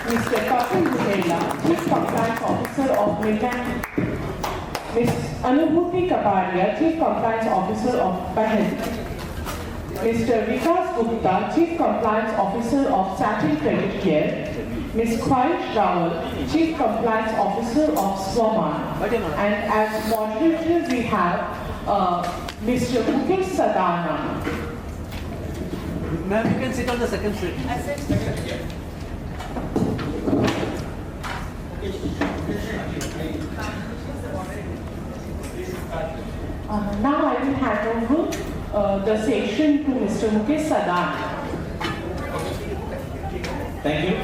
Mr. Kapil Bhutela, Chief Compliance Officer of Mint, Ms. Anubhuti Kapadia, Chief Compliance Officer of Pahel, Mr. Vikas Gupta, Chief Compliance Officer of Sa-Dhan Credit Care, Ms. Khwahish Rawal, Chief Compliance Officer of Swaman, and as moderators we have Mr. Mukesh Sa-Dhan. Ma'am, you can sit on the second seat. Now I will hand over the session to Mr. Mukesh Sa-Dhan. Thank you.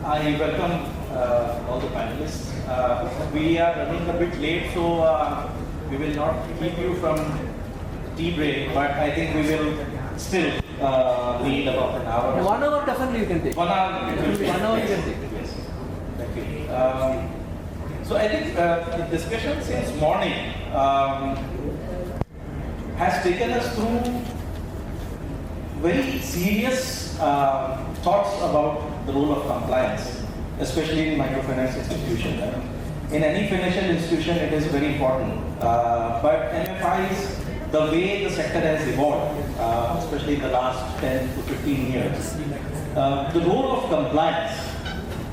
I welcome all the panelists. We are running a bit late, so we will not keep you from tea break, but I think we will still need about an hour. 1 hour definitely you can take. 1 hour. 1 hour you can take. Yes. Thank you. So I think the discussion since morning has taken us through very serious thoughts about the role of compliance, especially in microfinance institution. In any financial institution, it is very important. But MFIs, the way the sector has evolved, especially in the last 10 to 15 years, the role of compliance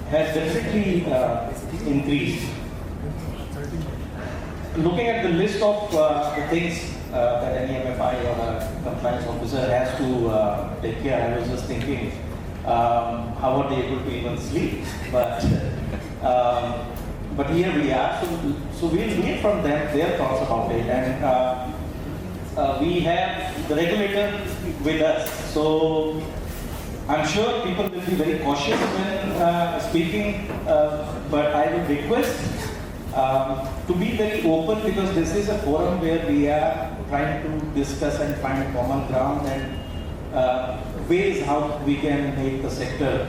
has definitely increased. Looking at the list of the things that any MFI or a compliance officer has to take care, I was just thinking, how are they able to even sleep? But but here we are. So we'll hear from them their thoughts about it, and we have the regulator with us. So I'm sure people will be very cautious when speaking, but I would request to be very open, because this is a forum where we are trying to discuss and find common ground and ways how we can make the sector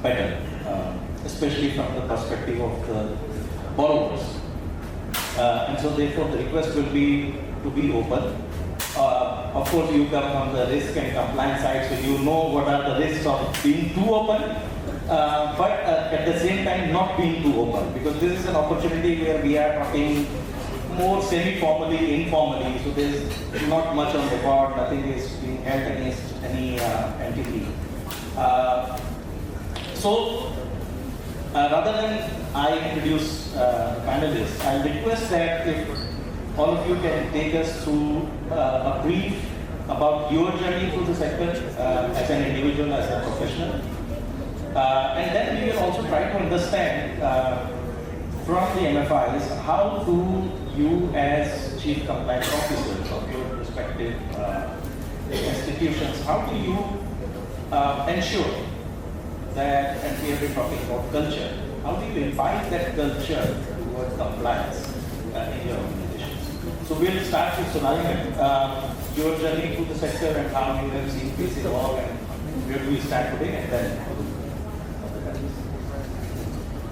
better, especially from the perspective of the borrowers. And so therefore the request will be to be open. Of course, you come from the risk and compliance side, so you know what are the risks of being too open, but at the same time not being too open, because this is an opportunity where we are talking more semi-formally, informally, so there's not much on record, nothing is being held against any entity. Rather than I introduce panelists, I request that if all of you can take us through a brief about your journey through the sector as an individual, as a professional. And then we will also try to understand from the MFIs, how do you as chief compliance officers of your respective institutions, how do you ensure that, and we have been talking about culture, how do you invite that culture towards compliance in your organizations? So we'll start with Sonali, your journey through the sector and how you have seen this evolve, and where do we start today, and then.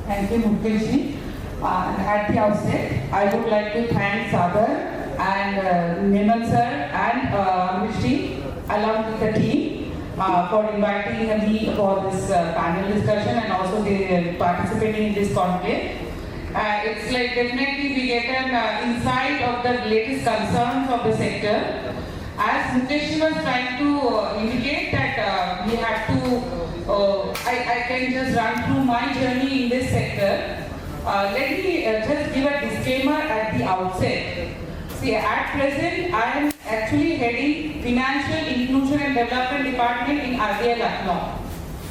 Thank you, Mukeshji. At the outset, I would like to thank Sa-Dhan and Nimal sir and Amrishji along with the team for inviting me for this panel discussion and also participating in this conclave. It's like definitely we get an insight of the latest concerns of the sector. As Mukeshji was trying to indicate that we have to, I can just run through my journey in this sector. Let me just give a disclaimer at the outset. See, at present, I am actually heading Financial Inclusion and Development Department in RBI Lucknow.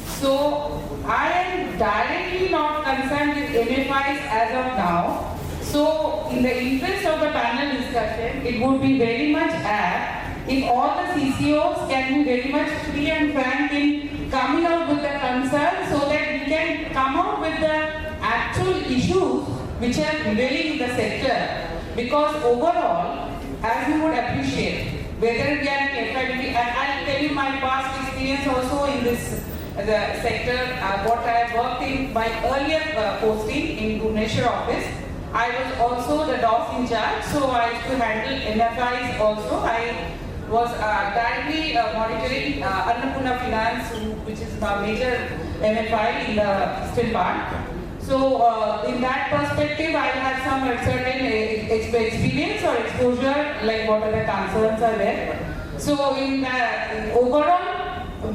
So, I am directly not concerned with MFIs as of now. So, in the interest of the panel discussion, it would be very much apt if all the CCOs can be very much free and frank in coming out with the concerns, so that we can come out with the actual issues which are prevailing in the sector. Because overall, as you would appreciate, whether we are in FIDP, and I'll tell you my past experience also in this the sector, what I have worked in my earlier posting in Bhubaneswar office. I was also the DOS in charge, so I used to handle MFIs also. I was directly monitoring Annapurna Finance, which is a major MFI in the Eastern part. So in that perspective, I had some certain experience or exposure, like what are the concerns are there. So in the overall,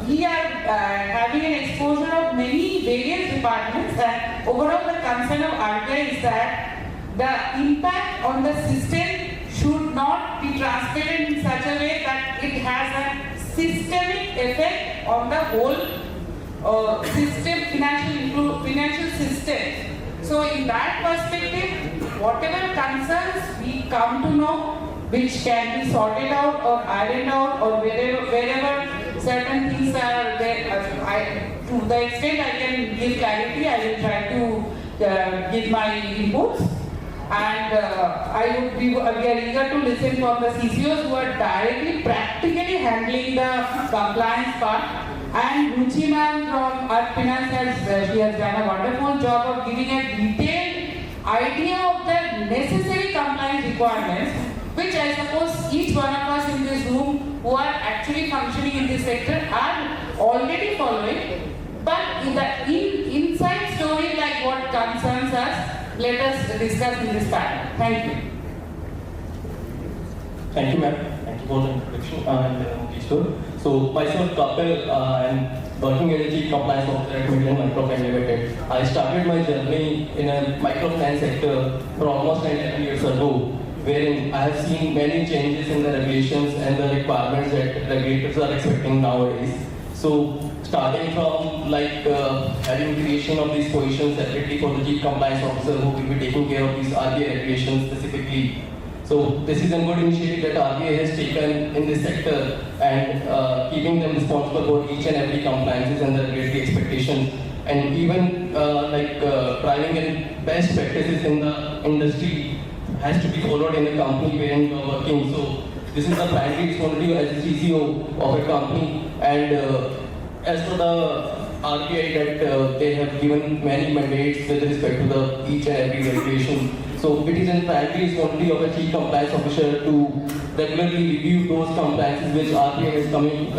we are having an exposure of many various departments, and overall the concern of RBI is that the impact on the system should not be transparent in such a way that it has a systemic effect on the whole system, financial system. So in that perspective, whatever concerns we come to know, which can be sorted out or ironed out, or wherever certain things are there, to the extent I can give clarity, I will try to give my inputs. And we are eager to listen from the CCOs who are directly, practically handling the compliance part. And Ruchi ma'am from Earth Finance she has done a wonderful job of giving a detailed idea of the necessary compliance requirements, which I suppose each one of us in this room who are actually functioning in this sector are already following. But in the inside story, like what concerns us, let us discuss in this panel. Thank you. Thank you, ma'am. Thank you for the introduction. So, myself, Kapil, I'm working as a chief compliance officer at Microfinance Limited. I started my journey in a microfinance sector for almost 11 years ago, wherein I have seen many changes in the regulations and the requirements that regulators are expecting nowadays. So, starting from having creation of these positions separately for the chief compliance officer who will be taking care of these RBI regulations specifically. So this is a good initiative that RBI has taken in this sector and keeping them responsible for each and every compliances and the regulatory expectations, and even driving in best practices in the industry has to be followed in the company wherein you are working. So this is the primary responsibility as a CCO of a company, and as for the RBI that they have given many mandates with respect to the each and every regulation. So it is a primary responsibility of a chief compliance officer to regularly review those compliances which RBI is coming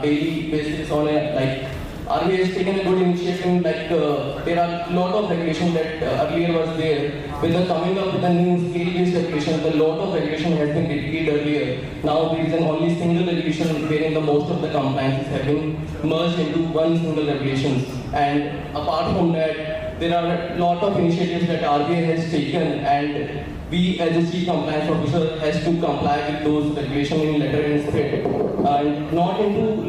daily basis on a RBI has taken a good initiative. There are a lot of regulation that earlier was there. With the coming up with the new scale-based regulation, the lot of regulation has been repeated earlier. Now there is an only single regulation wherein the most of the compliances have been merged into one single regulation. And apart from that, there are a lot of initiatives that RBI has taken, and we as a chief compliance officer has to comply with those regulations in letter and spirit, and not into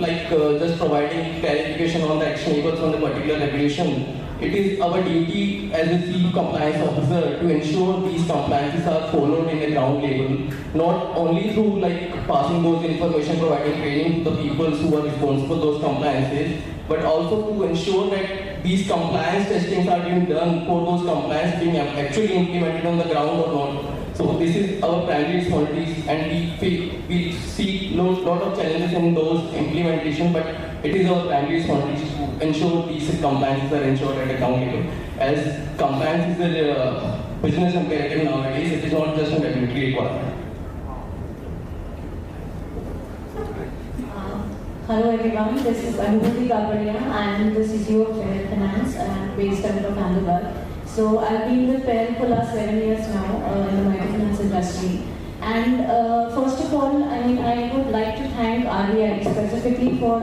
just providing clarification on the actionables on the particular regulation. It is our duty as a chief compliance officer to ensure these compliances are followed in the ground level, not only through passing those information, providing training to the people who are responsible for those compliances, but also to ensure that these compliance testings are being done for those compliance being actually implemented on the ground or not. So this is our primary responsibility, and we see lot of challenges in those implementation, but it is our primary responsibility to ensure these compliances are ensured at the ground level. As compliance is a business imperative nowadays, it is not just a regulatory requirement. Hello everyone, this is Anubhuti Kapadia. I am the CCO of Microfinance and based out of Ahmedabad. So I've been with PEL for last 7 years now in the microfinance industry. And first of all, I would like to thank RBI specifically for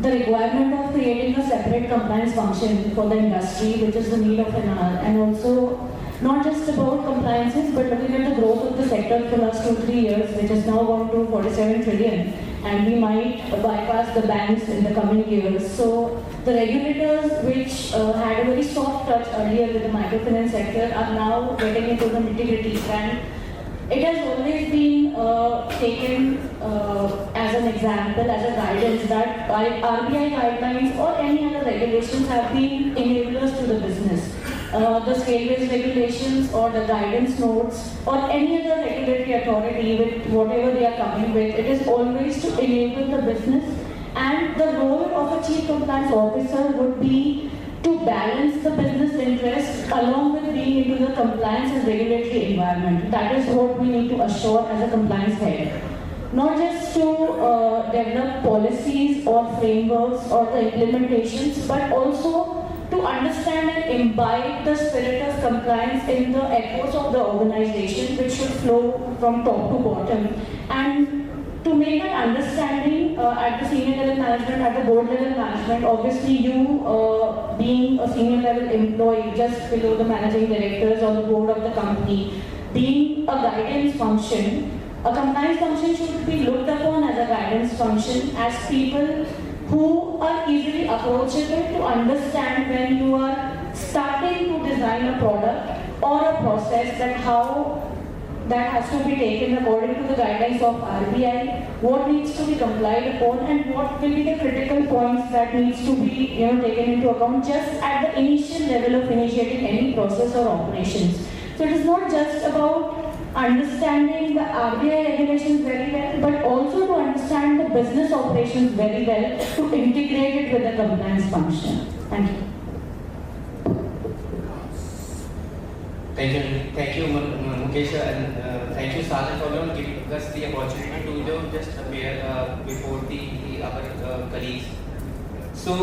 the requirement of creating a separate compliance function for the industry, which is the need of an hour, and also not just about compliances, but looking at the growth of the sector for the last 2-3 years, which has now gone to 47 trillion, and we might bypass the banks in the coming years. So the regulators, which had a very soft touch earlier with the microfinance sector, are now getting into the nitty-gritty, and it has always been taken as an example, as a guidance that RBI guidelines or any other regulations have been enablers to the business. The scale-based regulations or the guidance notes or any other regulatory authority with whatever they are coming with, it is always to enable the business, and the role of a chief compliance officer would be to balance the business interests along with being into the compliance and regulatory environment. That is what we need to assure as a compliance head. Not just to develop policies or frameworks or the implementations, but also to understand and imbibe the spirit of compliance in the efforts of the organization, which should flow from top to bottom. And to make that understanding at the senior level management, at the board level management, obviously you being a senior level employee just below the managing directors or the board of the company, being a guidance function, a compliance function should be looked upon as a guidance function, as people who are easily approachable to understand when you are starting to design a product or a process, that how that has to be taken according to the guidelines of RBI, what needs to be complied upon, and what will be the critical points that needs to be taken into account just at the initial level of initiating any process or operations. So it is not just about understanding the RBI regulations very well, but also to understand the business operations very well, to integrate it with the compliance function. Thank you. Thank you, Mukesh, and thank you, Sa-Dhan, for giving us the opportunity to just appear before our colleagues. So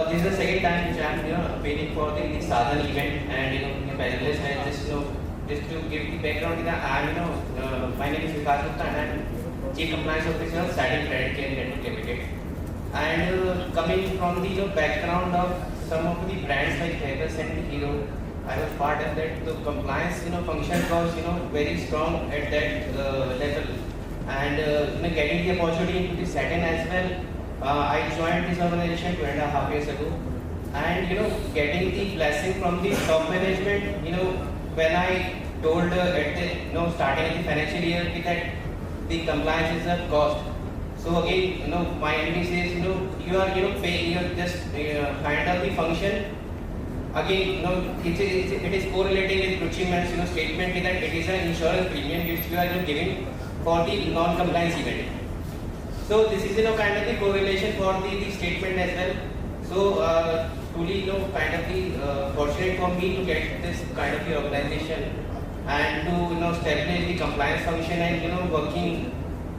this is the second time which I am appearing for the Sa-Dhan event, and the panelists, and just to give the background, my name is Vikas Gupta, and I am Chief Compliance Officer of Sa-Dhan Credit Care Network Limited. And coming from the background of some of the brands like Haggis and Hero, I was part of that. The compliance function was very strong at that level, and getting the opportunity into the Sa-Dhan as well. I joined this organization 2.5 years ago, and getting the blessing from the top management. When I told at the starting of the financial year that the compliance is a cost. So again, my MD says, you are paying, you are just kind of the function. Again, it is correlating with Ruchiman's statement that it is an insurance premium which you are giving for the non-compliance event. So this is kind of the correlation for the statement as well. So truly kind of the fortunate for me to get this kind of the organization and to establish the compliance function and working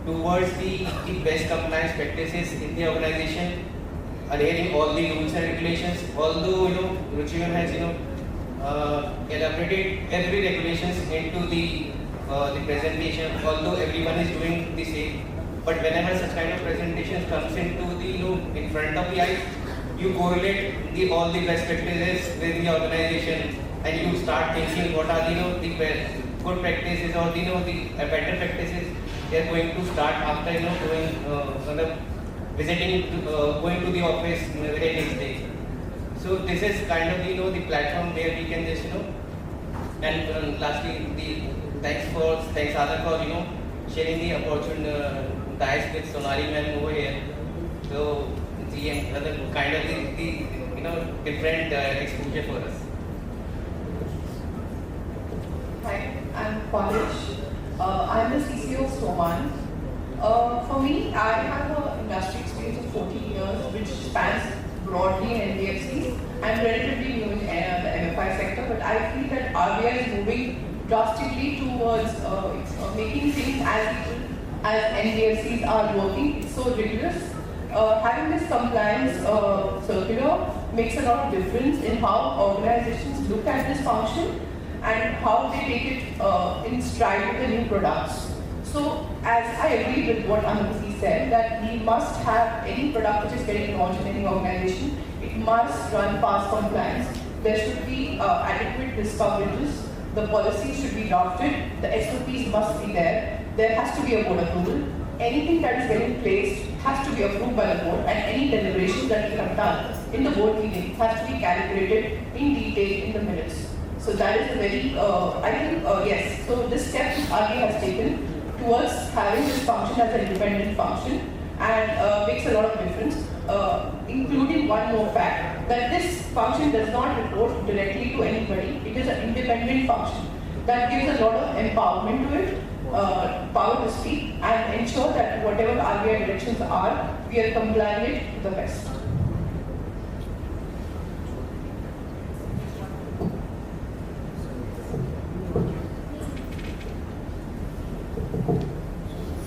towards the best compliance practices in the organization, adhering all the rules and regulations. Although Ruchiman has elaborated every regulations into the presentation, although everyone is doing the same. But whenever such kind of presentations comes into the in front of the eyes, you correlate all the best practices with the organization, and you start thinking what are the good practices or the better practices they are going to start after going visiting going to the office very next day. So this is kind of the platform where we can just and lastly thanks Adar for sharing the opportunity dice with Sonali ma'am over here. So the kind of the different exposure for us. Hi, I'm College. I'm the CCO of Sa-Dhan. For me, I have an industry experience of 14 years, which spans broadly in NBFCs. I'm relatively new in the MFI sector, but I feel that RBI is moving drastically towards making things as equal as NBFCs are working. It's so rigorous. Having this compliance circular makes a lot of difference in how organizations look at this function and how they take it in stride with the new products. So, as I agree with what Anubhuti said, that we must have any product which is getting launched in any organization, it must run past compliance. There should be adequate risk coverages, the policies should be drafted, the SOPs must be there, there has to be a board approval. Anything that is getting placed has to be approved by the board, and any deliberations that we have done in the board meeting has to be calibrated in detail in the minutes. So that is a very, I think, yes. So this step RBI has taken towards having this function as an independent function and makes a lot of difference, including one more fact, that this function does not report directly to anybody. It is an independent function. That gives a lot of empowerment to it, power to speak, and ensure that whatever RBI directions are, we are complying it to the best.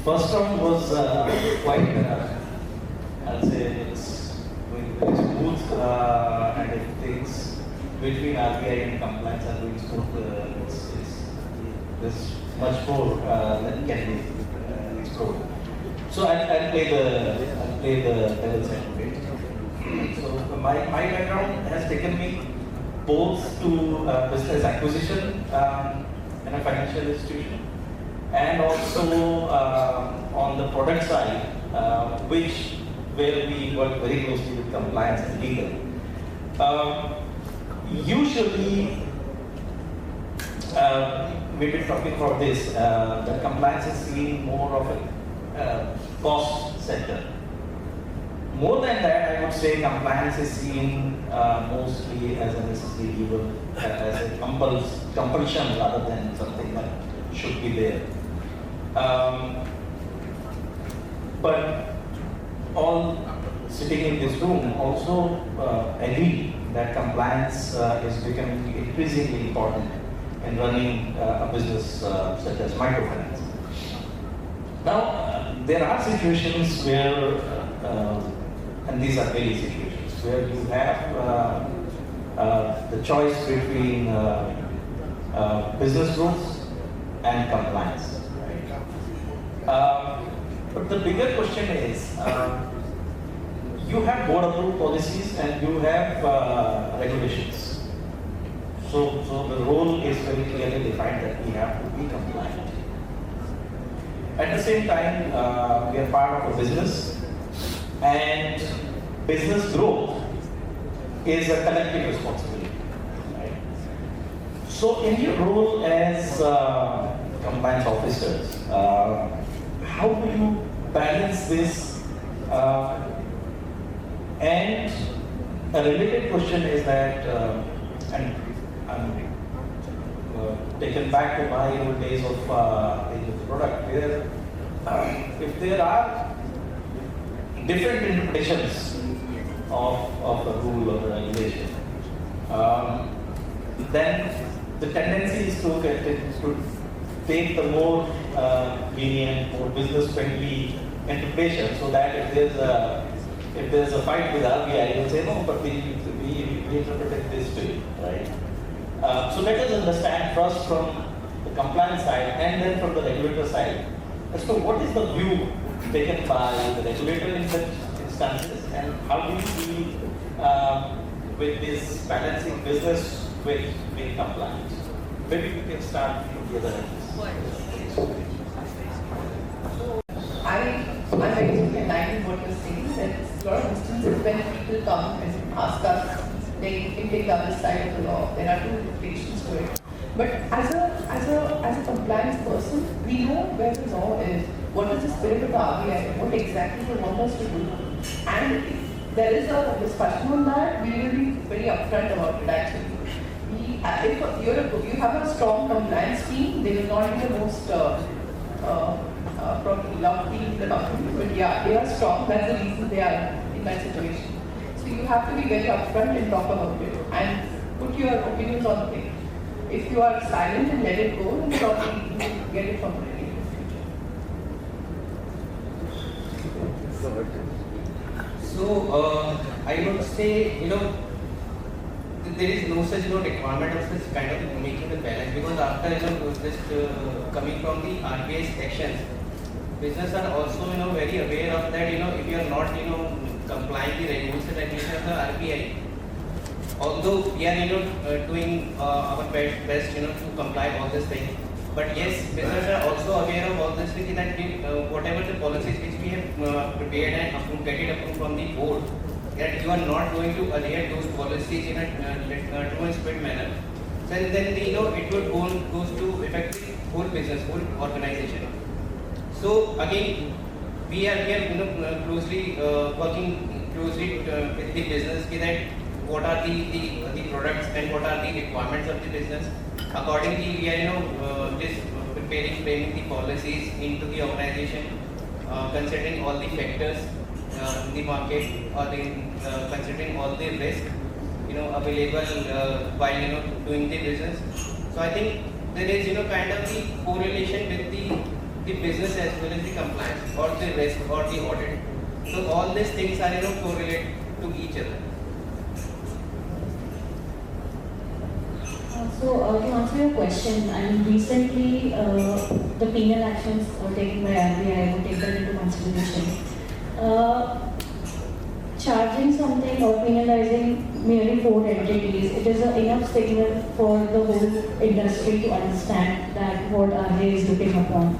First round was quite, I'll say it's going very smooth, and if things between RBI and compliance are going smooth, there's much more that can be explored. So I'll play the devil's advocate. So my background has taken me both to business acquisition in a financial institution, and also on the product side, where we work very closely with compliance and legal. Usually, we've been talking about this, that compliance is seen more of a cost center. More than that, I would say compliance is seen mostly as a necessary evil, as a compulsion rather than something that should be there. But all sitting in this room also agree that compliance is becoming increasingly important in running a business such as microfinance. Now, there are situations where, and these are daily situations, where you have the choice between business growth and compliance. But the bigger question is, you have board approved policies and you have regulations. So the role is very clearly defined that we have to be compliant. At the same time, we are part of a business and business growth is a collective responsibility. Right? So, in your role as compliance officers, how do you balance this? And a related question is that, and I'm taken back to my old days of the product, where if there are different interpretations of a rule or a regulation, then the tendency is to take the more lenient, more business-friendly interpretation, so that if there's a fight with RBI, you'll say, no, but we interpret it this way, right? So let us understand first from the compliance side and then from the regulator side as to what is the view taken by the regulator in such instances, and how do you deal with this balancing business with compliance. Maybe we can start from the other end. I'm very much aligned with what you're saying. There's a lot of instances when people come and ask us, they can take the other side of the law. There are two interpretations to it. But as a compliance person, we know where the law is, what is the spirit of the RBI, what exactly they want us to do. And if there is a discussion on that, we will be very upfront about it actually. If you have a strong compliance team, they will not be the most probably loved team in the company, but yeah, they are strong. That's the reason they are in that situation. So you have to be very upfront and talk about it and put your opinions on the thing. If you are silent and let it go, then probably you will get it from the regulator in the future. So I would say, there is no such requirement of this kind of making the balance, because after just coming from the RBI's actions, business are also very aware of that. If you are not complying the rules and regulations of the RBI, although we are doing our best to comply all these things, but yes, business are also aware of all this thing, that whatever the policies which we have prepared and approved from the board, that you are not going to adhere those policies in a true and spirit manner, then it would goes to affect the whole business, whole organization. So again, we are closely working closely with the business, that what are the products and what are the requirements of the business. Accordingly, we are just framing the policies into the organization, considering all the factors in the market, or considering all the risk available while doing the business. So I think there is kind of the correlation with the business as well as the compliance or the risk or the audit. So all these things are correlated to each other. So to answer your question, recently the penal actions taken by RBI would take that into consideration. Charging something or penalizing merely 4 entities, it is enough signal for the whole industry to understand that what RBI is looking upon.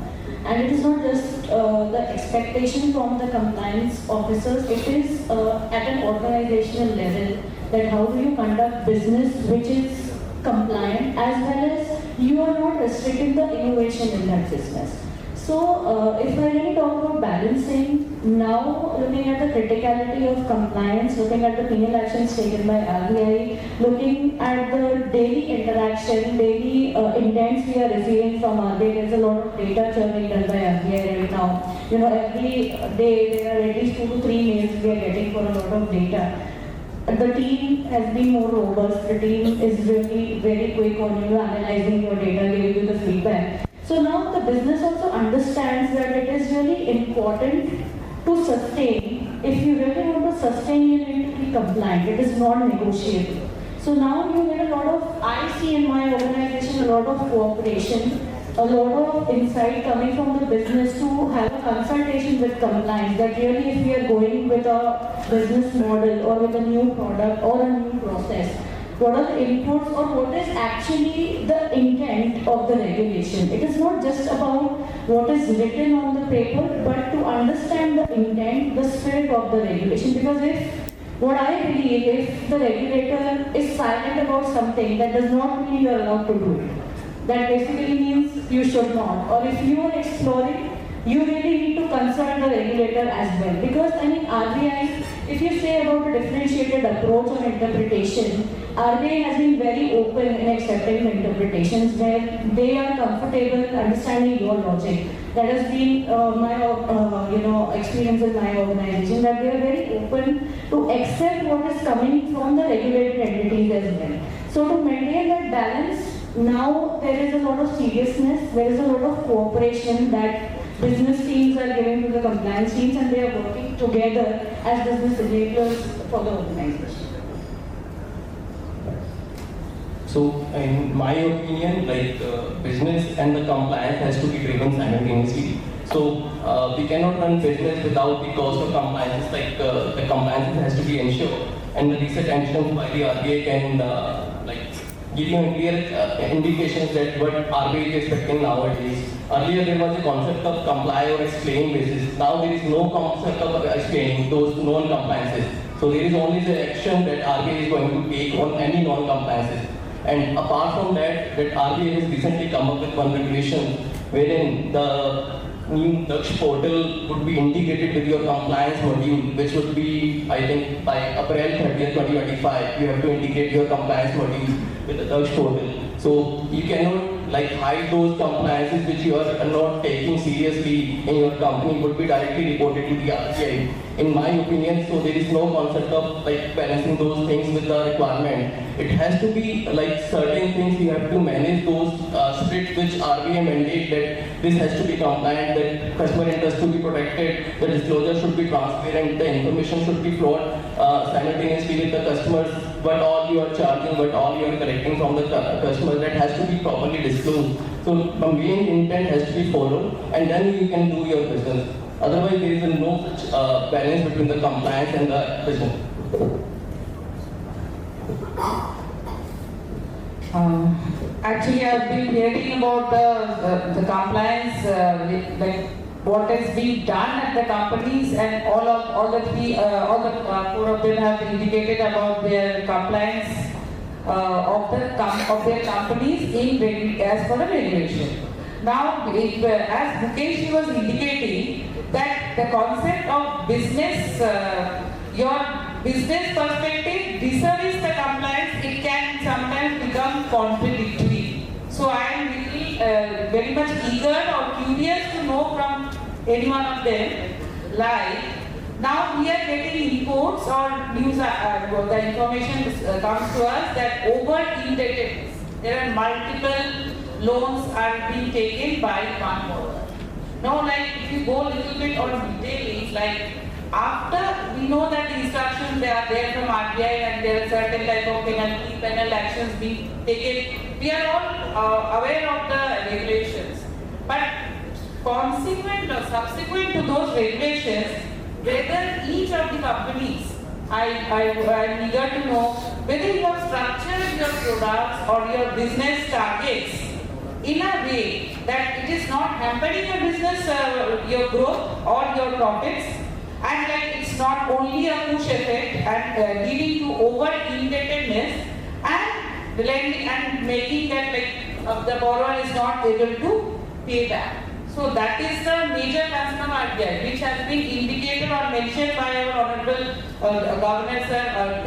And it is not just the expectation from the compliance officers, it is at an organizational level, that how do you conduct business which is compliant, as well as you are not restricting the innovation in that business. So if I really talk about balancing, now looking at the criticality of compliance, looking at the penal actions taken by RBI, looking at the daily interaction, daily intents we are receiving from RBI, there's a lot of data churning done by RBI right now. Every day there are at least 2 to 3 mails we are getting for a lot of data. The team has been more robust. The team is really very quick on analyzing your data, giving you the feedback. So now the business also understands that it is really important to sustain. If you really want to sustain, you need to be compliant. It is non-negotiable. So now you get a lot of, I see in my organization, a lot of cooperation, a lot of insight coming from the business to have a consultation with compliance, that really if we are going with a business model or with a new product or a new process, what are the inputs or what is actually the intent of the regulation. It is not just about what is written on the paper, but to understand the intent, the spirit of the regulation. Because what I believe, if the regulator is silent about something, that does not mean you are allowed to do it. That basically means you should not. Or if you are exploring, you really need to consult the regulator as well. Because RBI, if you say about a differentiated approach on interpretation, RBI has been very open in accepting the interpretations where they are comfortable understanding your logic. That has been my experience in my organization, that they are very open to accept what is coming from the regulated entities as well. So to maintain that balance, now there is a lot of seriousness, there is a lot of cooperation that business teams are giving to the compliance teams, and they are working together as business enablers for the organization. So, in my opinion, business and the compliance has to be driven simultaneously. So, we cannot run business without the cost of compliance. The compliance has to be ensured, and the recent actions by the RBI can give you clear indications that what RBI is expecting nowadays. Earlier there was a concept of comply or explain basis. Now there is no concept of explaining those non-compliances. So there is only the action that RBI is going to take on any non-compliances. And apart from that, RBI has recently come up with one regulation wherein the new Daksh portal would be integrated with your compliance module, which would be, I think, by April 30th, 2025, you have to integrate your compliance module with the Daksh portal. So you cannot hide those compliances which you are not taking seriously in your company would be directly reported to the RBI. In my opinion, so there is no concept of balancing those things with the requirement. It has to be certain things you have to manage those splits which RBI mandate that this has to be compliant, that customer interest to be protected, the disclosure should be transparent, the information should be flowed simultaneously with the customers, what all you are charging, what all you are collecting from the customer, that has to be properly disclosed. So the main intent has to be followed, and then you can do your business. Otherwise, there is no such balance between the compliance and the business. Actually, I've been hearing about the compliance, what has been done at the companies, and all the four of them have indicated about their compliance of their companies as per the regulation. Now, as Mukesh was indicating, that the concept of business, your business perspective vis-a-vis the compliance, it can sometimes become contradictory. So I am very much eager or curious to know from any one of them, now we are getting reports or news, the information comes to us that over-indebtedness, there are multiple loans are being taken by one borrower. Now, if you go a little bit on details, after we know that the instructions they are there from RBI and there are certain type of penal actions being taken, we are all aware of the regulations. But consequent or subsequent to those regulations, whether each of the companies, I'm eager to know whether you have structured your products or your business targets in a way that it is not hampering your business, your growth or your profits, and it's not only a push effect and leading to over-indebtedness and making that the borrower is not able to pay back. So that is the major concern of RBI, which has been indicated or mentioned by our Honorable Governor,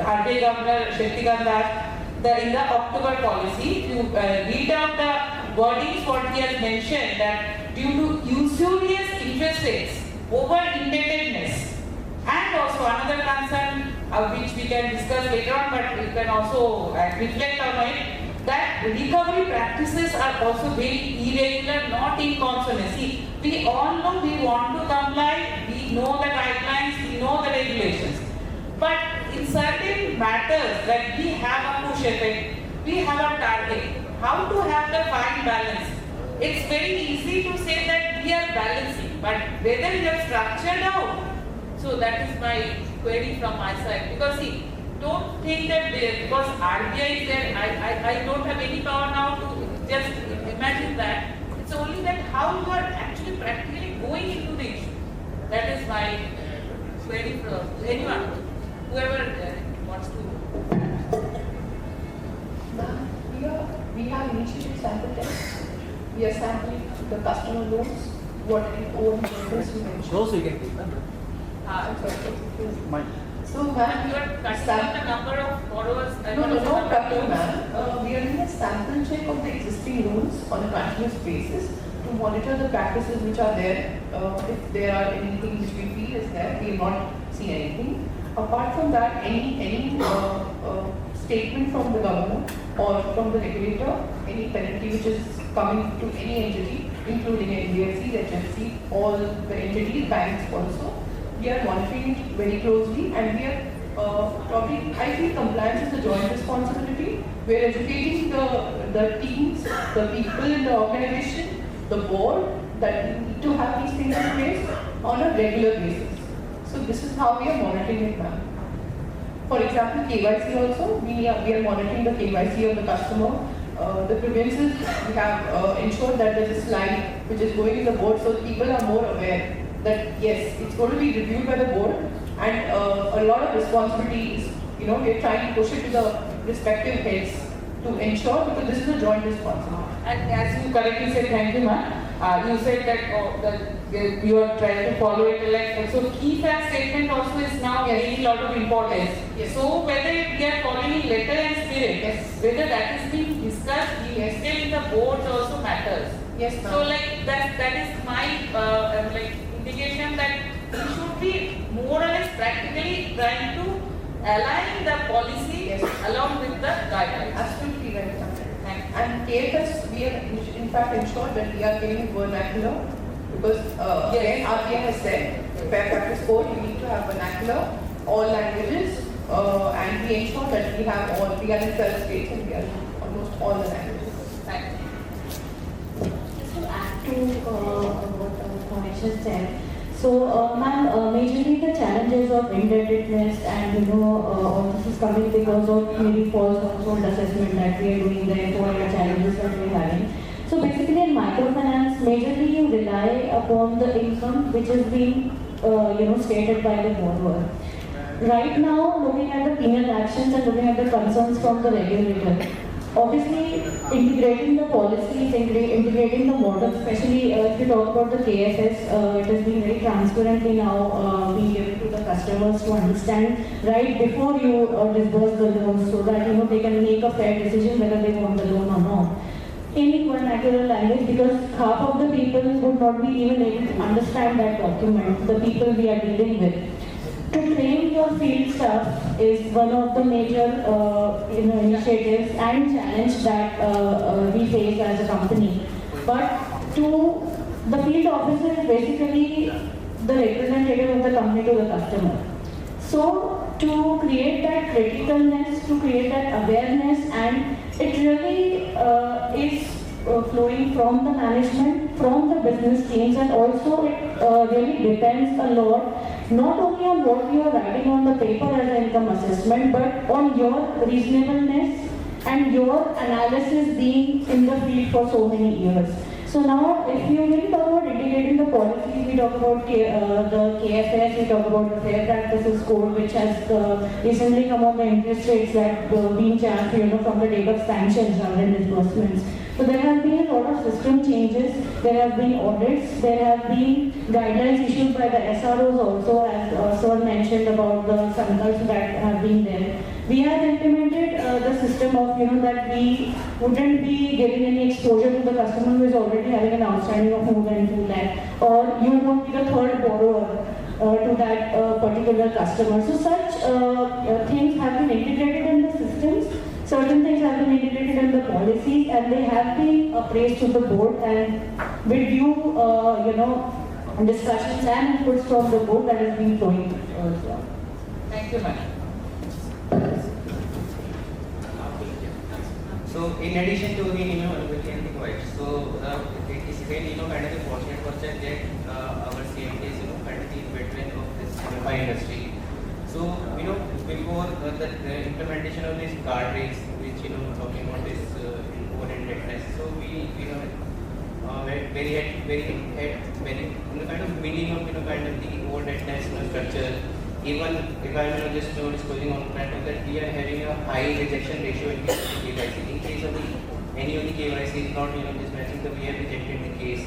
RBI Governor Shaktikant Das in the October policy. To read out the wordings, what he has mentioned, that due to usurious interest rates, over-indebtedness, and also another concern which we can discuss later on, but we can also reflect on it, that recovery practices are also very irregular, not in consonancy. We all know we want to comply, we know the guidelines, we know the regulations. But in certain matters, like we have a push effect, we have a target, how to have the fine balance. It's very easy to say that we are balancing, but whether we have structured out, so that is my query from my side. Because see, don't think that because RBI is there, I don't have any power now to just imagine that. It's only that how you are actually practically going into the issue. That is my query for anyone, whoever wants to. We have initiated sample tests. We are sampling the customer loans, what it owns, you mentioned. Also you can take that. I'm sorry. Mine. So, ma'am, you are cutting the number of borrowers. No, cutting, ma'am. We are doing a sample check of the existing loans on a continuous basis to monitor the practices which are there. If there are anything which we feel is there, we will not see anything. Apart from that, any statement from the governor or from the regulator, any penalty which is coming to any entity, including NBFCs, HFCs, all the entities, banks also, we are monitoring it very closely, and we are probably, I think compliance is a joint responsibility. We are educating the teams, the people in the organization, the board, that need to have these things in place on a regular basis. So this is how we are monitoring it, ma'am. For example, KYC also, we are monitoring the KYC of the customer. The grievances, we have ensured that there is a slide which is going in the board, so people are more aware that yes, it's going to be reviewed by the board, and a lot of responsibility is, we are trying to push it to the respective heads to ensure, because this is a joint responsibility. And as you correctly said, thank you, ma'am. You said that you are trying to follow it like so. Key fact statement also is now getting a lot of importance. Yes. So whether we are following letter and spirit, whether that is being discussed, still in the boards also matters. Yes, ma'am. So like that is my indication that we should be more or less practically trying to align the policy along with the guidelines. Absolutely right, ma'am. And KFS, we have in fact ensured that we are giving vernacular, because again RBI has said, Fair Practice Code, you need to have vernacular, all languages, and we ensure that we have all, we are in 12 states and we are in almost all the languages. Thank you. Just to add to what Monisha said, so ma'am, majorly the challenges of indebtedness and all this is coming because of maybe false household assessment that we are doing, therefore the challenges that we are having. So basically in microfinance, majorly you rely upon the income which is being stated by the borrower. Right now, looking at the penal actions and looking at the concerns from the regulator, obviously integrating the policies, integrating the models, especially if you talk about the KFS, it has been very transparently now being given to the customers to understand right before you disburse the loan, so that they can make a fair decision whether they want the loan or not. In vernacular language, because half of the people would not be even able to understand that document, the people we are dealing with. To train your field staff is one of the major initiatives and challenge that we face as a company. But to the field officer is basically the representative of the company to the customer. So to create that criticalness, to create that awareness, and it really is flowing from the management, from the business teams, and also it really depends a lot not only on what you are writing on the paper as an income assessment, but on your reasonableness and your analysis being in the field for so many years. So now, if you really talk about integrating the policies, we talk about the KFS, we talk about the Fair Practices Code, which has recently come on the interest rates that being charged, from the date of sanctions rather than disbursements. So there have been a lot of system changes, there have been audits, there have been guidelines issued by the SROs also, as Sir mentioned about the Conclaves that have been there. We have implemented the system of, that we wouldn't be giving any exposure to the customer who is already having an outstanding of more than 2 lakh, or you won't be the third borrower to that particular customer. So such things have been integrated in the systems. Certain things have been integrated in the policies, and they have been appraised to the board, and with due, discussions and inputs from the board that has been flowing. Thank you, ma'am. So in addition to so it is really kind of a fortunate person that our CMD is kind of the veteran of this MFI industry. So, before the implementation of these guardrails, which, talking about this over-indebtedness, so we, very kind of meaning of, kind of the over-indebtedness structure. Even if I'm just disclosing on the fact that we are having a high rejection ratio in case of the KYC. In case of any of the KYC is not, just matching the we have rejected the case,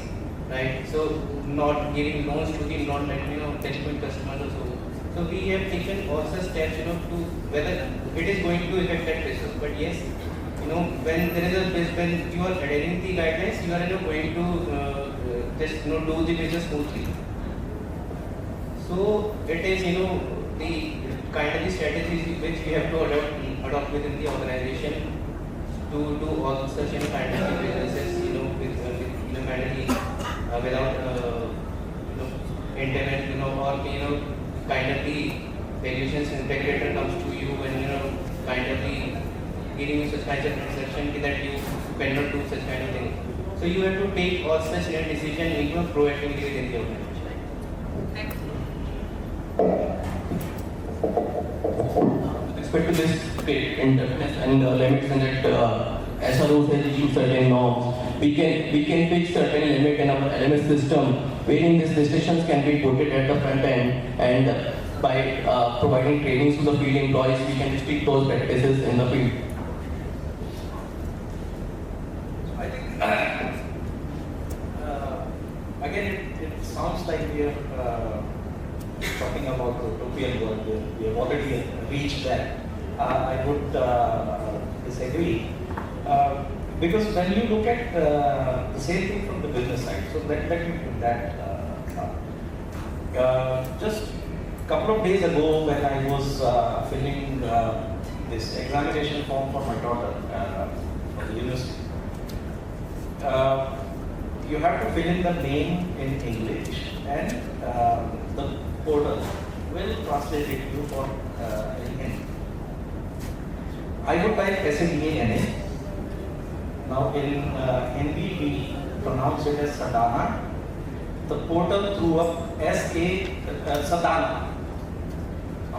right? So, not giving loans to the delinquent customers or so. So we have taken all such steps, to whether it is going to affect that business. But yes, when there is when you are adhering the guidelines, you are going to just do the business smoothly. So it is the kind of the strategies which we have to adopt within the organization to do all such kind of businesses with kind of without internet or kind of the valuations integrator comes to you and kind of the giving you such kind of transaction that you cannot do such kind of thing. So you have to take all such decision proactively within the organization. Thank you. With respect to this indebtedness and limits and that SROs has issued certain norms, we can fix certain limit in our LMS system wherein these restrictions can be put at the front end, and by providing trainings to the field employees, we can restrict those practices in the field. I think again it sounds like we are talking about the utopian world. We have already reached that. I would disagree. Because when you look at the same thing from the business side, so let me put that just a couple of days ago when I was filling this examination form for my daughter for the university, you have to fill in the name in English and the portal will translate it to you for in Hindi. I would like SADANA. Now in Hindi we pronounce it as Sa-Dhan. The portal threw up Sa-Dhan.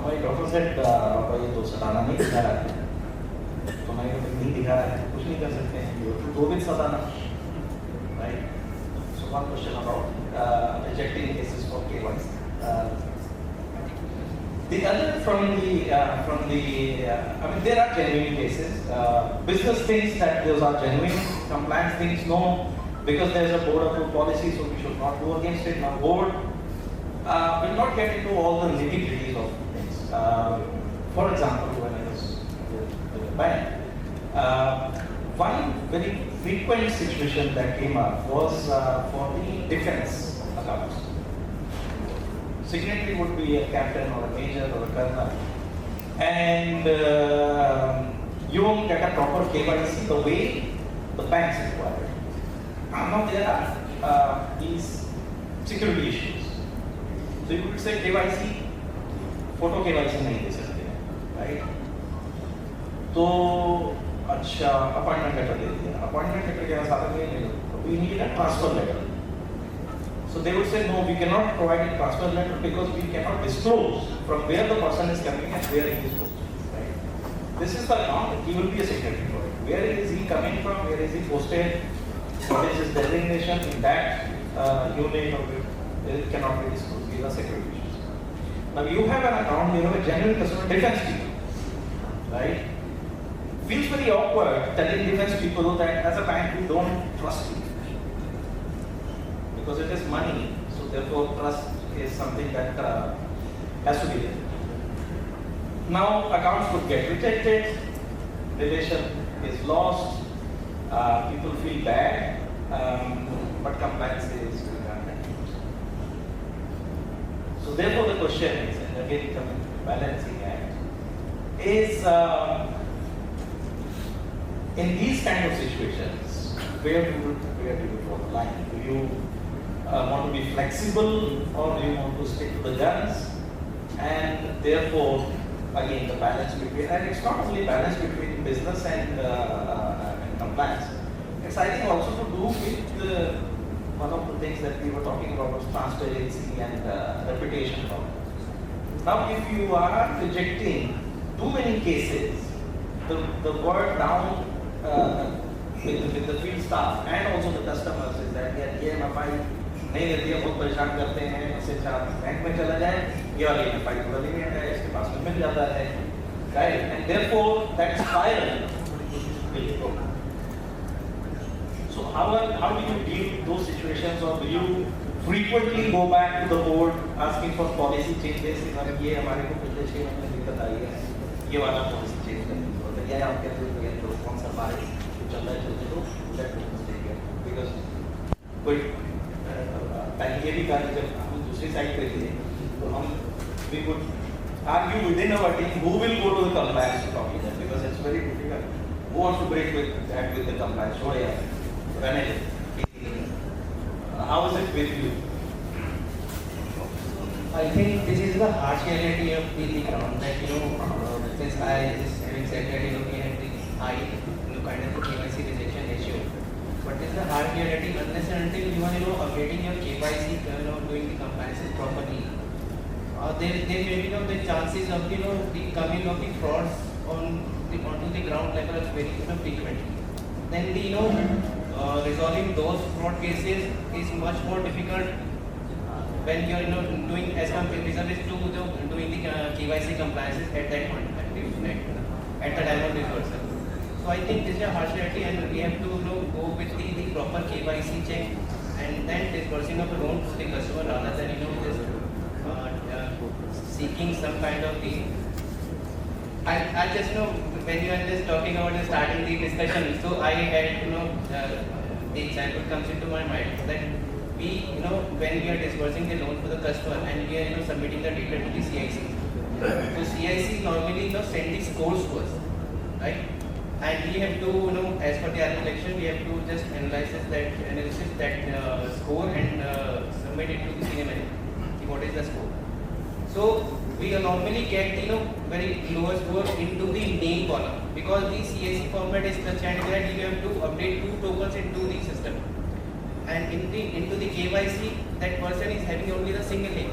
My daughter said, "Papa, ये तो Sa-Dhan नहीं दिखा रहा है." तो मैं नहीं दिखा रहा है, कुछ नहीं कर सकते हैं. You have to go with Sa-Dhan, right? So one question about rejecting cases for KYC. The other from the I mean, there are genuine cases. Business things that those are genuine. Compliance things, no, because there is a board approved policy, so we should not go against it. Now, board will not get into all the nitty-gritties of things. For example, when I was with the bank, one very frequent situation that came up was for the defense accounts. Signatory would be a captain or a major or a colonel, and you won't get a proper KYC the way the banks require. Now there are these security issues. So you could say KYC, photo KYC नहीं दे सकते, right? तो अच्छा appointment letter दे दिया. Appointment letter के साथ में we need a transfer letter. So they would say, no, we cannot provide a transfer letter because we cannot disclose from where the person is coming and where he is posted. Right? This is the account, he will be a secretary for it. Where is he coming from, where is he posted, what is his designation in that unit of it cannot be disclosed. These are security issues. Now you have an account, you have a genuine customer defense people, right? Feels very awkward telling defense people that as a bank we don't trust you. Because it is money, so therefore trust is something that has to be there. Now accounts could get rejected, relation is lost, people feel bad, but compliance is redundant. So therefore the question is, and again coming to the balancing act, is in these kind of situations, where do you draw the line? Do you want to be flexible, or do you want to stick to the guns? And therefore, again, the balance between, and it's not only balance between business and compliance. It's, I think, also to do with one of the things that we were talking about was transparency and reputation. Now, if you are rejecting too many cases, the word down with the field staff and also the customers is that ये MFI नहीं देती है, बहुत परेशान करते हैं, इससे अच्छा बैंक में चला जाए, ये वाली MFI थोड़ा लिमिट है, इसके पास में मिल जाता है, right? And therefore that spiral will go. So how do you deal with those situations, or do you frequently go back to the board asking for policy changes? ये हमारे को पिछले 6 महीने में दिक्कत आई है, ये वाला policy change करने की जरूरत है, या आप कहते हो कि तो कौन सा हमारे चल रहा है चलते तो that will take it, because कोई पहले ये भी कहा कि जब हम दूसरी साइड पे थे तो हम we could argue within our team who will go to the compliance to talk to them, because it's very difficult. Who wants to break with the compliance? So yeah, how is it with you? I think this is the harsh reality of the ground, that since I just having said that we have the high kind of the KYC rejection ratio, but this is the harsh reality unless and until you are updating your KYC, doing the compliances properly. There may be the chances of the coming of the frauds onto the ground level is very frequently. Then the resolving those fraud cases is much more difficult when you are doing as compared to doing the KYC compliances at that point at the time of disbursal. So I think this is a harsh reality, and we have to go with the proper KYC check and then disbursing of a loan to the customer rather than just seeking some kind of the. I just when you are just talking about starting the discussion, so I had the example comes into my mind that we when we are disbursing the loan to the customer and we are submitting the data to the CIC. So CIC normally send the scores to us, right? And we have to as per the reflection we have to just analyze that score and submit it to the senior manager. What is the score? So we normally get very lower score into the name column, because the CIC format is such that you have to update 2 tokens into the system, and into the KYC that person is having only the single name.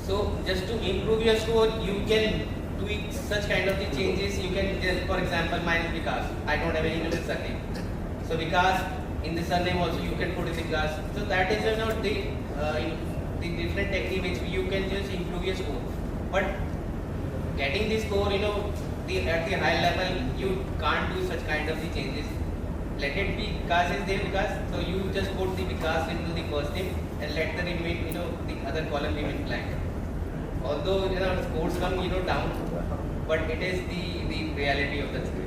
So just to improve your score, you can tweak such kind of the changes. You can just, for example, mine is Vikas. I don't have any middle surname. So Vikas in the surname also you can put in the class. So that is the different technique which you can just improve your score. But getting the score, at the high level, you can't do such kind of the changes. Let it be Vikas is there, Vikas. So you just put the Vikas into the first name and let the remain, the other column remain blank. Although scores come down, but it is the reality of the score.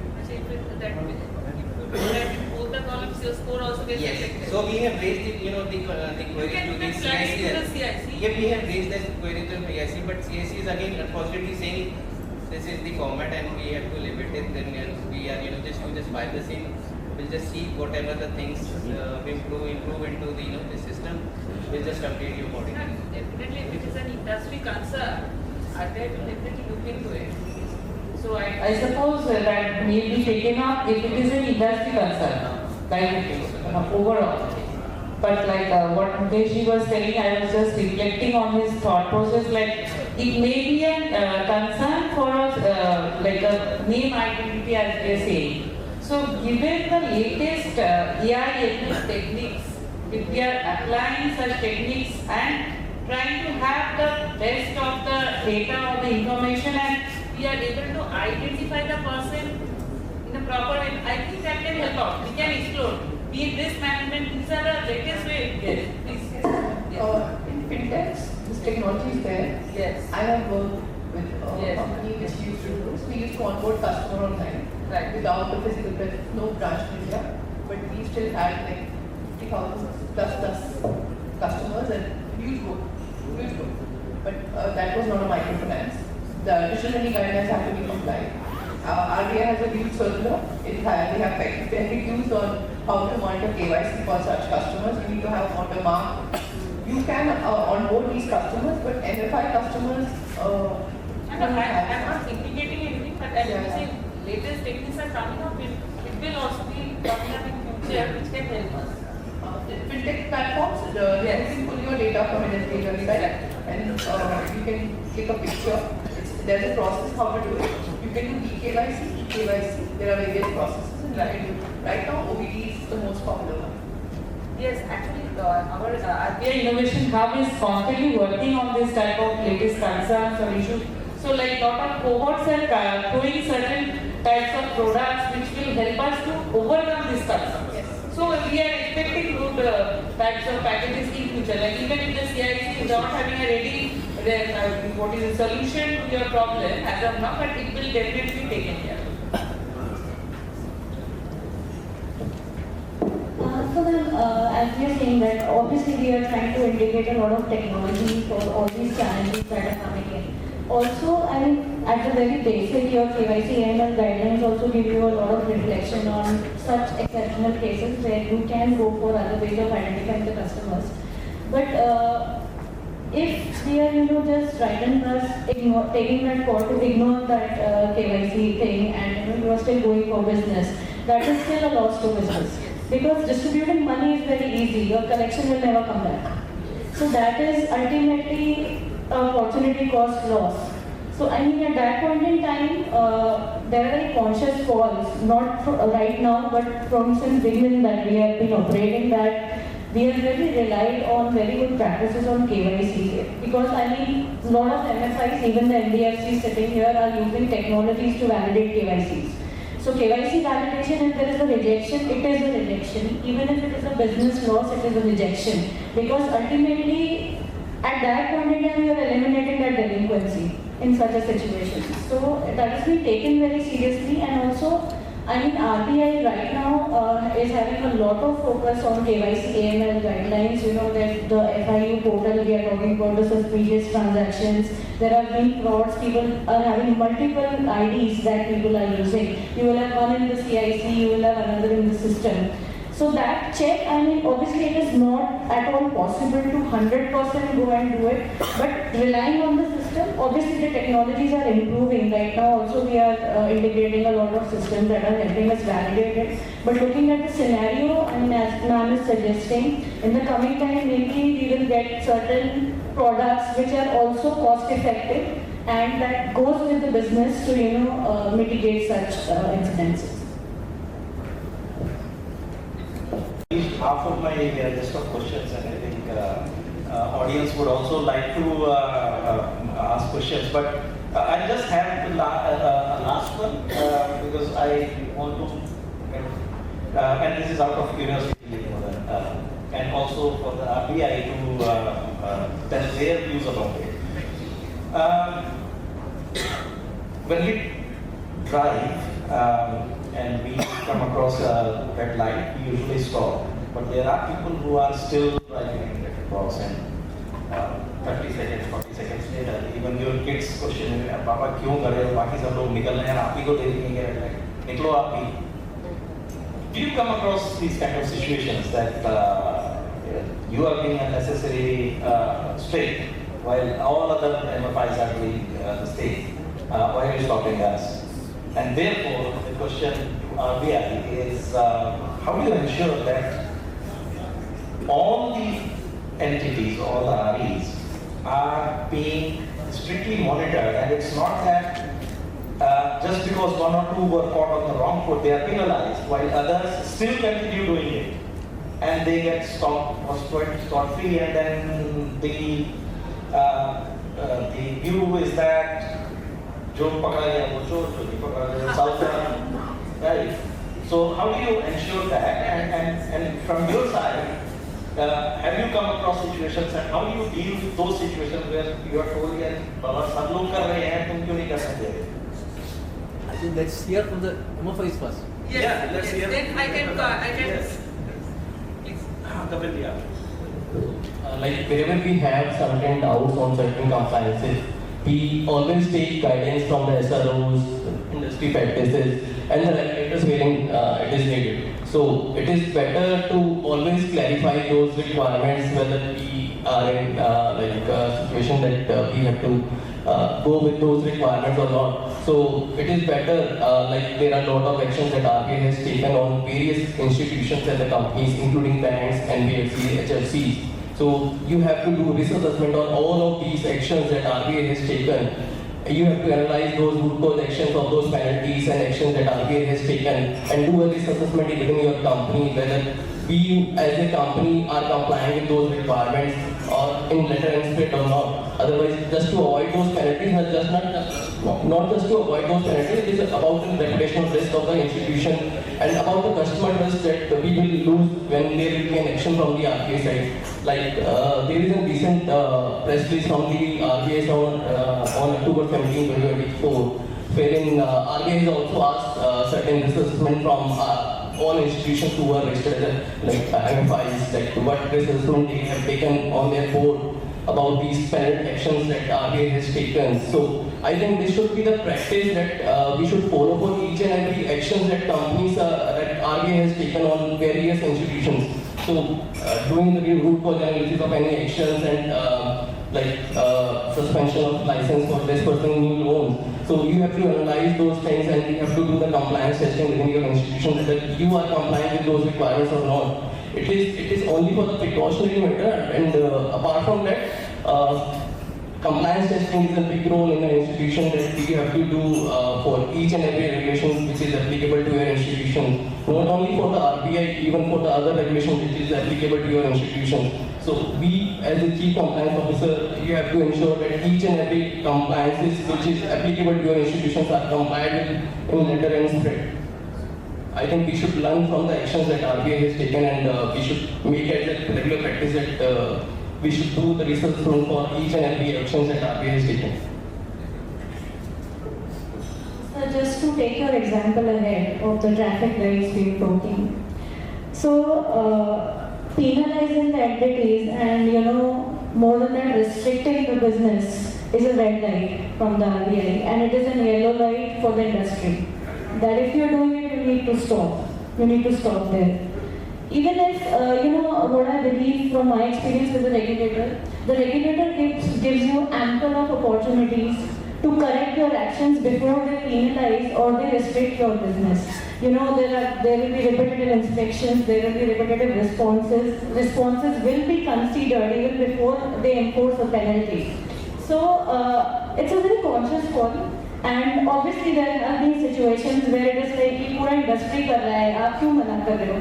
Both the columns, your score also gets affected. So we have raised the query to the CIC. Yeah, we have raised the query to the CIC, but CIC is again unfortunately saying this is the format and we have to limit it. Then we are just file the same. We'll just see whatever the things improve into the system. We'll just update you accordingly. Definitely, if it is an industry concern, I will definitely look into it. So I suppose that may be taken up if it is an industry concern, like overall. But like what Mukesh was telling, I was just reflecting on his thought process. Like it may be a concern for us, like a name identity, as they say. So given the latest AI techniques, if we are applying such techniques and trying to have the best of the data or the information, and we are able to identify the person in a proper way, I think that can help out. We can explore. Be it risk management, these are the latest way. Yes, please. Yes. In fintechs, this technology is there. Yes. I have worked with a company which used to do this. We used to onboard customer online, right, without the physical presence, no branch in India, but we still had like 50,000 plus customers and huge book. But that was not a microfinance. The digital lending guidelines have to be complied. RBI has a huge circular. They have used on how to monitor KYC for such customers. You need to have watermark. You can onboard these customers, but MFI customers. I'm not indicating anything, but as you say, latest techniques are coming up. It will also be coming up in future, which can help us. Fintech platforms, you can pull your data from NSDL, right? and you can click a picture. There's a process how to do it. You can do eKYC, eKYC. There are various processes, and right now OBD is the most popular one. Yes, actually, our RBI Innovation Hub is constantly working on this type of latest concerns or issues. So, like lot of cohorts are doing certain types of products which will help us to overcome this concern. Yes. So, we are expecting good types of packages in future. Like even if the CIC is not having a ready, what is the solution to your problem as of now, but it will definitely be taken care of. So then, as we are saying that obviously we are trying to integrate a lot of technology for all these challenges that are coming in. Also, I mean, at the very basic, your KYC AML guidelines also give you a lot of reflection on such exceptional cases where you can go for other ways of identifying the customers. But if we are, just right and thus taking that call to ignore that KYC thing and you are still going for business, that is still a loss to business. Because distributing money is very easy, your collection will never come back. So that is ultimately opportunity cost loss. So I mean at that point in time, there are very conscious calls, not right now, but from since beginning that we have been operating that we have really relied on very good practices on KYC. Because I mean, a lot of MFIs, even the NBFCs sitting here are using technologies to validate KYCs. So KYC validation, if there is a rejection, it is a rejection. Even if it is a business loss, it is a rejection. Because ultimately, at that point in time, you are eliminating that delinquency in such a situation. So that has been taken very seriously, and also, I mean, RBI right now is having a lot of focus on KYC AML guidelines. That the FIU portal, we are talking about the suspicious transactions. There have been frauds, people are having multiple IDs that people are using. You will have one in the CIC, you will have another in the system. So that check, I mean, obviously it is not at all possible to 100% go and do it, but relying on the system, obviously the technologies are improving. Right now also we are integrating a lot of systems that are helping us validate it. But looking at the scenario, I mean, as ma'am is suggesting, in the coming time maybe we will get certain products which are also cost effective and that goes with the business to, mitigate such incidences. Half of my list of questions, and I think audience would also like to ask questions, but I just have the last one because I want to, and this is out of curiosity, and also for the RBI to tell their views about it. When we drive and we come across a red light, we usually stop. But there are people who are still driving across, and 30 seconds, 40 seconds later, even your kids question, Papa, क्यों कर रहे हो? बाकी सब लोग निकल रहे हैं, आप ही को दे देंगे red light. निकलो आप ही. Do you come across these kind of situations that you are being unnecessarily strict while all other MFIs are doing the same? Why are you stopping us? And therefore, the question to RBI is, how do you ensure that all the entities, all the REs, are being strictly monitored, and it's not that just because one or two were caught on the wrong foot, they are penalized, while others still continue doing it, and they get scot-free, and then the view is that जो पकड़ा गया वो चोर, जो नहीं पकड़ा गया सावधान, right? So how do you ensure that? And from your side, have you come across situations, and how do you deal with those situations where you are told that बाबा सब लोग कर रहे हैं, तुम क्यों नहीं कर सकते? I think let's hear from the MFIs first. Yes, Yeah, let's hear. Then I can. Yes. Please. Like wherever we have certain doubts on certain compliances, we always take guidance from the SROs, industry practices, and the regulators wherein it is needed. So it is better to always clarify those requirements, whether we are in a situation that we have to go with those requirements or not. So it is better, like there are a lot of actions that RBI has taken on various institutions and the companies, including banks, NBFCs, HFCs. So you have to do risk assessment on all of these actions that RBI has taken. You have to analyze those root cause actions of those penalties and actions that RBI has taken and do a risk assessment within your company whether we as a company are complying with those requirements or in letter and spirit or not. Otherwise, just to avoid those penalties, not just to avoid those penalties, it is about the reputational risk of the institution and about the customer trust that we will lose when there will be an action from the RBI side. Like there is a recent press release from the RBI on October 17, 2024, wherein RBI has also asked certain risk assessment from all institutions who are registered as MFIs, like what risk assessment they have taken on their board about these penalty actions that RBI has taken. So I think this should be the practice that we should follow for each and every actions that that RBI has taken on various institutions. So doing the root cause analysis of any actions and suspension of license for disbursing new loans. So you have to analyze those things and you have to do the compliance testing within your institution whether you are complying with those requirements or not. It is only for the precautionary matter, and apart from that, compliance testing is a big role in an institution that you have to do for each and every regulation which is applicable to your institution. Not only for the RBI, even for the other regulation which is applicable to your institution. So we, as a chief compliance officer, you have to ensure that each and every compliance which is applicable to your institutions are complied with in letter and spirit. I think we should learn from the actions that RBI has taken and we should make it a regular practice that we should do the research for each and every actions that RBI has taken. So just to take your example ahead of the traffic lights we were talking. So penalizing the entities and more than that restricting the business is a red light from the RBI and it is a yellow light for the industry. That if you're doing it, you need to stop. You need to stop there. Even if, what I believe from my experience with the regulator gives you ample of opportunities to correct your actions before they penalize or they restrict your business. There will be repetitive inspections, there will be repetitive responses. Responses will be considered even before they enforce a penalty. So it's a very conscious call. And obviously there have been situations where it is like कि पूरा industry कर रहा है, आप क्यों मना कर रहे हो?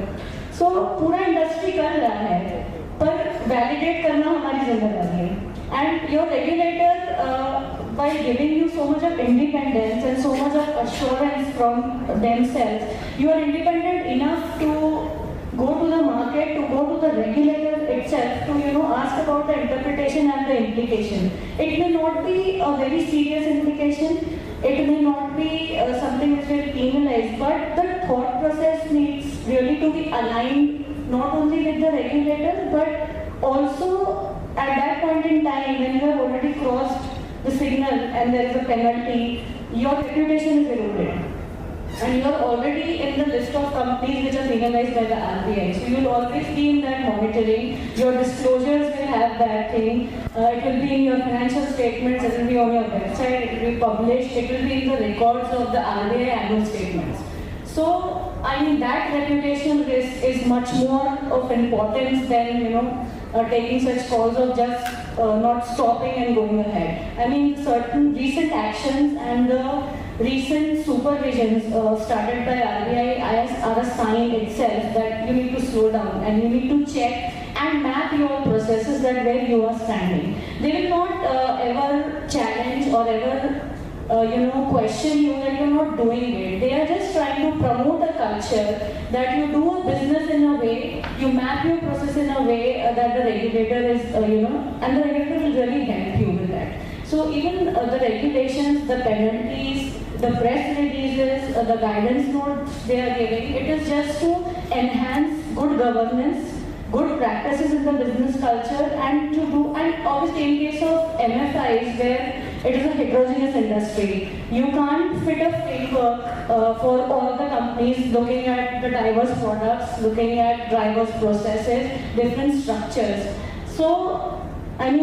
So पूरा industry कर रहा है, पर validate करना हमारी जिम्मेदारी है. And your regulator, by giving you so much of independence and so much of assurance from themselves, you are independent enough to go to the market, to go to the regulator itself, to ask about the interpretation and the implication. It may not be a very serious implication. It may not be something which will penalize, but the thought process needs really to be aligned not only with the regulator, but also at that point in time when you have already crossed the signal and there is a penalty, your reputation is eroded. And you are already in the list of companies which are penalized by the RBI. So you will always be in that monitoring. Your disclosures will have that thing. It will be in your financial statements, it will be on your website, it will be published, it will be in the records of the RBI annual statements. So, that reputational risk is much more of importance than, taking such calls of just not stopping and going ahead. Certain recent actions and the recent supervisions started by RBI are a sign itself that you need to slow down and you need to check and map your processes that where you are standing. They will not ever challenge or ever question you that you're not doing it. They are just trying to promote a culture that you do a business in a way, you map your process in a way that the regulator is, and the regulator will really help you with that. So even the regulations, the penalties, the press releases, the guidance notes they are giving, it is just to enhance good governance, good practices in the business culture, and obviously in case of MFIs where it is a heterogeneous industry, you can't fit a framework for all the companies looking at the diverse products, looking at diverse processes, different structures. So, as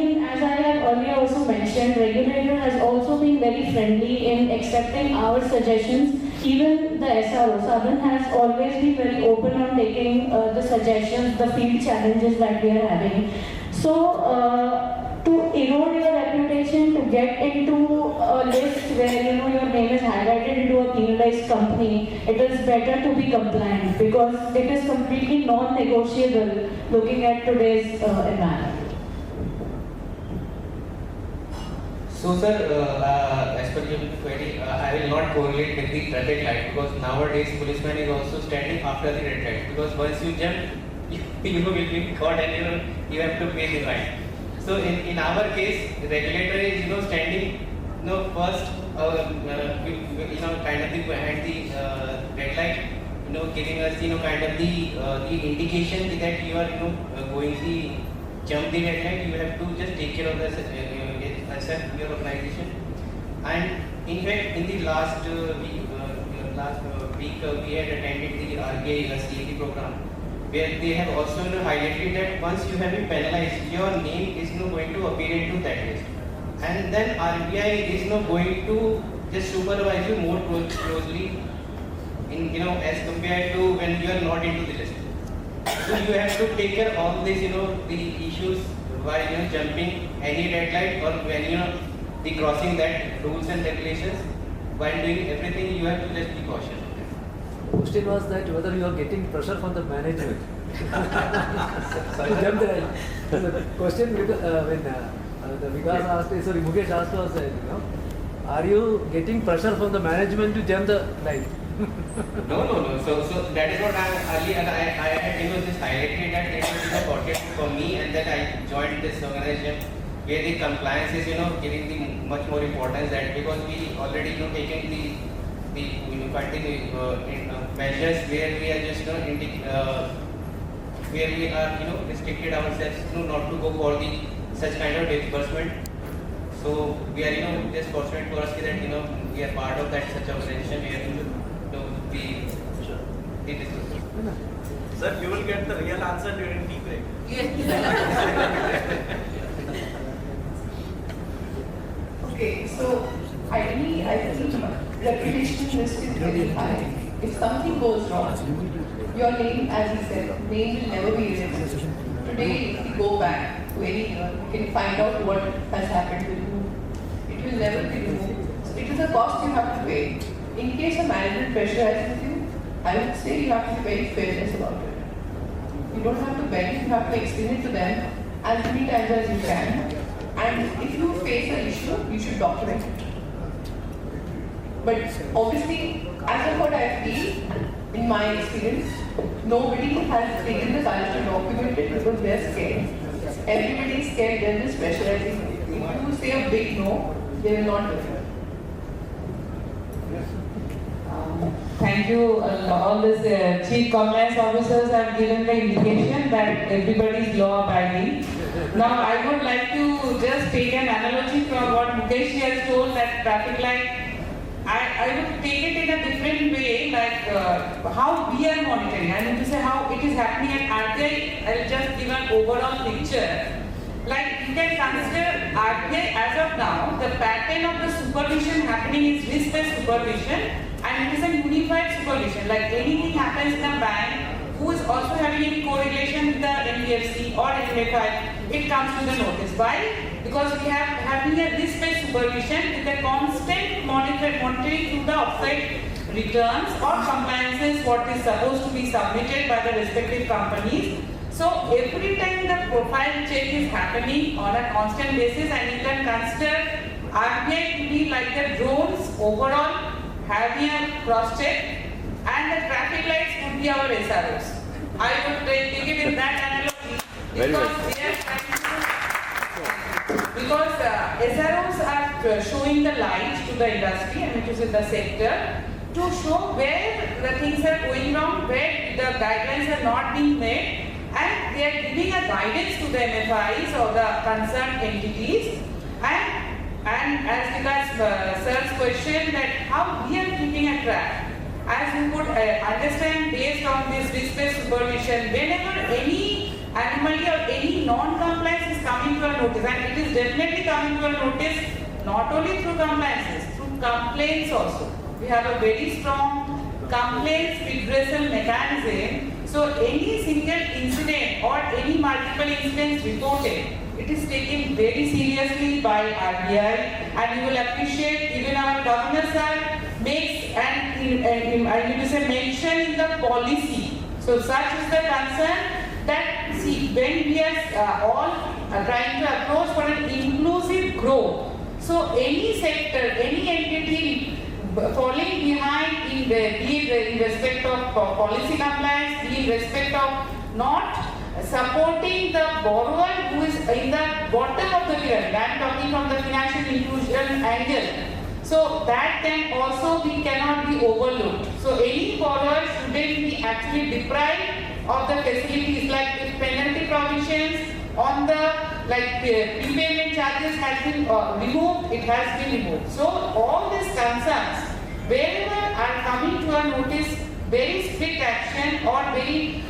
I have earlier also mentioned, regulator has also been very friendly in accepting our suggestions. Even the SRO, Sa-Dhan, has always been very open on taking the suggestions, the field challenges that we are having. So, to erode your reputation, to get into a list where your name is highlighted into a penalized company, it is better to be compliant because it is completely non-negotiable looking at today's environment. So sir, as per your query, I will not correlate with the traffic light because nowadays policeman is also standing after the red light because once you jump, you will be caught and you have to pay the fine. So in our case, the regulator is standing first kind of behind the red light, giving us kind of the indication that you are going to jump the red light. You have to just take care of the your organization. And in fact, in the last week we had attended the RBI CAT program, where they have also highlighted that once you have been penalized, your name is going to appear into that list, and then RBI is going to just supervise you more closely in as compared to when you are not into the list. So you have to take care of all these the issues while jumping any red light or when the crossing that rules and regulations. While doing everything, you have to just be cautious. The question was that whether you are getting pressure from the management. To jump the line. The question when the Vikas asked, sorry, Mukesh asked was, are you getting pressure from the management to jump the line? No. So that is what I had just highlighted that it was important for me, and that I joined this organization where the compliance is giving the much more importance, that because we already taken the measures where we are just where we are restricted ourselves not to go for the such kind of disbursement. So we are just fortunate for us that we are part of that such organization where the disbursement. Sir, you will get the real answer during tea break. Okay, so ideally, I think reputation risk is very high. If something goes wrong, your name, as he said, name will never be erased. Today, if you go back to any year, you can find out what has happened with you. It will never be removed. So it is a cost you have to pay. In case a management pressurizes you, I would say you have to be very fairness about it. You don't have to beg, you have to explain it to them as many times as you can. And if you face an issue, you should document it. But obviously, as of what I feel, in my experience, nobody has taken the courage to document it because they are scared. Everybody is scared, they are just pressurizing. If you say a big no, they will not do it. Thank you. All these chief compliance officers have given the indication that everybody is law abiding. Now I would like to just take an analogy from what Mukesh has told, that traffic light. I would take it in a different way, like how we are monitoring. I need to say how it is happening at RBI. I will just give an overall picture. Like you can consider RBI as of now, the pattern of the supervision happening is risk-based supervision, and it is a unified supervision. Like anything happens in a bank who is also having any correlation with the NBFC or NBFI, it comes to the notice. Why? Because we have having a risk-based supervision with a constant monitoring through the outside returns or compliances what is supposed to be submitted by the respective companies. So every time the profile check is happening on a constant basis, and you can consider RBI to be like the drones overall, having a cross check, and the traffic lights would be our SROs. I would take it in that analogy because SROs are showing the light to the industry and which is in the sector to show where the things are going wrong, where the guidelines are not being met, and they are giving a guidance to the MFIs or the concerned entities. And as regards sir's question that how we are keeping a track, as you could understand based on this risk-based supervision, whenever any anomaly or any non-compliance is coming to our notice, and it is definitely coming to our notice not only through compliances, through complaints also. We have a very strong complaints redressal mechanism. So any single incident or any multiple incidents reported, it is taken very seriously by RBI, and you will appreciate even our governor sir makes I need to say mention in the policy. So such is the concern that see when we are all trying to approach for an inclusive growth. So any sector, any entity falling behind be it in respect of policy compliance, be in respect of not supporting the borrower who is in the bottom of the pyramid. I am talking from the financial inclusion angle. So that can also cannot be overlooked. So any borrower shouldn't be actually deprived of the facilities like if penalty provisions on the prepayment charges has been removed, it has been removed. So all these concerns, wherever are coming to our notice, very strict action or very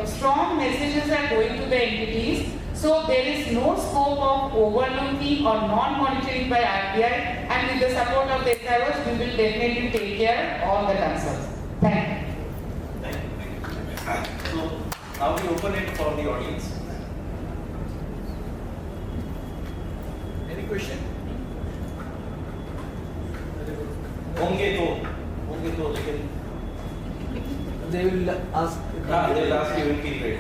strong messages are going to the entities. So there is no scope of overlooking or non-monitoring by RBI, and with the support of the SIOs, we will definitely take care of all the concerns. Thank you. So now we open it for the audience. Any question? होंगे तो लेकिन they will ask. They will ask you in period.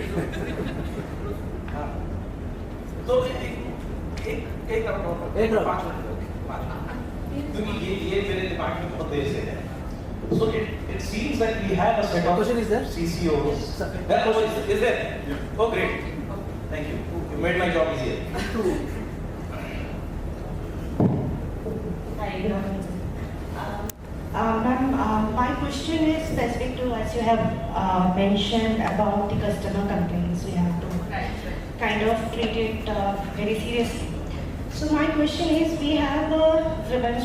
तो एक round 5 minute क्योंकि ये मेरे दिमाग में बहुत देर से है. So it seems that we have a set of question is there? CCOs. That question is there? Yeah. Oh great. Thank you. You made my job easier. Hi, good afternoon. Ma'am, my question is specific to, as you have mentioned about the customer complaints, we have to kind of treat it very seriously. So my question is, we have a grievance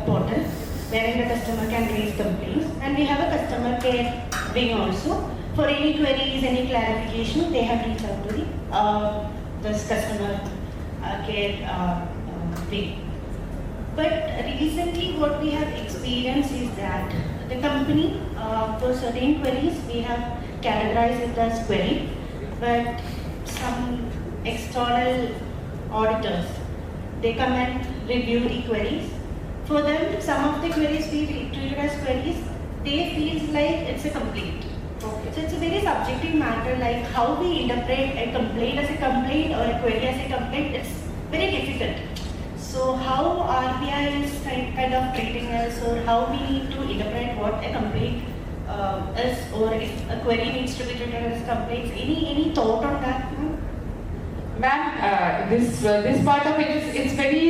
portal wherein the customer can raise complaints, and we have a customer care wing also. For any queries, any clarification, they have reached out to this customer care wing. But recently what we have experienced is that the company, for certain queries, we have categorized it as query, but some external auditors, they come and review the queries. For them, some of the queries we treated as queries, they feel like it's a complaint. Okay. So it's a very subjective matter, like how we interpret a complaint as a complaint or a query as a complaint, it's very difficult. So how RBI is kind of treating us, or how we need to interpret what a complaint is, or if a query needs to be treated as complaints. Any thought on that? Ma'am, this part of it is it's very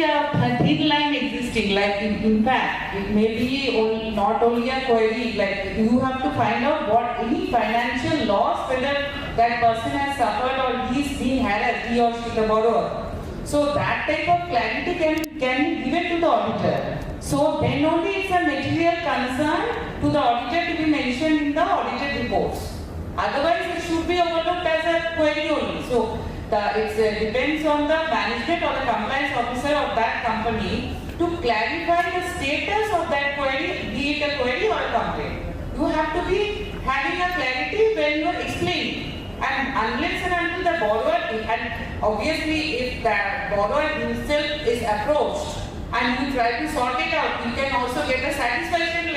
thin line existing. Like in fact, it may be not only a query. Like you have to find out what any financial loss whether that person has suffered or he's being harassed, he or she, the borrower. So that type of clarity can be given to the auditor. So then only it's a material concern to the auditor to be mentioned in the audited reports. Otherwise, it should be overlooked as a query only. So it depends on the management or the compliance officer of that company to clarify the status of that query, be it a query or a complaint. You have to be having a clarity when you are explaining. And unless and until the borrower, and obviously if the borrower himself is approached and you try to sort it out, you can also get a satisfaction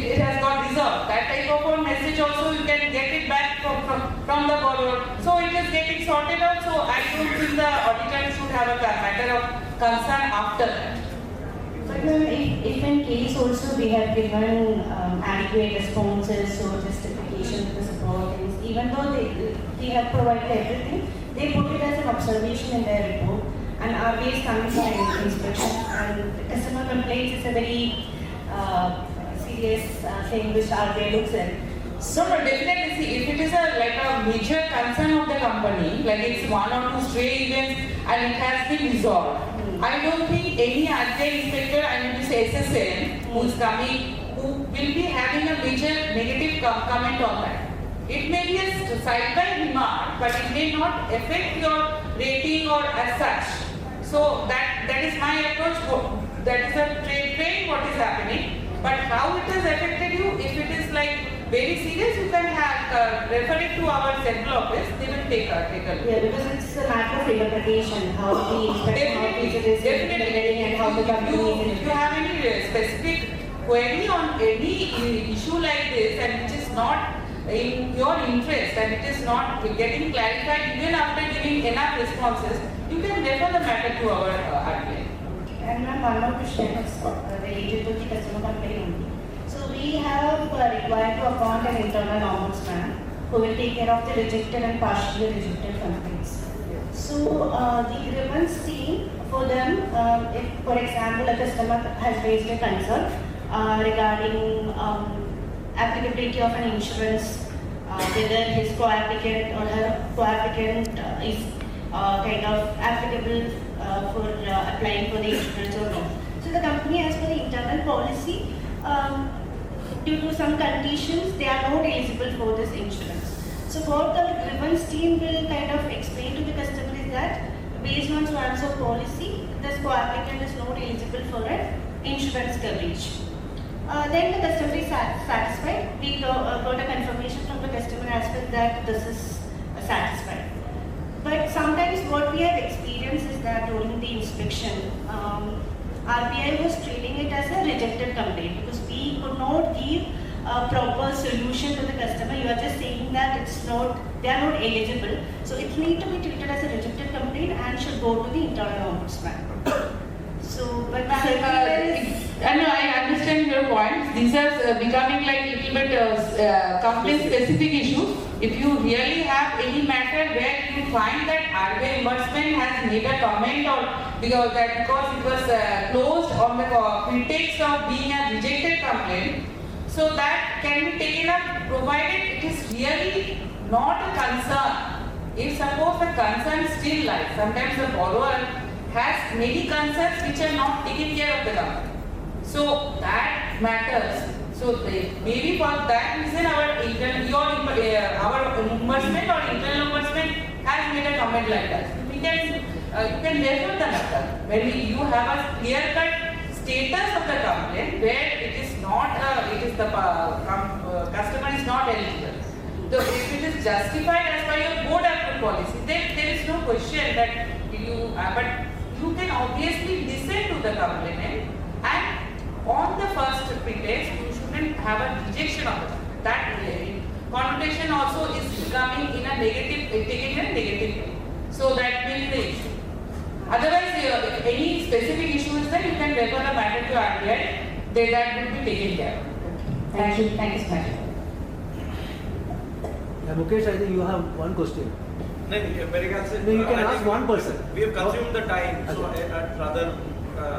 it has got resolved. That type of a message also you can get it back from the borrower. So it is getting sorted out. So I don't think the auditor should have a matter of concern after that. But if in case also we have given adequate responses or justification to the support things, even though they have provided everything, they put it as an observation in their report, and RBI is coming for an inspection, and customer complaints is a very serious thing which RBI looks at. So no, definitely see, if it is a major concern of the company, like it's one or two stray events and it has been resolved, I don't think any RBI inspector, I mean to say SSN, who is coming, who will be having a major negative comment on that. It may be a side-by remark, but it may not affect your rating or as such. So that is my approach. That is a trade what is happening. But how it has affected you, if it is like very serious, you can have refer it to our central office. They will take a look. Yeah, because it's a matter of interpretation, how the inspection officer is implementing and how the company is. If you have any specific query on any issue like this and which is not in your interest and it is not getting clarified even after giving enough responses, you can refer the matter to our RBI. And ma'am, one more question is related to the customer complaint only. So we have required to appoint an internal ombudsman who will take care of the rejected and partially rejected complaints. So the grievance team for them, if for example a customer has raised a concern regarding applicability of an insurance, whether his co-applicant or her co-applicant is kind of applicable for applying for the insurance or not. So the company, as per the internal policy, due to some conditions, they are not eligible for this insurance. So what the grievance team will kind of explain to the customer is that based on so-and-so policy, this co-applicant is not eligible for an insurance coverage. Then the customer is satisfied. We got a confirmation from the customer as well that this is satisfied. But sometimes what we have experienced is that during the inspection, RBI was treating it as a rejected complaint because we could not give a proper solution to the customer. You are just saying that it's not, they are not eligible. So it needs to be treated as a rejected complaint and should go to the internal ombudsman. So, but I understand your point. These are becoming like a little bit complaint-specific issues. If you really have any matter where you find that RBI ombudsman has made a comment or because it was closed on the pretext of being a rejected complaint, so that can be taken up provided it is really not a concern. If suppose the concern still lies, sometimes the borrower has many concerns which are not taken care of the company. So that matters. So maybe for that reason our ombudsman or internal ombudsman has made a comment like that. You can refer the matter when you have a clear-cut status of the complaint where it is not customer is not eligible. So if it is justified as per your board approved policy, then there is no question that but you can obviously listen to the complainant and on the first pretext you shouldn't have a rejection of it. That connotation also is becoming in a negative, taken in a negative way. So that will be the issue. Otherwise, if any specific issue is there, you can refer the matter to RBI, that will be taken care of. Thank you so much. Mukesh, I think you have one question. No, you can ask one person. We have consumed the time, so I'd rather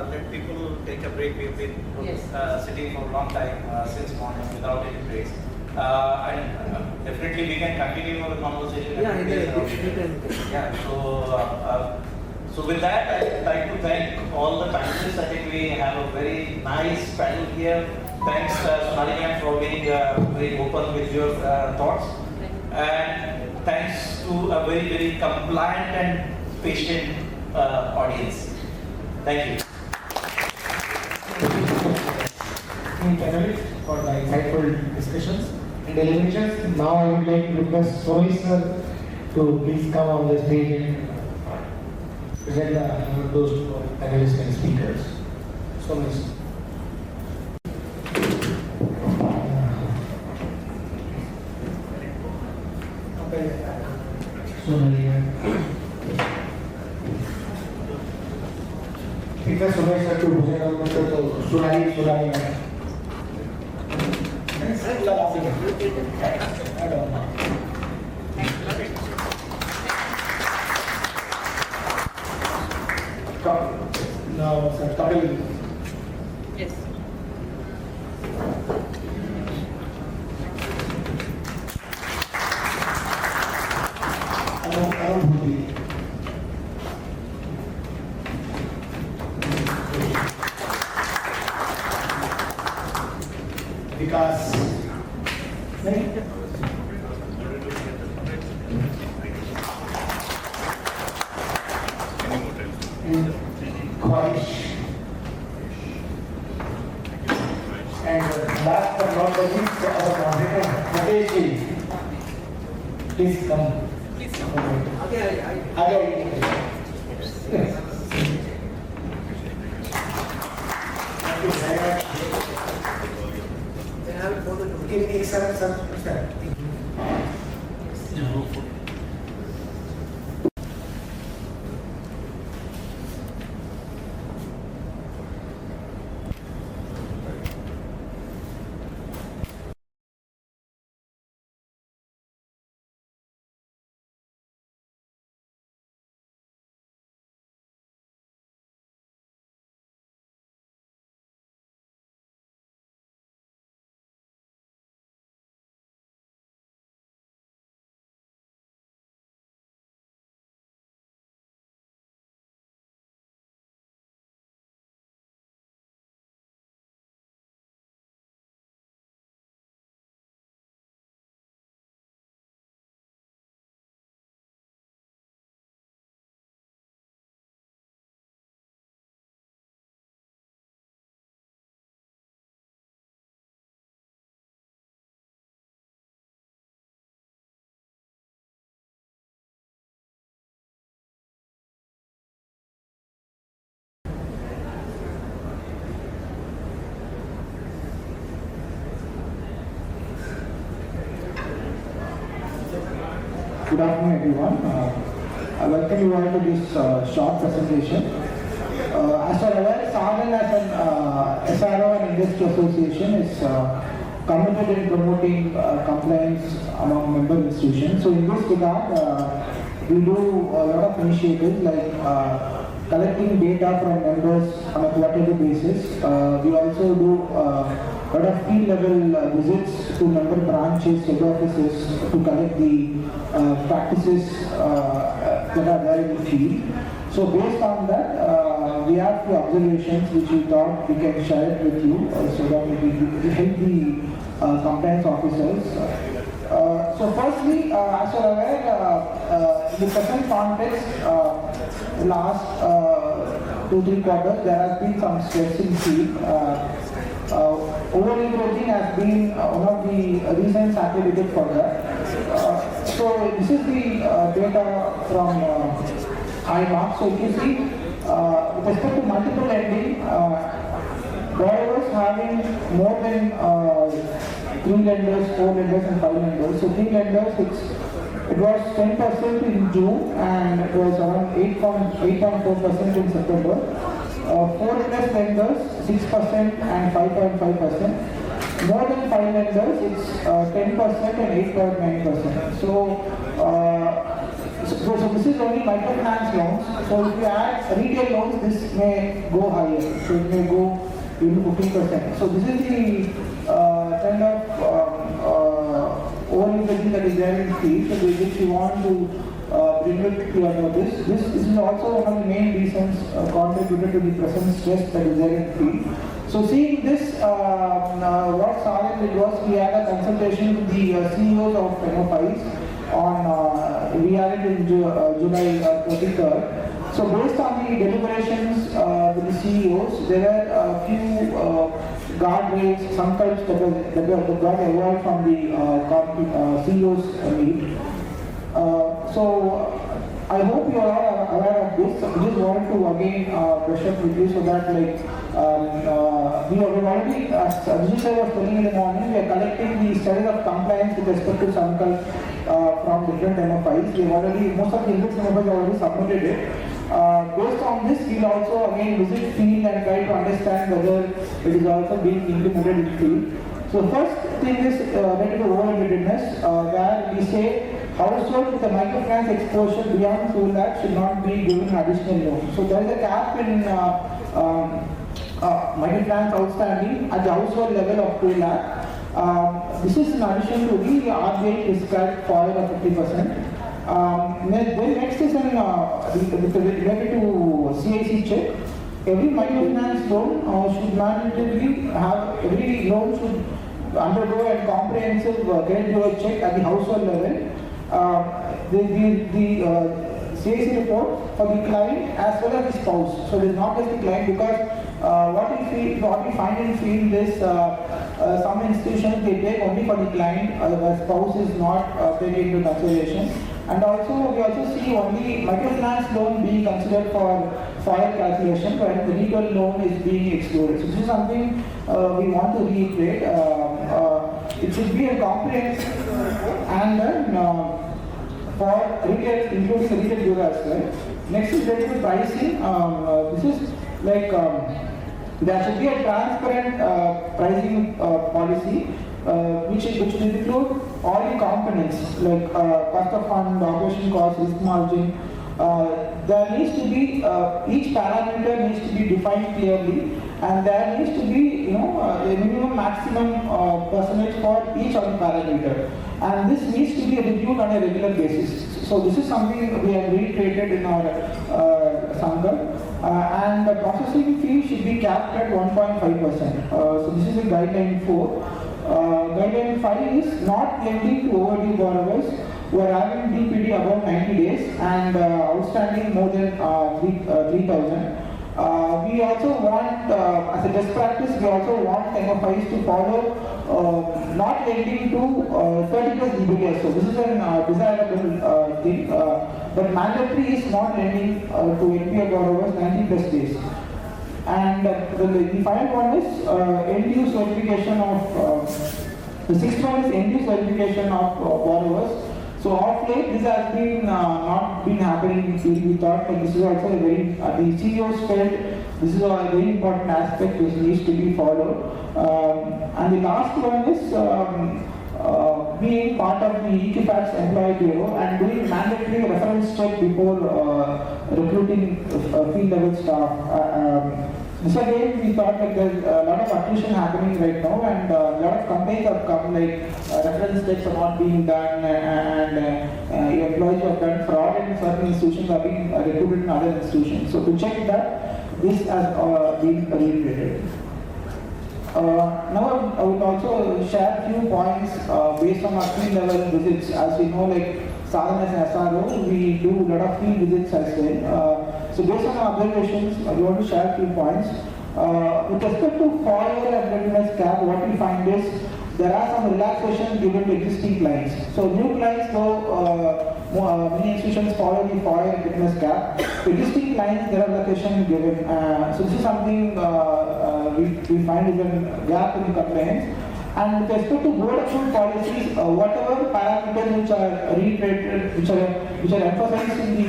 let people take a break. We've been sitting for a long time since morning without any breaks. And definitely we can continue our conversation. So with that, I'd like to thank all the panelists. I think we have a very nice panel here. Thanks, Sonali ma'am, for being very open with your thoughts. And thanks to a very, very compliant and patient audience. Thank you. Panelists for the insightful discussions and deliberations. Now I would like to request Sohi sir to please come on the stage and present those panelists and speakers. Sohi sir. ठीक है सुबह sir को भोजन तो सुनाई Now, sir, Kapil. Yes. Vikas. And last but not the least, our moderator. Please come. Please come. Yes. Good afternoon, everyone. I welcome you all to this short presentation. As you're aware, Sa-Dhan as an SRO and Industry Association is committed in promoting compliance among member institutions. So in this regard, we do a lot of initiatives like collecting data from members on a quarterly basis. We also do a lot of field level visits to member branches, head offices to collect the practices that are there in the field. So based on that, we have few observations which we thought we can share it with you so that it will help the compliance officers. So firstly, as you are aware, in the present context, last 2-3 quarters, there has been some stress in field. Over-leveraging has been one of the reasons attributed for that. So this is the data from IMARC. So if you see, with respect to multiple lending, borrowers having more than 3 lenders, 4 lenders and 5 lenders. So 3 lenders, it was 10% in June and it was around 8.4% in September. 4 plus lenders, 6% and 5.5%. More than 5 lenders, it's 10% and 8.9%. So this is only microfinance loans. So if you add retail loans, this may go higher. So it may go into 15%. So this is the kind of over-leveraging that is there in field. So which we want to bring it to your notice. This is also one of the main reasons contributed to the present stress that is there in field. So seeing this, what Sa-Dhan did was we had a consultation with the CEOs of MFIs on we had it in July 23rd. So based on the deliberations with the CEOs, there were a few guardrails, some types that got evolved from the CEOs meet. So I hope you are all aware of this. I just wanted to again brush up with you so that we have already, as Ajit sir was telling in the morning, we are collecting the status of compliance with respect to Conclave from different MFIs. We have already, most of the index MFIs have already submitted it. Based on this, we will also again visit field and try to understand whether it is also being implemented in field. So first thing is related to over-indebtedness, where we say household with a microfinance exposure beyond 2 lakhs should not be given additional loan. So there is a cap in microfinance outstanding at the household level of 2 lakh. This is in addition to the RBI prescribed FOIL of 50%. Then next is related to CIC check. Every microfinance loan should mandatorily have, every loan should undergo a comprehensive credit bureau check at the household level. The CIC report for the client as well as the spouse. So it is not just the client, because what we find in field is some institutions they take only for the client, the spouse is not taken into consideration. And also we also see only microfinance loan being considered for FOIR calculation when the retail loan is being excluded. So this is something we want to reiterate. It should be a comprehensive and for retail, including retail bureau as well. Next is related to pricing. This is like there should be a transparent pricing policy which will include all the components like cost of fund, operation cost, risk margin. There needs to be each parameter needs to be defined clearly, and there needs to be a minimum maximum percentage for each of the parameter, and this needs to be reviewed on a regular basis. So this is something we have reiterated in our Sangha. And the processing fee should be capped at 1.5%. So this is a guideline 4. Guideline 5 is not lending to overdue borrowers who are having DPD above 90 days and outstanding more than 3,000. We also want, as a best practice, we also want MFIs to follow not lending to 30 plus DPD. So this is a desirable thing, but mandatory is not lending to NPA borrowers 90 plus days. And the final one is end-use verification of, the sixth one is end-use verification of borrowers. So of late, this has been not been happening. We thought that this is also a very, the CEOs felt this is a very important aspect which needs to be followed. And the last one is being part of the Equifax Employee Bureau and doing mandatory reference check before recruiting field level staff. This again, we thought that there's a lot of attrition happening right now, and a lot of complaints have come like reference checks are not being done, and employees who have done fraud in certain institutions are being recruited in other institutions. So to check that, this has been reiterated. Now I would also share a few points based on our field level visits. As we know, like Sa-Dhan as an SRO, we do a lot of field visits as well. So based on our observations, we want to share a few points. With respect to FOIR and readiness cap, what we find is there are some relaxations given to existing clients. So new clients, though many institutions follow the FOIR and readiness cap, to existing clients there are relaxations given. So this is something we find is a gap in the compliance. And with respect to board approved policies, whatever parameters which are reiterated, which are emphasized in the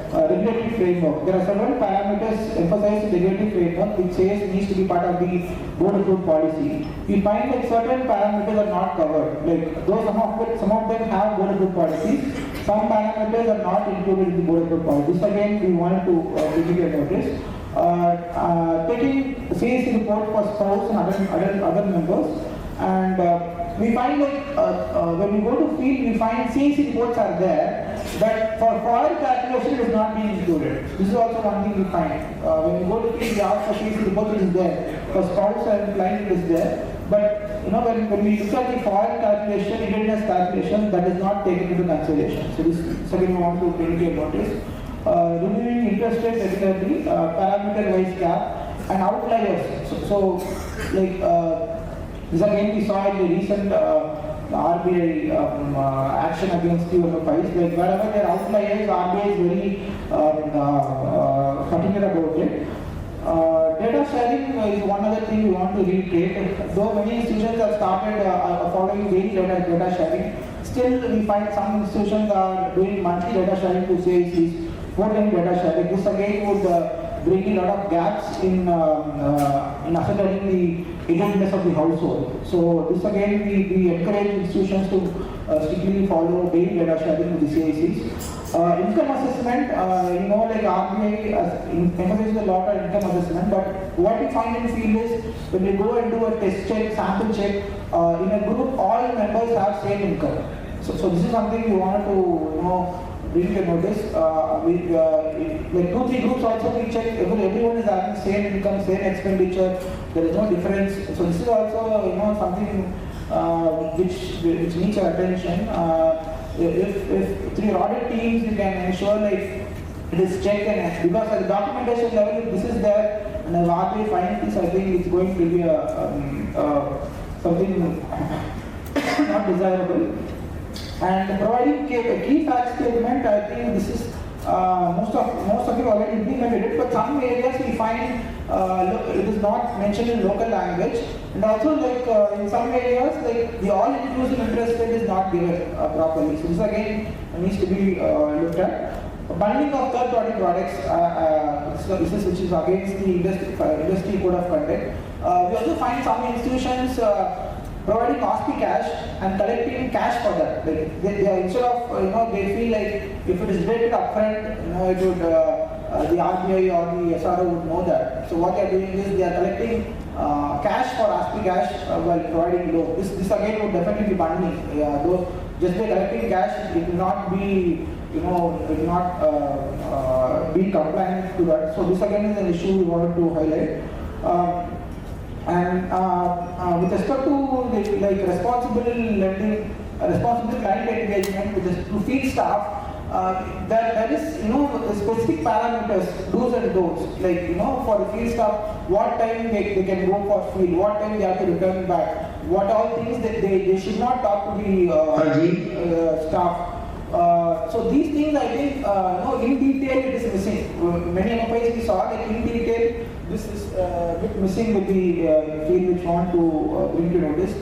regulatory framework, there are several parameters emphasized in the regulatory framework which says needs to be part of the board approved policy. We find that certain parameters are not covered. Like though some of them have board approved policies, some parameters are not included in the board approved policy. This again we wanted to give you a notice. Taking CAC report for spouse and other members. And we find that when we go to field, we find CAC reports are there, but for FOIR calculation it is not being included. This is also one thing we find. When we go to field, we ask for CAC report, it is there. For spouse and client, it is there. But when we look at the FOIR calculation, indebtedness calculation, that is not taken into consideration. So this second we want to bring you a notice. Reviewing interest rate regularly, parameter-wise cap, and outliers. So this again we saw in the recent RBI action against QMFIs. Like wherever there are outliers, RBI is very particular about it. Data sharing is one other thing we want to reiterate. Though many institutions have started following daily data sharing, still we find some institutions are doing monthly data sharing to CACs, quarterly data sharing. This again would bring a lot of gaps in ascertaining the indebtedness of the household. So this again we encourage institutions to strictly follow daily data sharing with the CACs. Income assessment, like RBI emphasizes a lot on income assessment, but what we find in field is when we go and do a test check, sample check, in a group all members have same income. So this is something we want to bring a notice. Like 2-3 groups also we check, everyone is having same income, same expenditure, there is no difference. So this is also something which needs our attention. If through audit teams we can ensure like it is checked, and because at the documentation level if this is there and the RBI finds this, I think it's going to be something not desirable. And providing key fact statement, I think this is most of you already implemented it, but some areas we find it is not mentioned in local language, and also like in some areas like the all-inclusive interest rate is not given properly. So this again needs to be looked at. Bundling of third-party products, this is which is against the industry code of conduct. We also find some institutions providing OSPI cash and collecting cash for that. Like they are, instead of they feel like if it is rated upfront, it would the RBI or the SRO would know that. So what they are doing is they are collecting cash for OSPI cash while providing loan. This again would definitely be bundling. Though just by collecting cash, it will not be it will not be compliant to that. So this again is an issue we wanted to highlight. And with respect to the responsible lending, responsible client engagement to field staff, there is specific parameters, do's and don'ts. Like for the field staff, what time they can go for field, what time they have to return back, what all things that they should not talk to the staff. So these things I think in detail it is missing. Many MFIs we saw that in detail this is a bit missing with the field which want to bring to notice.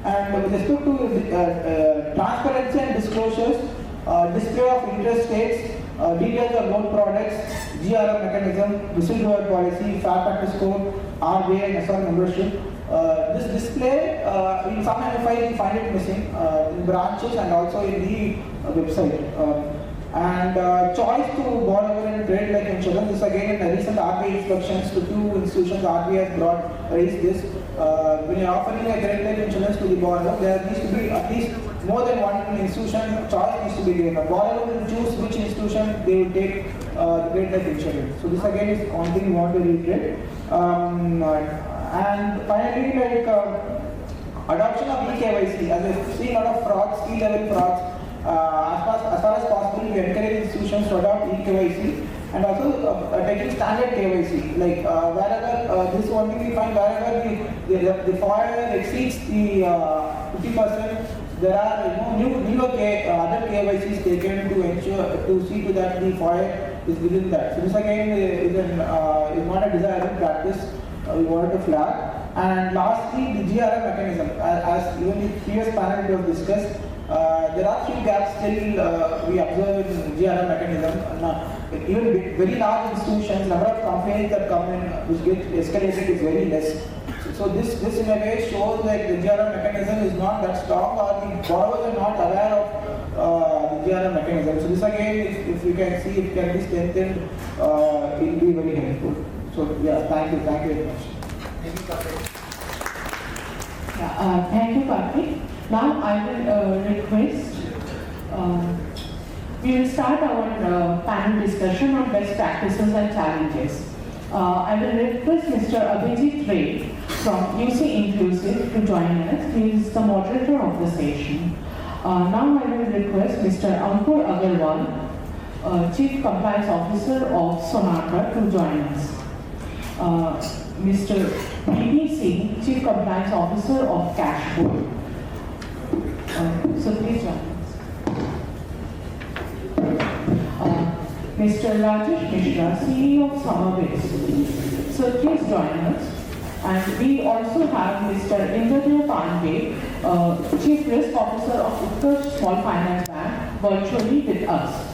And with respect to transparency and disclosures, display of interest rates, details of loan products, GRM mechanism, whistleblower policy, fair practice code, RBI and SR membership. This display in some MFIs we find it missing in branches and also in the website. And choice to borrower and trade like insurance. This again in the recent RBI inspections to two institutions RBI has raised this. When you are offering a credit like insurance to the borrower, there needs to be at least more than one institution choice needs to be given. The borrower will choose which institution they will take the credit like insurance. So this again is one thing we want to reiterate. And finally, like adoption of eKYC. As we've seen a lot of frauds, C-level frauds. As far as possible, we encourage institutions to adopt eKYC and also taking standard KYC. Like wherever this one thing we find, wherever the FOIA exceeds the 50%, there are newer other KYCs taken to ensure to see to that the FOIA is within that. So this again is not a desirable practice. We wanted to flag. And lastly, the GRM mechanism. As even the previous panel it was discussed, there are few gaps still we observe in GRM mechanism. Even very large institutions, number of complaints that come in which get escalated is very less. So this in a way shows that the GRM mechanism is not that strong, or the borrowers are not aware of the GRM mechanism. So this again, if you can see, it can be strengthened, it will be very helpful. So yeah, thank you very much. Thank you, Karthik. Now I will request, we will start our panel discussion on best practices and challenges. I will request Mr. Abhijit Ray from UC Inclusive to join us. He is the moderator of the session. Now I will request Mr. Ankur Agarwal, Chief Compliance Officer of Sonata, to join us. Mr. B.B. Singh, Chief Compliance Officer of Cashboard. So please join us. Mr. Rajesh Mishra, CEO of Samabit. So please join us. And we also have Mr. Indradev Pandey, Chief Risk Officer of Utkarsh Small Finance Bank, virtually with us.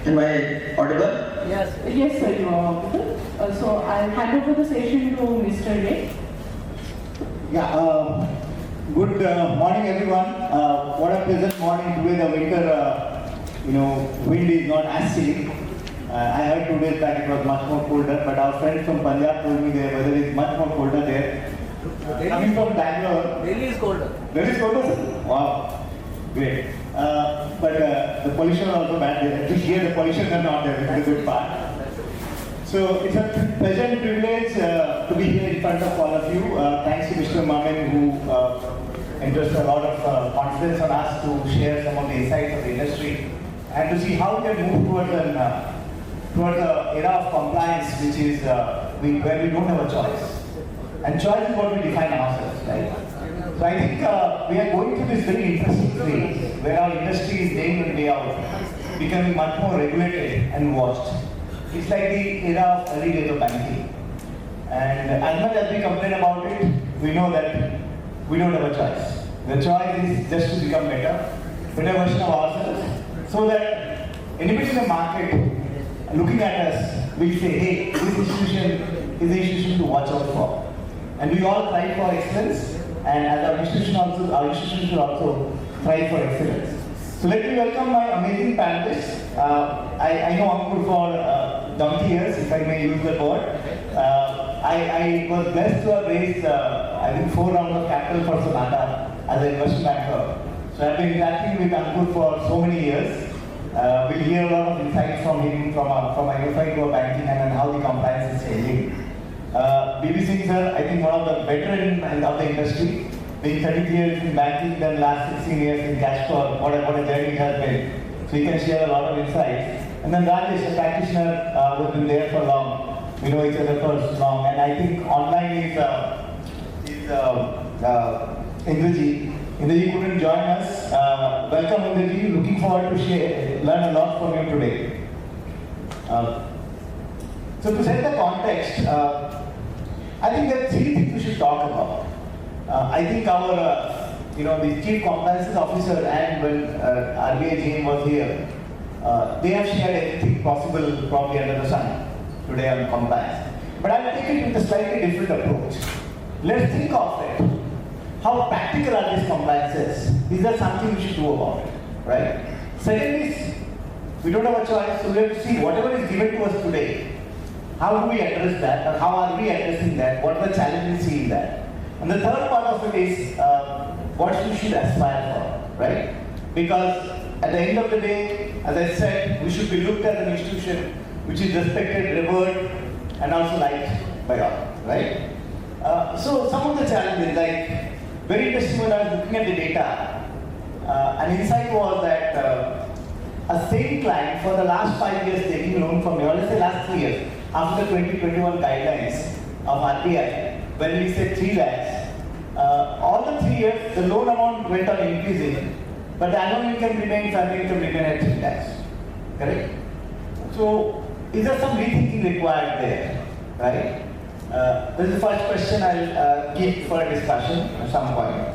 Am I audible? Yes. Yes, sir, you are audible. So I'll hand over the session to Mr. Ray. Yeah. Good morning, everyone. What a pleasant morning today. The winter, wind is not as chilly. I heard 2 days back it was much more colder, but our friends from Punjab told me the weather is much more colder there. Coming from Bangalore. Delhi is colder. Delhi is colder, sir? Wow, great. But the pollution also bad there. At least here the pollution is not there, which is a good part. So it's a pleasure and privilege to be here in front of all of you. Thanks to Mr. Mamin who entrusted a lot of confidence on us to share some of the insights of the industry and to see how we have moved towards an era of compliance, which is where we don't have a choice. And choice is what we define ourselves, right? So I think we are going through this very interesting phase where our industry is day in and day out becoming much more regulated and watched. It's like the era of early days of banking. And as much as we complain about it, we know that we don't have a choice. The choice is just to become better version of ourselves, so that anybody in the market looking at us will say, hey, this institution is the institution to watch out for. And we all strive for excellence, and as our institution should also strive for excellence. So let me welcome my amazing panelists. I know Ankur for donkey years, if I may use the word. I was blessed to have raised, I think, 4 rounds of capital for Sa-Dhan as an investment banker. So I've been interacting with Ankur for so many years. We'll hear a lot of insights from him, from MFI to banking and how the compliance is changing. BB Singh sir, I think one of the veterans of the industry, being 33 years in banking, then last 16 years in cash for what a journey it has been. So he can share a lot of insights. And then Rajesh, a practitioner who has been there for long. We know each other for long. And I think online is Indraji. Indraji couldn't join us. Welcome Indraji, looking forward to learn a lot from you today. So to set the context, I think there are 3 things we should talk about. I think our, the Chief Compliance Officer and when RBI GM was here, they have shared everything possible probably under the sun today on compliance. But I will take it with a slightly different approach. Let's think of it. How practical are these compliances? Is there something we should do about it, right? Second is, we don't have a choice, so we have to see whatever is given to us today. How do we address that, or how are we addressing that? What are the challenges we see in that? And the third part of it is what we should aspire for, right? Because at the end of the day, as I said, we should be looked at as an institution which is respected, revered, and also liked by all, right? So some of the challenges, like very interesting when I was looking at the data, an insight was that a same client for the last 5 years taking loan from me, or let's say last 3 years, after the 2021 guidelines of RBI, when we said 3 lakhs, all the 3 years, the loan amount went on increasing, but the annual income remained, family income remained at 3 lakhs. Correct? So, is there some rethinking required there? Right? This is the first question I'll keep for a discussion at some point.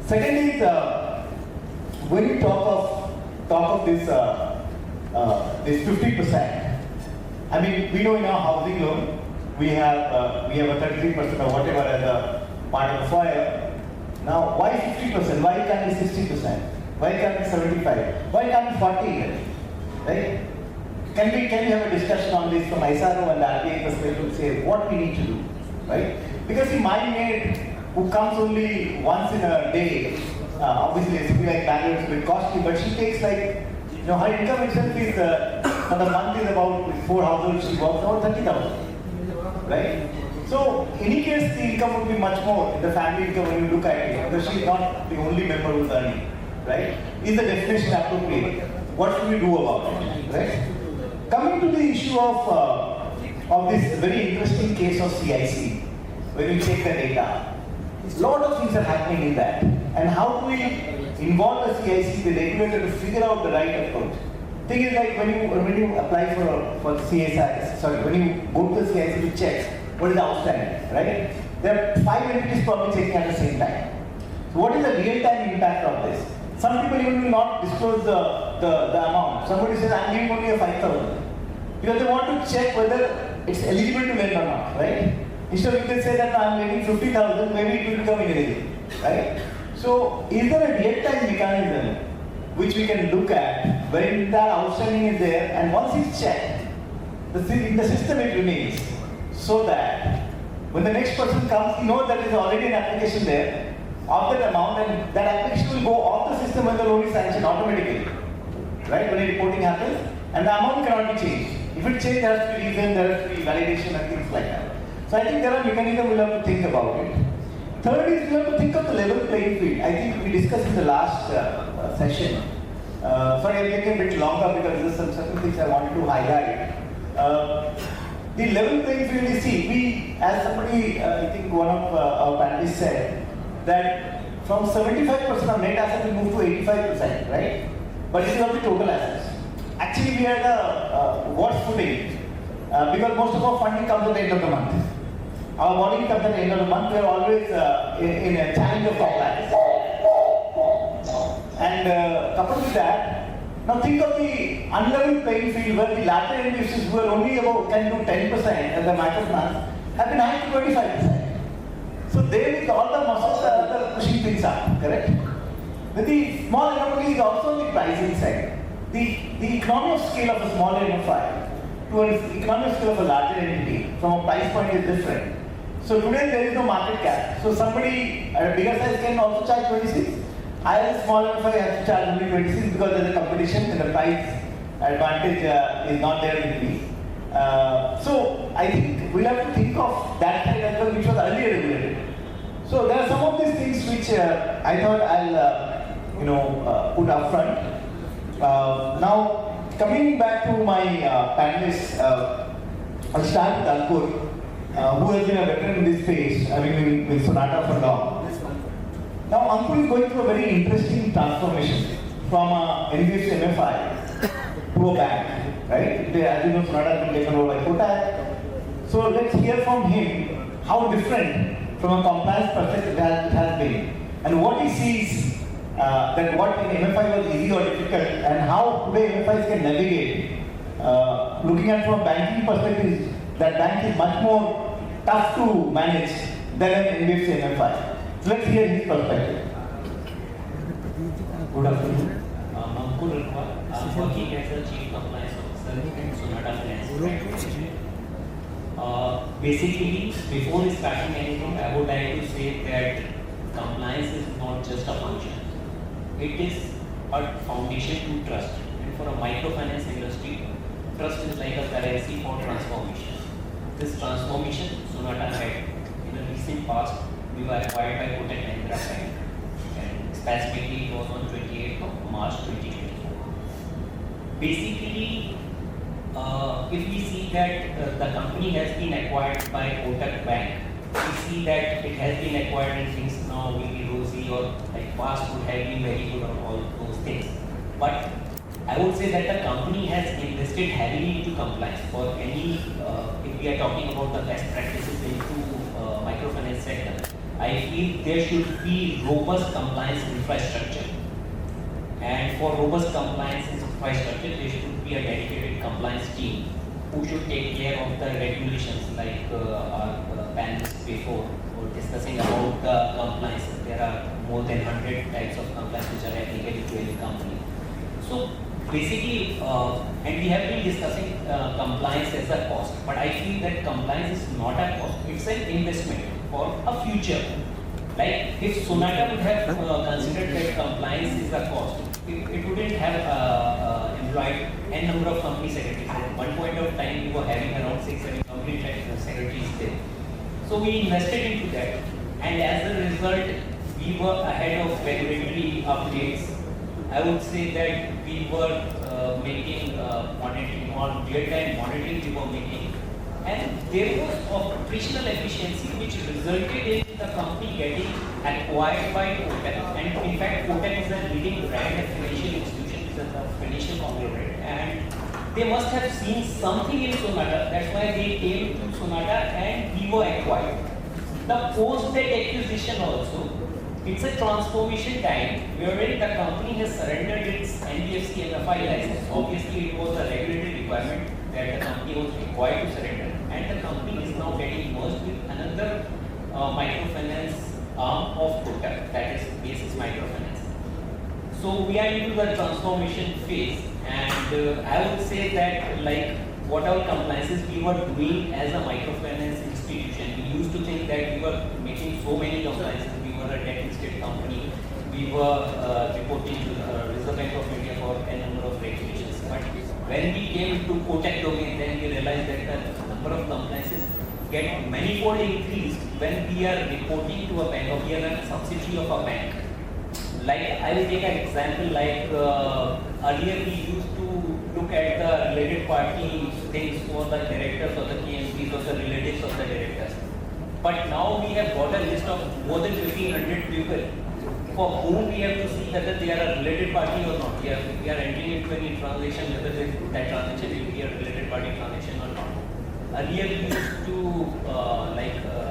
Second is, when you talk of this 50%, I mean, we know in our housing loan, we have a 33% or whatever as a part of the FOIA. Now, why 50%? Why can't it be 60%? Why can't it be 75%? Why can't it be 40%? Right? Can we have a discussion on this from ISRO and the RBI perspective to say what we need to do, right? Because see, my maid who comes only once in a day, obviously it's like Bangalore, it's a bit costly, but she takes like, her income itself is, for the month is about 4 households, she works about 30,000, right? So, in any case, the income would be much more, the family income when you look at it, because she is not the only member who is earning, right? Is the definition appropriate? What should we do about it, right? Coming to the issue of this very interesting case of CIC, when you check the data, a lot of things are happening in that. And how do we involve the CIC, the regulator, to figure out the right approach? Thing is like when you apply for CSI, sorry, when you go to the CIC to check what is outstanding, right? There are 5 entities probably checking at the same time. So what is the real-time impact of this? Some people even will not disclose the amount. Somebody says, I'm giving only a 5,000. Because they want to check whether it's eligible to lend or not, right? Instead of you can say that I'm lending 50,000, maybe it will become ineligible, right? So is there a real-time mechanism which we can look at when that outstanding is there, and once it's checked, in the system it remains, so that When the next person comes, he knows that there is already an application there of that amount, and that application will go off the system when the loan is sanctioned automatically. Right? When the reporting happens, and the amount cannot be changed. If it changes, there has to be reason, there has to be validation and things like that. So I think there are mechanisms we'll have to think about it. Third is we have to think of the level playing field. I think we discussed in the last session. Sorry, I'm taking a bit longer because there are some certain things I wanted to highlight. The level playing field is, see, we, as somebody, I think one of our panelists said, that from 75% of net assets we moved to 85%, right? But this is not the total assets. Actually, we had a worse footing because most of our funding comes at the end of the month. Our borrowing comes at the end of the month. We are always in a challenge of compliance. And coupled with that, now think of the unlevel playing field where the larger NBFCs who are only about can do 10% as the microfinance have been hiked to 25%. So they with all the muscles are pushing things up, correct? Then the small anomaly is also on the pricing side. The economy of scale of a small MFI to an economy of scale of a larger entity from a price point is different. So today there is no market cap. So somebody at a bigger size can also charge 26. I as a small MFI have to charge only 26 because there is a competition and the price advantage is not there with me. So I think we'll have to think of that side as well, which was earlier regulated. So there are some of these things which I thought I'll put up front. Now coming back to my panelists, I'll start with Ankur, who has been a veteran in this space, having been with Sonata for long. Now Ankur is going through a very interesting transformation from a NBFC MFI to a bank, right? As you know, Sonata has been taken over by Kotak. So let's hear from him how different from a compliance perspective it has been, and what he sees that what in MFI was easy or difficult, and how today MFIs can navigate. Looking at from a banking perspective, that bank is much more tough to manage than an NBFC MFI. So let's hear his perspective. Good afternoon. I'm working as a Chief Compliance Officer in Sonata Finance. Basically, before starting anything, I would like to say that compliance is not just a function. It is a foundation to trust. And for a microfinance industry, trust is like a currency for transformation. This transformation Sonata had in the recent past. We were acquired by Kotak Mahindra Bank, and specifically it was on 28th of March 2024. Basically, if we see that the company has been acquired by Kotak Bank, we see that it has been acquired and things now will be rosy, or like past would have been very good on all those things. But I would say that the company has invested heavily into compliance for any, if we are talking about the best practices into microfinance sector, I feel there should be robust compliance infrastructure. And for robust compliance infrastructure, there should be a dedicated compliance team who should take care of the regulations, like our panelists before were discussing about the compliance. There are more than 100 types of compliance which are applicable to any company. So basically, and we have been discussing compliance as a cost, but I feel that compliance is not a cost, it's an investment for a future. Like if Sonata would have considered that compliance is a cost, it wouldn't have employed n number of company secretaries. At one point of time, we were having around 6-7 company secretaries there. So we invested into that, and as a result, we were ahead of regulatory updates. I would say that we were making monitoring on real-time monitoring we were making, and there was operational efficiency which resulted in the company getting acquired by Kotak. And in fact, Kotak is a leading brand and financial institution, is a financial conglomerate, and they must have seen something in Sonata. That's why they came to Sonata and we were acquired. The post-that acquisition also, it's a transformation time wherein the company has surrendered its NBFC MFI license. Obviously, it was a regulatory requirement that the company was required to surrender, and the company is now getting merged with another microfinance arm of Kotak, that is Basis Microfinance. So we are into the transformation phase, and I would say that like whatever compliances we were doing as a microfinance institution. We used to think that we were making so many compliances. We were a debt listed company. We were reporting to the Reserve Bank of India for a number of regulations. But when we came to Kotak domain, then we realized that the number of compliances get manifold increased when we are reporting to a bank or we are a subsidiary of a bank. Like I will take an example, like earlier we used to look at the related party things for the directors or the KMPs or the relatives of the directors. But now we have got a list of more than 1,500 people for whom we have to see whether they are a related party or not. We are entering into any transaction, whether that transaction will be a related party transaction or not. Earlier we used to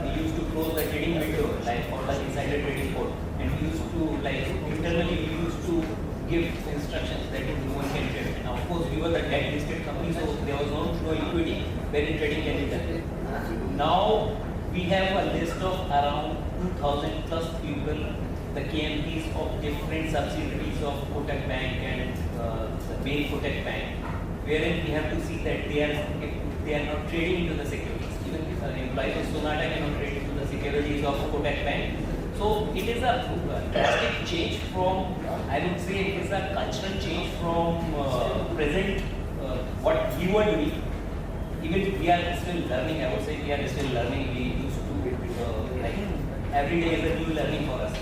we used to close the trading window like for the insider trading code, and we used to internally we used to give instructions that no one can trade. Now of course we were the debt listed company, so there was no equity wherein trading can be done. Now we have a list of around 2,000 plus people, the KMPs of different subsidiaries of Kotak Bank and the main Kotak Bank, wherein we have to see that they are not trading into the securities. Even employees of Sa-Dhan cannot trade into the securities of Kotak Bank. So it is a drastic change from, I would say it is a cultural change from present what we were doing. Even we are still learning, I would say we are still learning. We used to every day is a new learning for us.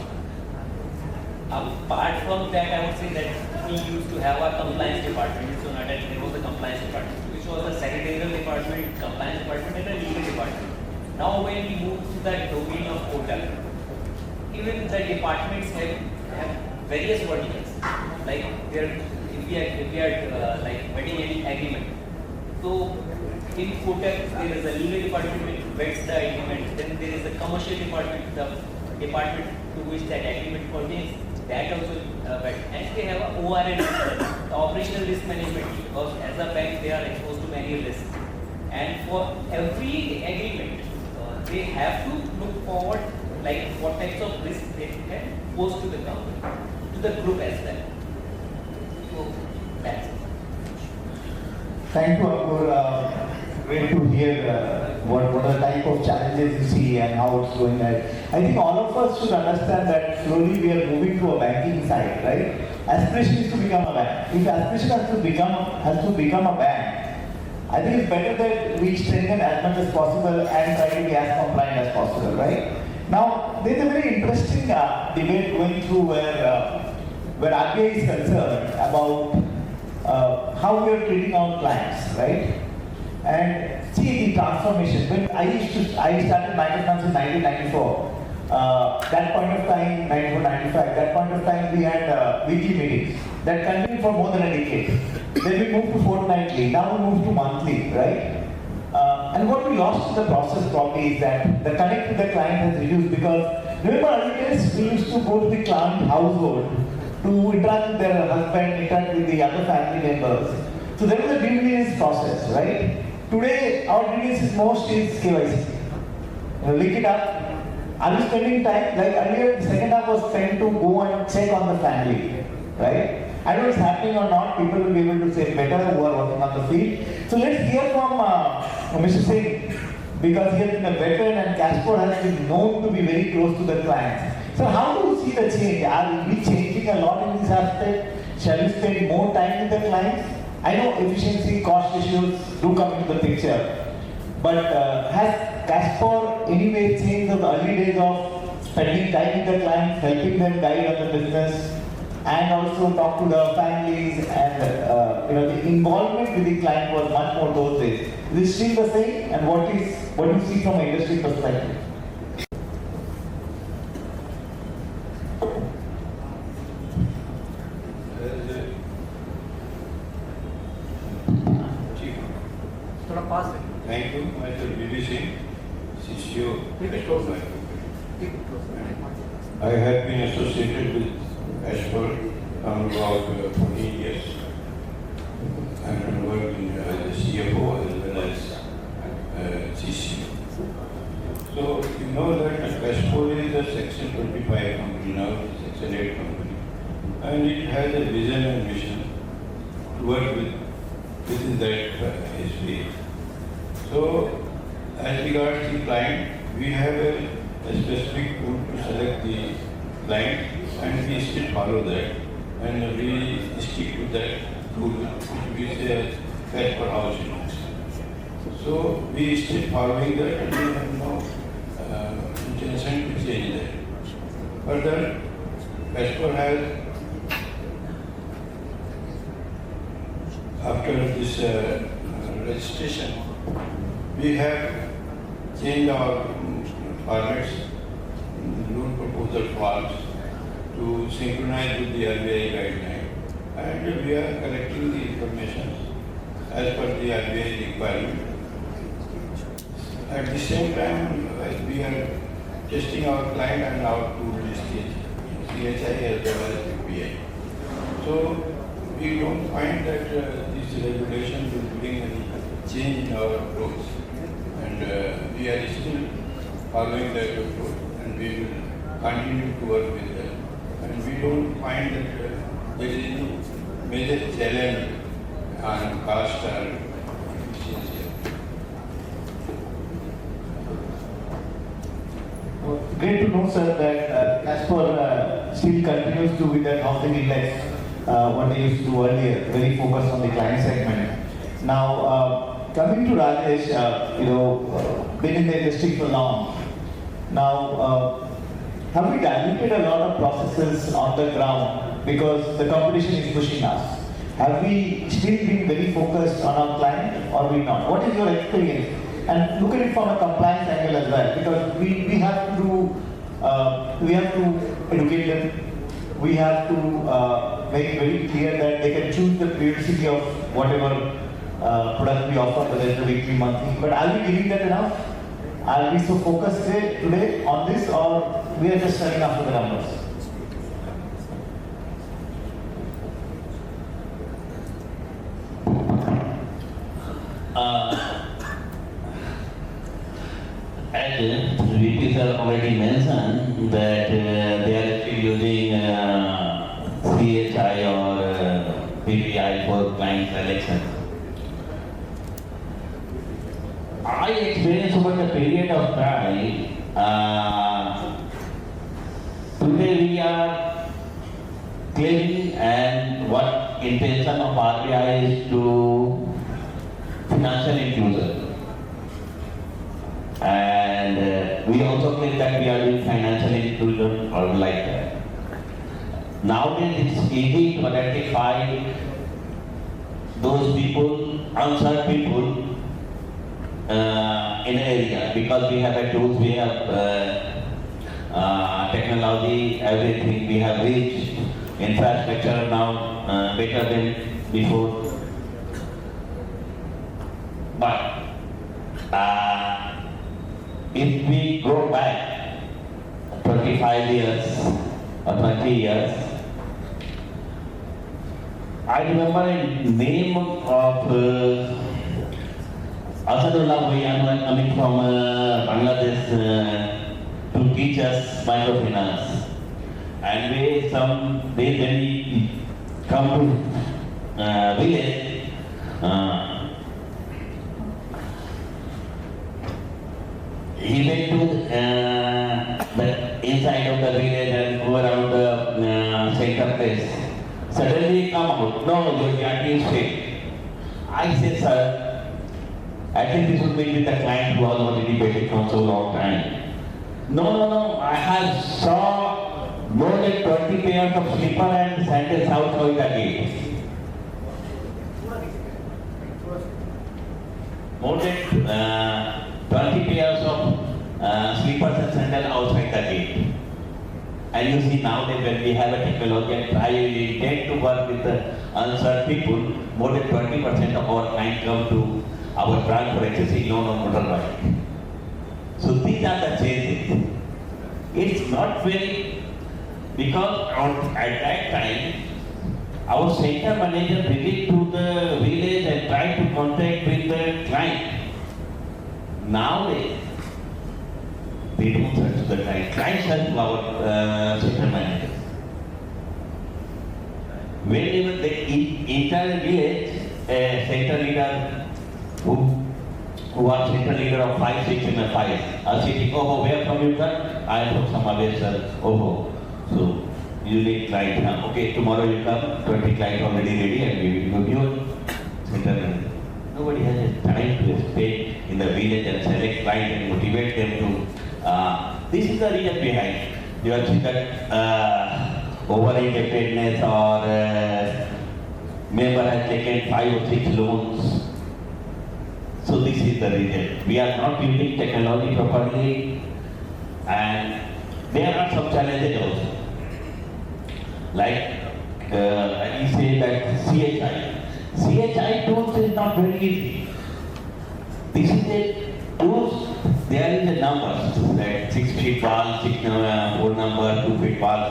Apart from that, I would say that we used to have a compliance department in Sa-Dhan. There was a compliance department, which was a secretarial department, compliance department, and a legal department. Now, when we move to the domain of Kotak, even the departments have various verticals. Like if we are vetting any agreement, so in Kotak there is a legal department which vets the agreement. Then there is a commercial department, the department to which that agreement pertains. That also and they have a ORM, the operational risk management, because as a bank they are exposed to many risks. And for every agreement, they have to look forward what types of risks they can pose to the company, to the group as well. So that's it. Thank you, Akur. Great to hear what are the type of challenges you see and how it's going ahead. I think all of us should understand that slowly we are moving to a banking side, right? Aspiration is to become a bank. If aspiration has to become a bank, I think it's better that we strengthen as much as possible and try to be as compliant as possible, right? Now, there's a very interesting debate going through where RBI is concerned about how we are treating our clients, right? And see the transformation. When I started Microfinance in 1994. That point of time, 94-95, that point of time we had weekly meetings that continued for more than a decade. Then we moved to fortnightly, now we moved to monthly, right? And what we lost in the process probably is that the connect with the client has reduced, because remember earlier days we used to go to the client household to interact with their husband, interact with the other family members. So there was a due diligence process, right? Today our due diligence is mostly KYC. Link it up. Are you spending time? Like earlier, the second half was spent to go and check on the family, right? I don't know if it's happening or not. People will be able to say better who are working on the field. So let's hear from Mr. Singh, because he has been a veteran and Casper has been known to be very close to the clients. So how do you see the change? Are we changing a lot in this aspect? Shall we spend more time with the clients? I know efficiency, cost issues do come into the picture, but has Casper anyway changed the early days of spending time with the clients, helping them guide on the business, and also talk to the families, and the involvement with the client was much more those days. Is it still the same? And what do you see from an industry perspective? Thank you, Mr. BBC, CCO. I have been associated with Ashford from about 14 years. I have worked in the CFO as well as CCO. So you know that Ashford is a Section 25 company now, Section 8 company, and it has a vision and mission to work with within that history. So, as regards the client, we have a specific tool to select the client, and we still follow that, and we stick to that tool, which we say as per our students. So, we still following that, and we have no intention to change that. Further, as per has after this registration, we have changed our formats, loan proposal forms to synchronize with the RBI guideline, and we are collecting the information as per the RBI requirement. At the same time, we are testing our client and our tool stage, CHI as well as UPI. So we don't find that this regulation will bring any change in our approach, and we are still following that approach, and we will continue to work with that. And we don't find that there is any major challenge on cost or efficiency. Great to know, sir, that Casper still continues to be that housing index, what they used to do earlier, very focused on the client segment. Now, coming to Rajesh, been in the industry for long. Now, have we diluted a lot of processes on the ground because the competition is pushing us? Have we still been very focused on our client, or we not? What is your experience? And look at it from a compliance angle as well, because we have to educate them. We have to make it very clear that they can choose the periodicity of whatever product we offer, whether it's a weekly, monthly. But are we giving that enough? Are we so focused today on this, or we are just running after the numbers? As VP sir already mentioned that they are still using CHI or PPI for client selection. I experienced over the period of time, today we are claiming, and what intention of RBI is to financial inclusion. And we also claim that we are doing financial inclusion or like that. Nowadays it's easy to identify those people, unserved people in an area, because we have a tools, we have technology, everything, we have reached infrastructure now better than before. But if we go back 25 years or 20 years, I remember a name of Asadullah Bhaiyan coming from Bangladesh to teach us microfinance. And some days when we come to village, he went to the inside of the village and go around the center place. Suddenly he come out, no, your guarantee is fake. I said, sir, I think this will be with the client who was already waiting for so long time. No, I have saw more than 20 pairs of slipper and sandals outside the gate. More than 20 pairs of slippers and sandals outside the gate. And you see nowadays when we have a technology and I intend to work with the unserved people, more than 20% of our clients come to our branch for accessing loan on motorbike. So these are the changes. It's not very, because at that time, our center manager visited to the village and tried to contact with the client. Nowadays, they don't search the client. Client search to our center manager. Whenever they enter a village, a center leader who was center leader of 5, 6 MFIs are sitting, oh, where from you, sir? I am from Samavir, sir. Oh, so you need client, huh? Okay, tomorrow you come, 20 clients already ready and we will give you center leader. Nobody has a time to stay in the village and select clients and motivate them to. This is the reason behind. You have seen that over-indebtedness or member has taken 5 or 6 loans. So this is the reason. We are not using technology properly and there are some challenges also. Like I say that CHI tools is not very easy. This is a tools, there is a numbers, that 6 feet wall, 4 number, 2 feet wall.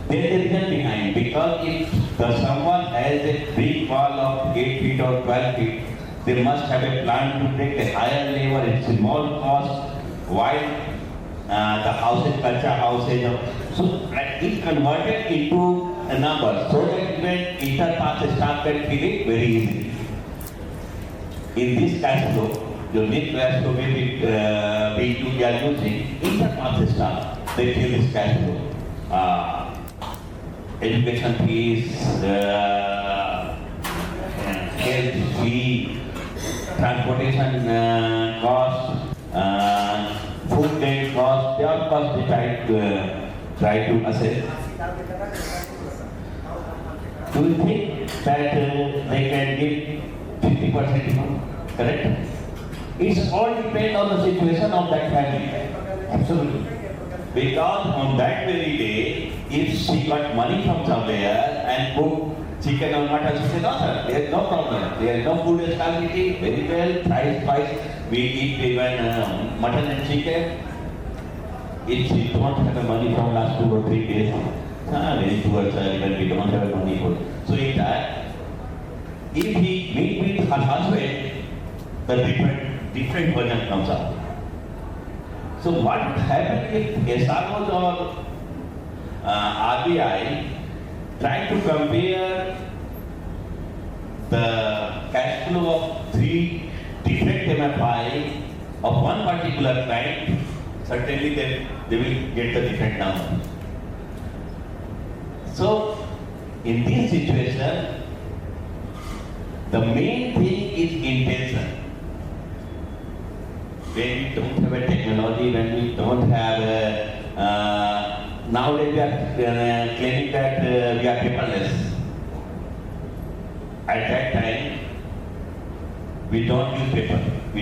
There is a reason behind, because if someone has a brick wall of 8 feet or 12 feet, they must have a plan to take a higher labor at small cost, while the houses, culture houses, so that is converted into a number, so that when interpass staff can feel it very easily. In this cash flow, your need cash flow will be we are using interpass staff, they feel this cash flow. Education fees, health fee, transportation cost, food rent cost, they are costs they try to assess. Do you think that they can give 50% income? Correct? It's all depends on the situation of that family. Absolutely. Because on that very day, if she got money from somewhere and put chicken or mutton, she said, no sir, there is no problem. There is no food scarcity, very well, price, we eat even mutton and chicken. If she don't have the money from last 2 or 3 days, very poor sir, even we don't have money for it. So in that, if he meet with her husband, the different version comes out. So what happened if SROs or RBI trying to compare the cash flow of 3 different MFI of one particular client, certainly they will get the different number. So in this situation, the main thing is intention. When we don't have a technology, when we don't have nowadays we are claiming that we are paperless. At that time, we don't use paper. We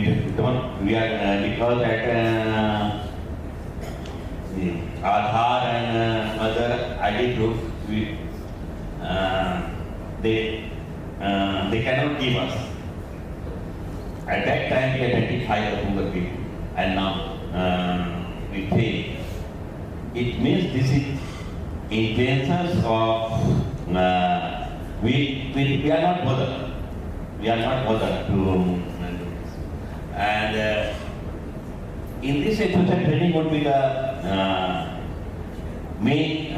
are because at Aadhaar and other ID proof, they cannot give us. At that time, we identify the poor people, and now we pay. It means this is intentions of we are not bothered. We are not bothered to do this. And in this situation, training would be the main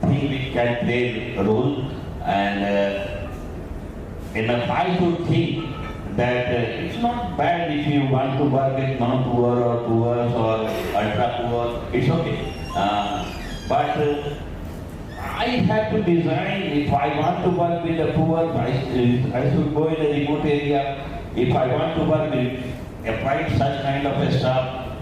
thing which can play a role, and MFI should think that it's not bad if you want to work with non-poor or poor or ultra-poor, it's okay. But I have to design, if I want to work with the poor, I should go in a remote area. If I want to work with applied such kind of a stuff,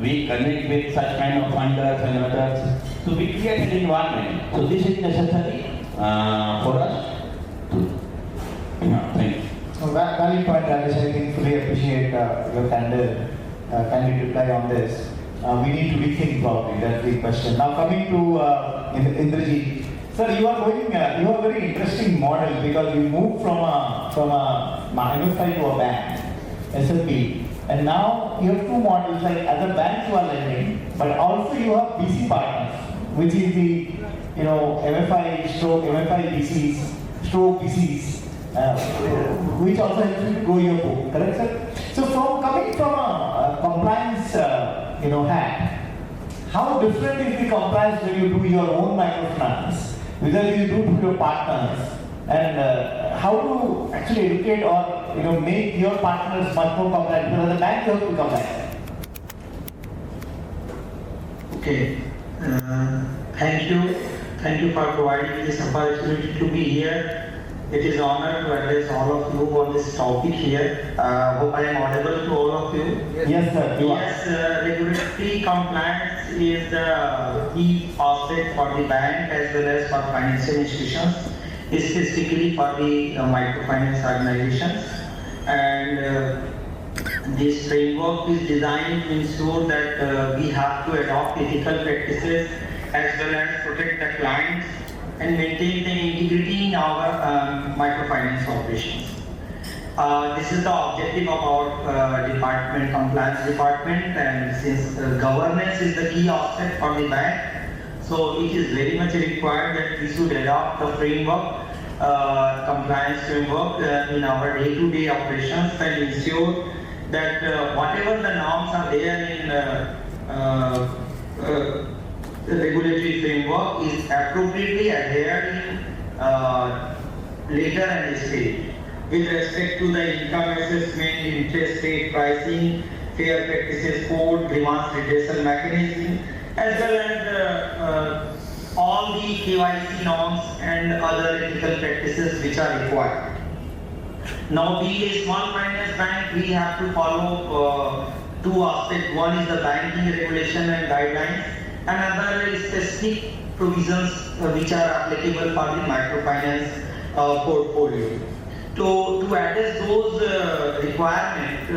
we connect with such kind of funders and others. So we create an environment. So this is necessary for us to. Thank you. Valid point, Rajesh. I think fully appreciate your candid reply on this. We need to rethink probably, that's the question. Now coming to Indrajit. Sir, you are going, you have a very interesting model because you moved from a MIFI to a bank, SFB. And now you have 2 models, like as a bank you are lending, but also you have BC partners, which is the, MFI stroke, MFI BCs, stroke BCs. Which also helps you to grow your book, correct sir? So coming from a compliance hat, how different is the compliance when you do your own microfinance, whether you do to your partners? and how to actually educate or make your partners much more compliant? Because as a bank, you have to be compliant. Okay. Thank you for providing this opportunity to be here. It is an honor to address all of you on this topic here. Hope I am audible to all of you. Yes, sir. Yes, regulatory compliance is the key aspect for the bank as well as for financial institutions, specifically for the microfinance organizations. And this framework is designed to ensure that we have to adopt ethical practices as well as protect the clients and maintain the integrity in our microfinance operations. This is the objective of our department, compliance department, and since governance is the key aspect for the bank, so it is very much required that we should adopt the framework, compliance framework in our day-to-day operations and ensure that whatever the norms are there in the regulatory framework is appropriately adhered in later and stage with respect to the income assessment, interest rate pricing, fair practices code, grievance redressal mechanism, as well as all the KYC norms and other ethical practices which are required. Now, being a small finance bank, we have to follow two aspects. One is the banking regulation and guidelines, another is specific provisions which are applicable for the microfinance portfolio. To address those requirements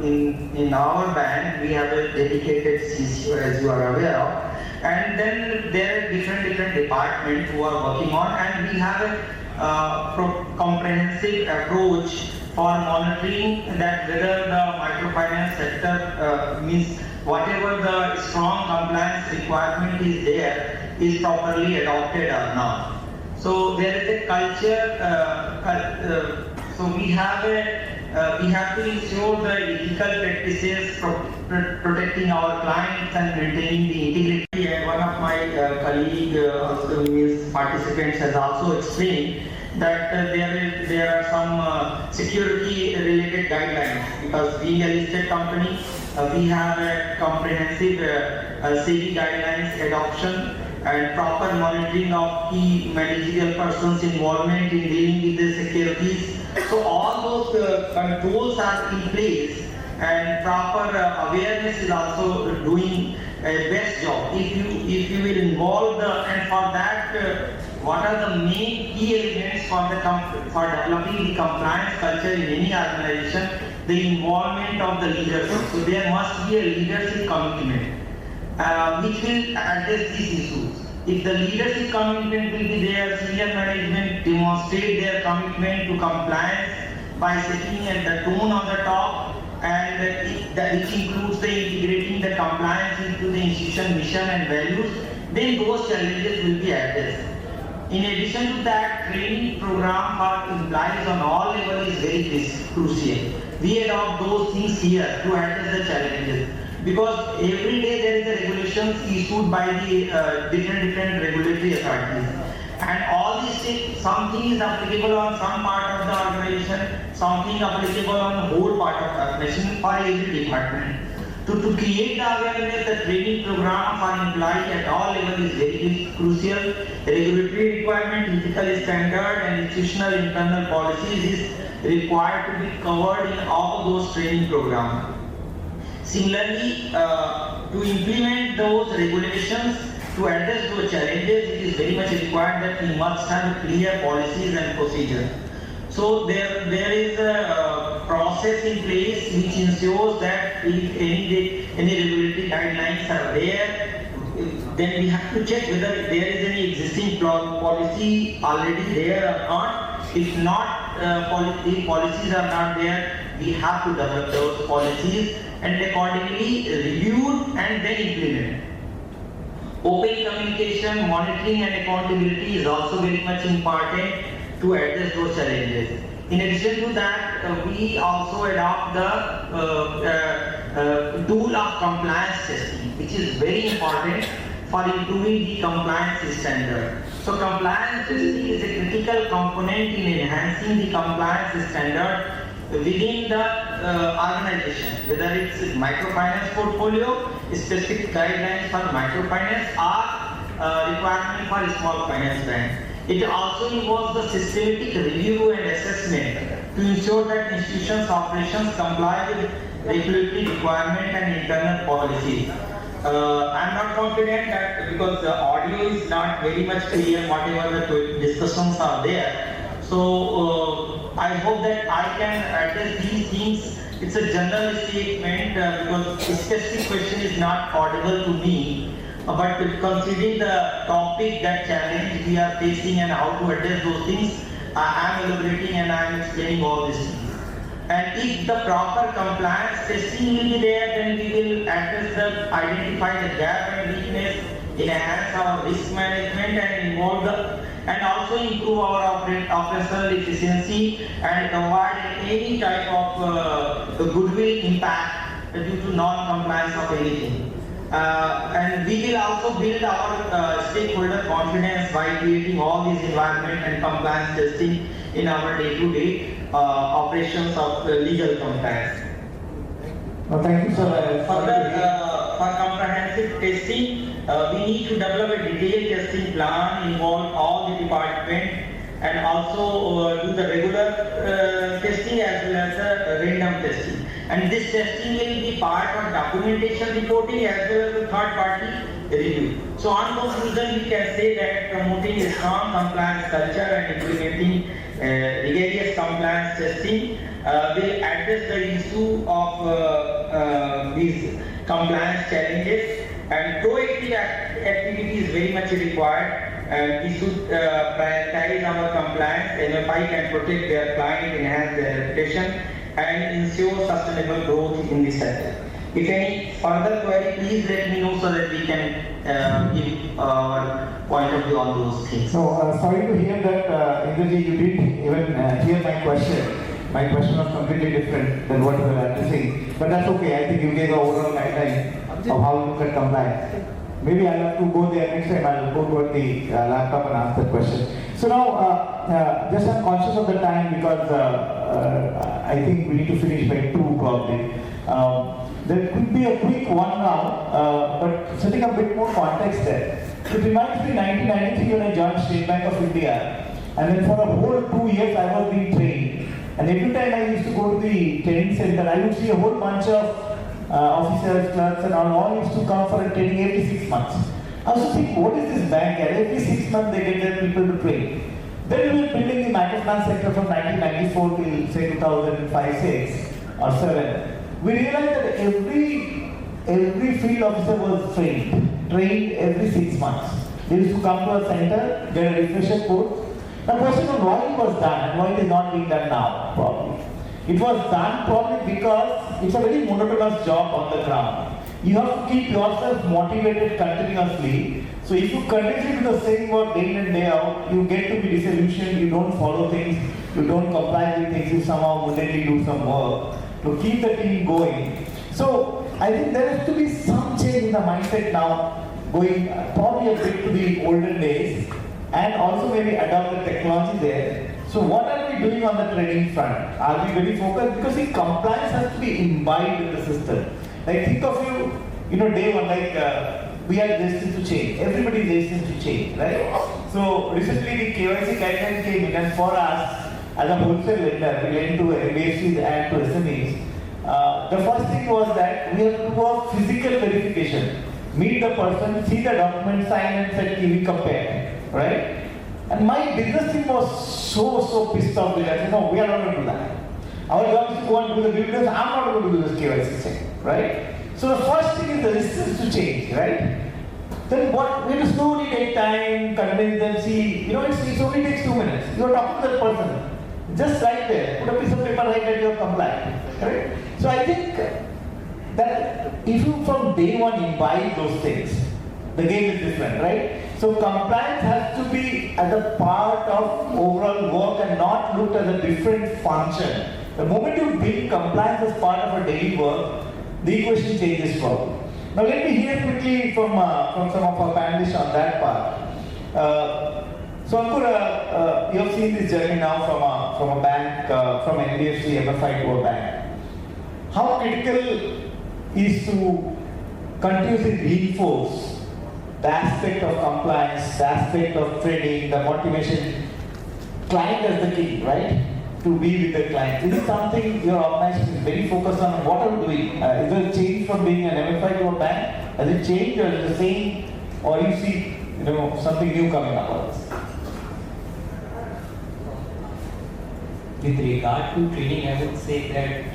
in our bank, we have a dedicated CCO, as you are aware of, and then there are different departments who are working on, and we have a comprehensive approach for monitoring that whether the microfinance sector means whatever the strong compliance requirement is there is properly adopted or not. So there is a culture. So we have to ensure the ethical practices, protecting our clients and maintaining the integrity. And one of my participants has also explained that there are some security related guidelines, because being a listed company, we have a comprehensive SEBI guidelines adoption and proper monitoring of key managerial persons' involvement in dealing with the securities. So all those controls are in place, and proper awareness is also doing a best job. If you will involve and for that, what are the main key elements for developing the compliance culture in any organization? The involvement of the leadership. So there must be a leadership commitment which will address these issues. If the leadership commitment will be there, senior management demonstrate their commitment to compliance by setting the tone on the top, and which includes the integrating the compliance into the institution mission and values, then those challenges will be addressed. In addition to that, training program for employees on all levels is very crucial. We adopt those things here to address the challenges, because every day there is a regulations issued by the different regulatory authorities, and all these things, something is applicable on some part of the organization, something applicable on the whole part of the organization for every department. To create the awareness, the training program for employees at all levels is very crucial. Regulatory requirement, ethical standard, and institutional internal policies is required to be covered in all those training programs. Similarly, to implement those regulations, to address those challenges, it is very much required that we must have clear policies and procedures. So there is a process in place which ensures that if any regulatory guidelines are there, then we have to check whether there is any existing policy already there or not. If not, the policies are not there, we have to develop those policies and accordingly reviewed and then implemented. Open communication, monitoring and accountability is also very much important to address those challenges. In addition to that, we also adopt the tool of compliance testing, which is very important for improving the compliance standard. So compliance testing is a critical critical component in enhancing the compliance standard within the organization, whether it's microfinance portfolio, specific guidelines for microfinance or requirement for small finance bank. It also involves the systematic review and assessment to ensure that institutions' operations comply with regulatory requirement and internal policies. I'm not confident that because the audio is not very much clear, whatever the discussions are there. So I hope that I can address these things. It's a general statement because a specific question is not audible to me. But considering the topic, that challenge we are facing and how to address those things, I am elaborating and I am explaining all these things. And if the proper compliance testing will be there, then we will address the, identify the gap and weakness, enhance our risk management and involve the, and also improve our operational efficiency and avoid any type of goodwill impact due to non-compliance of anything. And we will also build our stakeholder confidence by creating all these environment and compliance testing in our day-to-day operations of legal compliance. Well, thank you, sir. For comprehensive testing, we need to develop a detailed testing plan, involve all the departments, and also do the regular testing as well as the random testing. And this testing will be part of documentation reporting as well as the third-party review. So on conclusion, we can say that promoting a strong compliance culture and implementing rigorous compliance testing will address the issue of these compliance challenges, and proactive activity is very much required. We should prioritize our compliance, MFI can protect their client, enhance their reputation, and ensure sustainable growth in this sector. If any further query, please let me know so that we can give our point of view on those things. So, sorry to hear that, Indraji, you didn't even hear my question. My question was completely different than what you were addressing. But that's okay, I think you gave the overall guideline of how you can comply. Maybe I'll have to go there next time. I'll go to the laptop and ask that question. So now, just I'm conscious of the time because I think we need to finish by 2 probably. There could be a quick one now, but setting a bit more context there. It reminds me 1993 when I joined State Bank of India, and then for a whole 2 years I was being trained. And every time I used to go to the training center, I would see a whole bunch of officers, clerks and all used to come for a training every 6 months. I was thinking, what is this bank? And every 6 months they get their people to train. Then we were building the microfinance sector from 1994 till say 2005, 6 or 7. We realized that every field officer was trained every 6 months. They used to come to a center, get a refresher course. The question on why it was done and why it is not being done now, probably. It was done probably because it's a very monotonous job on the ground. You have to keep yourself motivated continuously. So if you continue to do the same work day in and day out, you get to be disillusioned, you don't follow things, you don't comply with things, you somehow wouldn't do some work to keep the team going. So I think there has to be some change in the mindset now, going probably a bit to the olden days, and also maybe adopt the technology there. So what are we doing on the training front? Are we very focused? Because see, compliance has to be imbibed in the system. Like think of day one, like we are destined to change. Everybody is destined to change, right? So recently the KYC guideline came in, and for us, as a wholesale lender, we lend to NBFCs and to SMEs. The first thing was that we have to do a physical verification. Meet the person, see the document, sign and say, we compare, right? And my business team was so pissed off with that. No, we are not going to do that. Our job is to go and do the business. I'm not going to do this KYC thing, right? So the first thing is the resistance to change, right? Then what? We have to slowly take time, convince them. See, it only takes 2 minutes. You are talking to that person, just right there. Put a piece of paper right that you have complied, right? So I think that if you from day one imbibe those things, the game is different, right? So compliance has to be as a part of overall work and not looked as a different function. The moment you build compliance as part of a daily work, the equation changes probably. Now let me hear quickly from some of our panelists on that part. So Ankur, you have seen this journey now from a bank, from NBFC, MFI to a bank. How critical is to continuously reinforce the aspect of compliance, the aspect of trading, the motivation, client as the king, right? To be with the client. Is it something your organization is very focused on? What are you doing? Is there a change from being an MFI to a bank? Has it changed or is it the same? Or you see, something new coming up? With regard to training, I would say that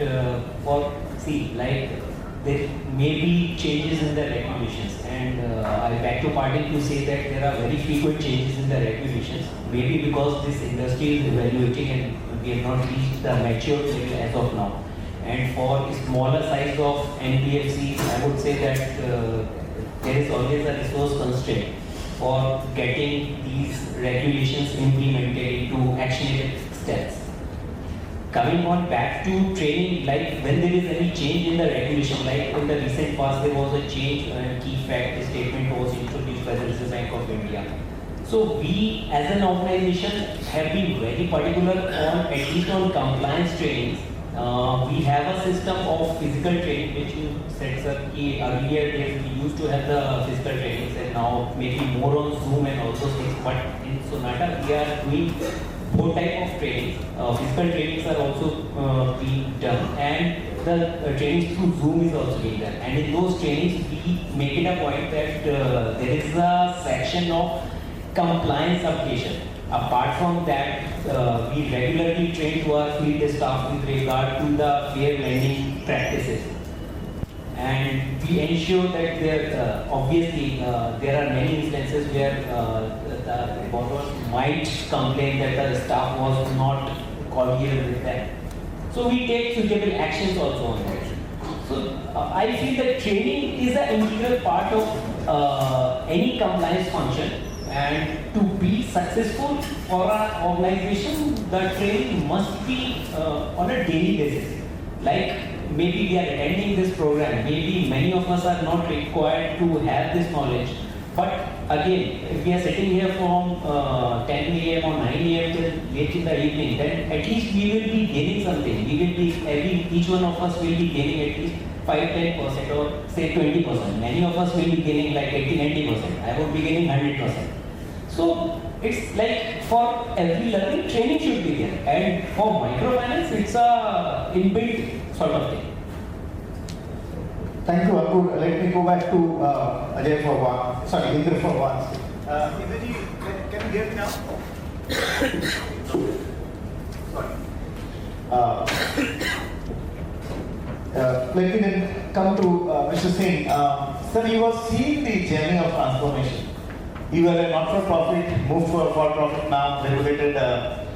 there may be changes in the regulations, and I beg to pardon to say that there are very frequent changes in the regulations. Maybe because this industry is evaluating and we have not reached the mature level as of now. And for smaller size of NBFCs, I would say that there is always a resource constraint for getting these regulations implemented into actionable steps. Coming on back to training, like when there is any change in the regulation, like in the recent past there was a change and key fact statement was introduced by the Reserve Bank of India. So we as an organization have been very particular on, at least on compliance trainings. We have a system of physical training which you said, sir, earlier days we used to have the physical trainings and now maybe more on Zoom and also things, but in Sonata we are doing both type of trainings. Physical trainings are also being done, and the trainings through Zoom is also being done. And in those trainings, we make it a point that there is a section of compliance application. Apart from that, we regularly train to our field staff with regard to the fair lending practices. And we ensure that there, obviously, there are many instances where the borrowers might complain that the staff was not collegial with them. So we take suitable actions also on that. So I feel that training is an integral part of any compliance function. And to be successful for our organization, the training must be on a daily basis. Like maybe we are attending this program, maybe many of us are not required to have this knowledge. But again, if we are sitting here from 10 a.m. or 9 a.m. till late in the evening, then at least we will be gaining something. We will be, each one of us will be gaining at least 5-10% or say 20%. Many of us will be gaining like 80-90%. I would be gaining 100%. So it's like for every learning, training should be there. And for microfinance, it's a inbuilt sort of thing. Thank you, Ankur. Let me go back to Ajay for one. Sorry, Indra for once. Indraji, can you hear me now? Sorry. Let me then come to Mr. Singh. Sir, you were seeing the journey of transformation. You were a not-for-profit, moved for for-profit now, regulated, the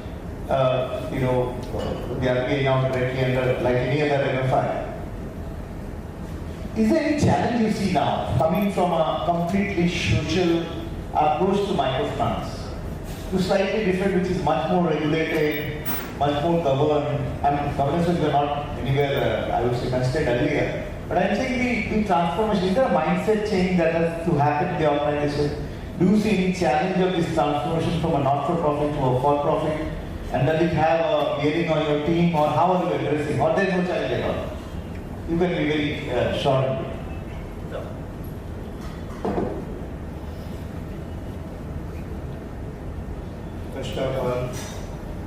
RBI now directly under, like any other MFI. Is there any challenge you see now, coming from a completely social approach to microfinance, to slightly different, which is much more regulated, much more governed, and governance which were not anywhere, I would say, considered earlier. But I'm saying the transformation, is there a mindset change that has to happen in the organization? Do you see any challenge of this transformation from a not-for-profit to a for-profit? And does it have a bearing on your team, or how are you addressing? Or there is no challenge at all? You can be very short. First of all,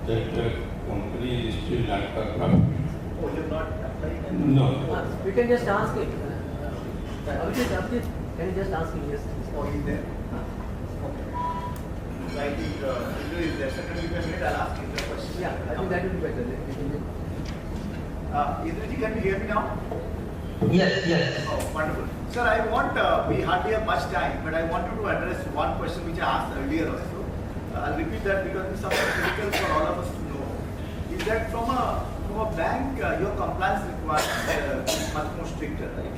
that company is still not a profit. Oh, you're not applied? No. We can just ask it. Abhijit, can you just ask him? Yes. Oh, he's there. I think Indra is there. Second, you can wait. I'll ask him the question. Yeah, I think that would be better. Indraji, can you hear me now? Yes, yes. Oh, wonderful. Sir, I want, we hardly have much time, but I wanted to address one question which I asked earlier also. I'll repeat that because it's something critical for all of us to know. Is that from a bank, your compliance requirement is much more stricter, right?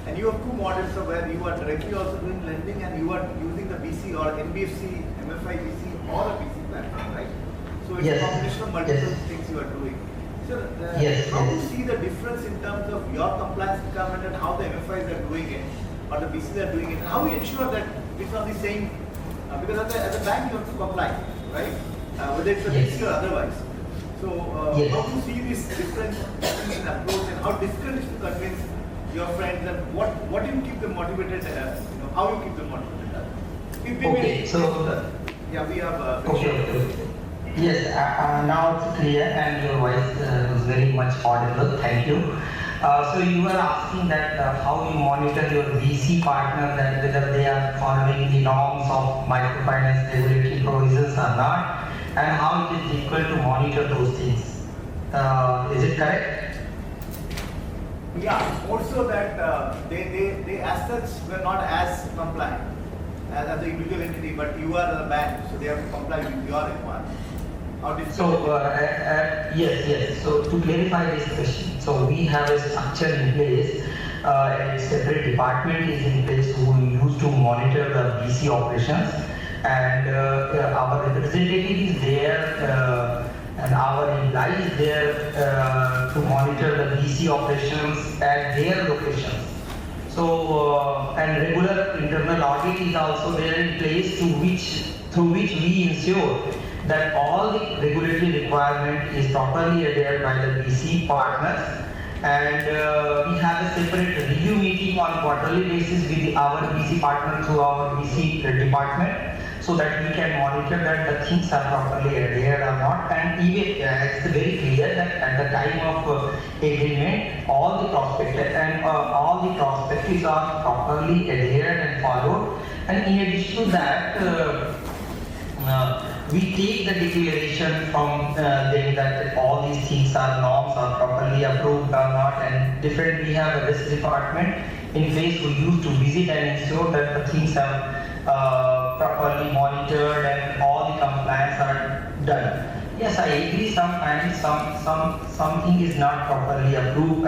And you have two models of where you are directly also doing lending and you are using the BC or NBFC, MFI BC or a BC platform, right? So it's a combination of multiple things you are doing. So how do you see the difference in terms of your compliance requirement and how the MFIs are doing it or the BCs are doing it? And how you ensure that it's on the same, because as a bank you have to comply, right? Whether it's a VC or otherwise. So Yes. how do you see this difference in approach, and how difficult is to convince your friends, and what do you keep them motivated? How you keep them motivated? Okay, so yeah, we have. okay. Yes, now it's clear and your voice was very much audible. Thank you. So you were asking that how you monitor your VC partner, that whether they are following the norms of microfinance regulatory provisions or not, and how it is difficult to monitor those things. Is it correct? Yeah, also that they as such were not as compliant as the individual entity, but you are a bank, so they have to comply with your requirements. So yes. So to clarify this question, so we have a structure in place. A separate department is in place who used to monitor the VC operations, and our representative is there, and our employee is there to monitor the VC operations at their locations. So and regular internal audit is also there in place through which we ensure that all the regulatory requirement is properly adhered by the VC partners, and we have a separate review meeting on quarterly basis with our VC partner through our VC department, so that we can monitor that the things are properly adhered or not. And even it's very clear that at the time of agreement, all the prospectus are properly adhered and followed. And in addition to that, we take the declaration from them that all these things are norms are properly approved or not, and we have a risk department in place who used to visit and ensure that the things are properly monitored and all the compliance are done. Yes, I agree, sometimes something is not properly approved,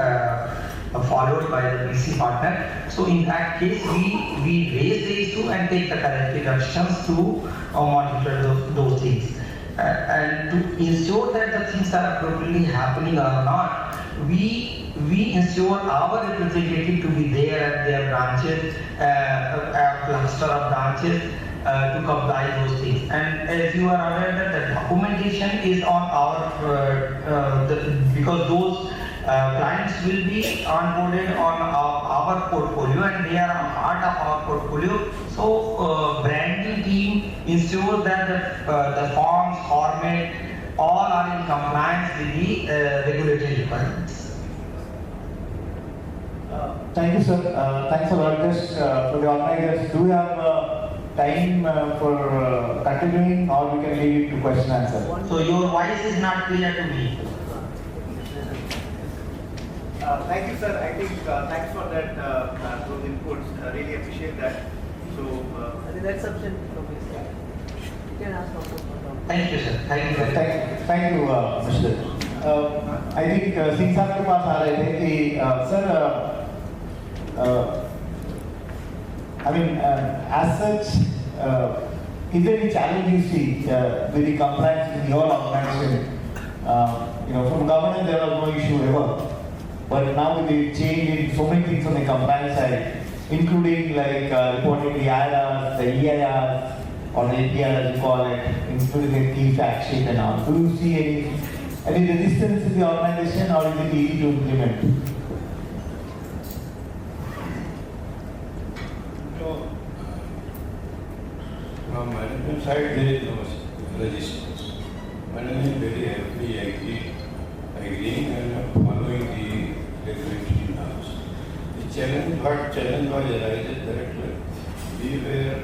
followed by the VC partner. So in that case, we raise the issue and take the corrective actions to monitor those things. And to ensure that the things are appropriately happening or not, we ensure our representative to be there at their branches, a cluster of branches, to comply those things. And as you are aware that the documentation is on our, because those clients will be onboarded on our portfolio, and they are a part of our portfolio. So branding team ensures that the forms, format, all are in compliance with the regulatory requirements. Thank you, sir. Thanks a lot. Just for the organizers, do we have time for continuing, or we can leave it to question and answer? So your voice is not clear to me. Thank you, sir. I think thanks for that those inputs. Really appreciate that. So I think that's sufficient from his side. You can ask for. Thank you, sir. Thank you. Thank you, Mr. I think since आपके पास आ रहे थे कि sir, I mean, as such, is there any challenge you see with the compliance in your organization? From governance there was no issue ever, but now with the change in so many things on the compliance side, including like reporting the IRRs, the EIRs, or the APR as you call it, including the key fact sheet and all. Do you see any resistance in the organization, or is it easy to implement? From management side, there is no resistance. Management very happily agreeing and following the regulatory norms. The challenge was arises that we were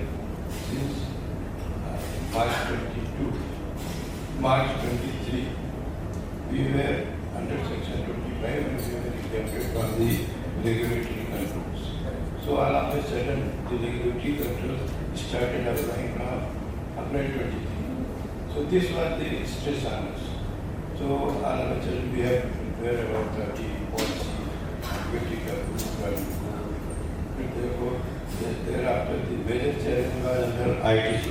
since March 22, March 23, we were under section 25 and we were exempted from the regulatory controls. So all of a sudden, the regulatory controls started applying from April 23. So this was the stress on us. So all of a sudden, we have prepared about 30 policy, critical, and therefore, thereafter the major challenge was under IT.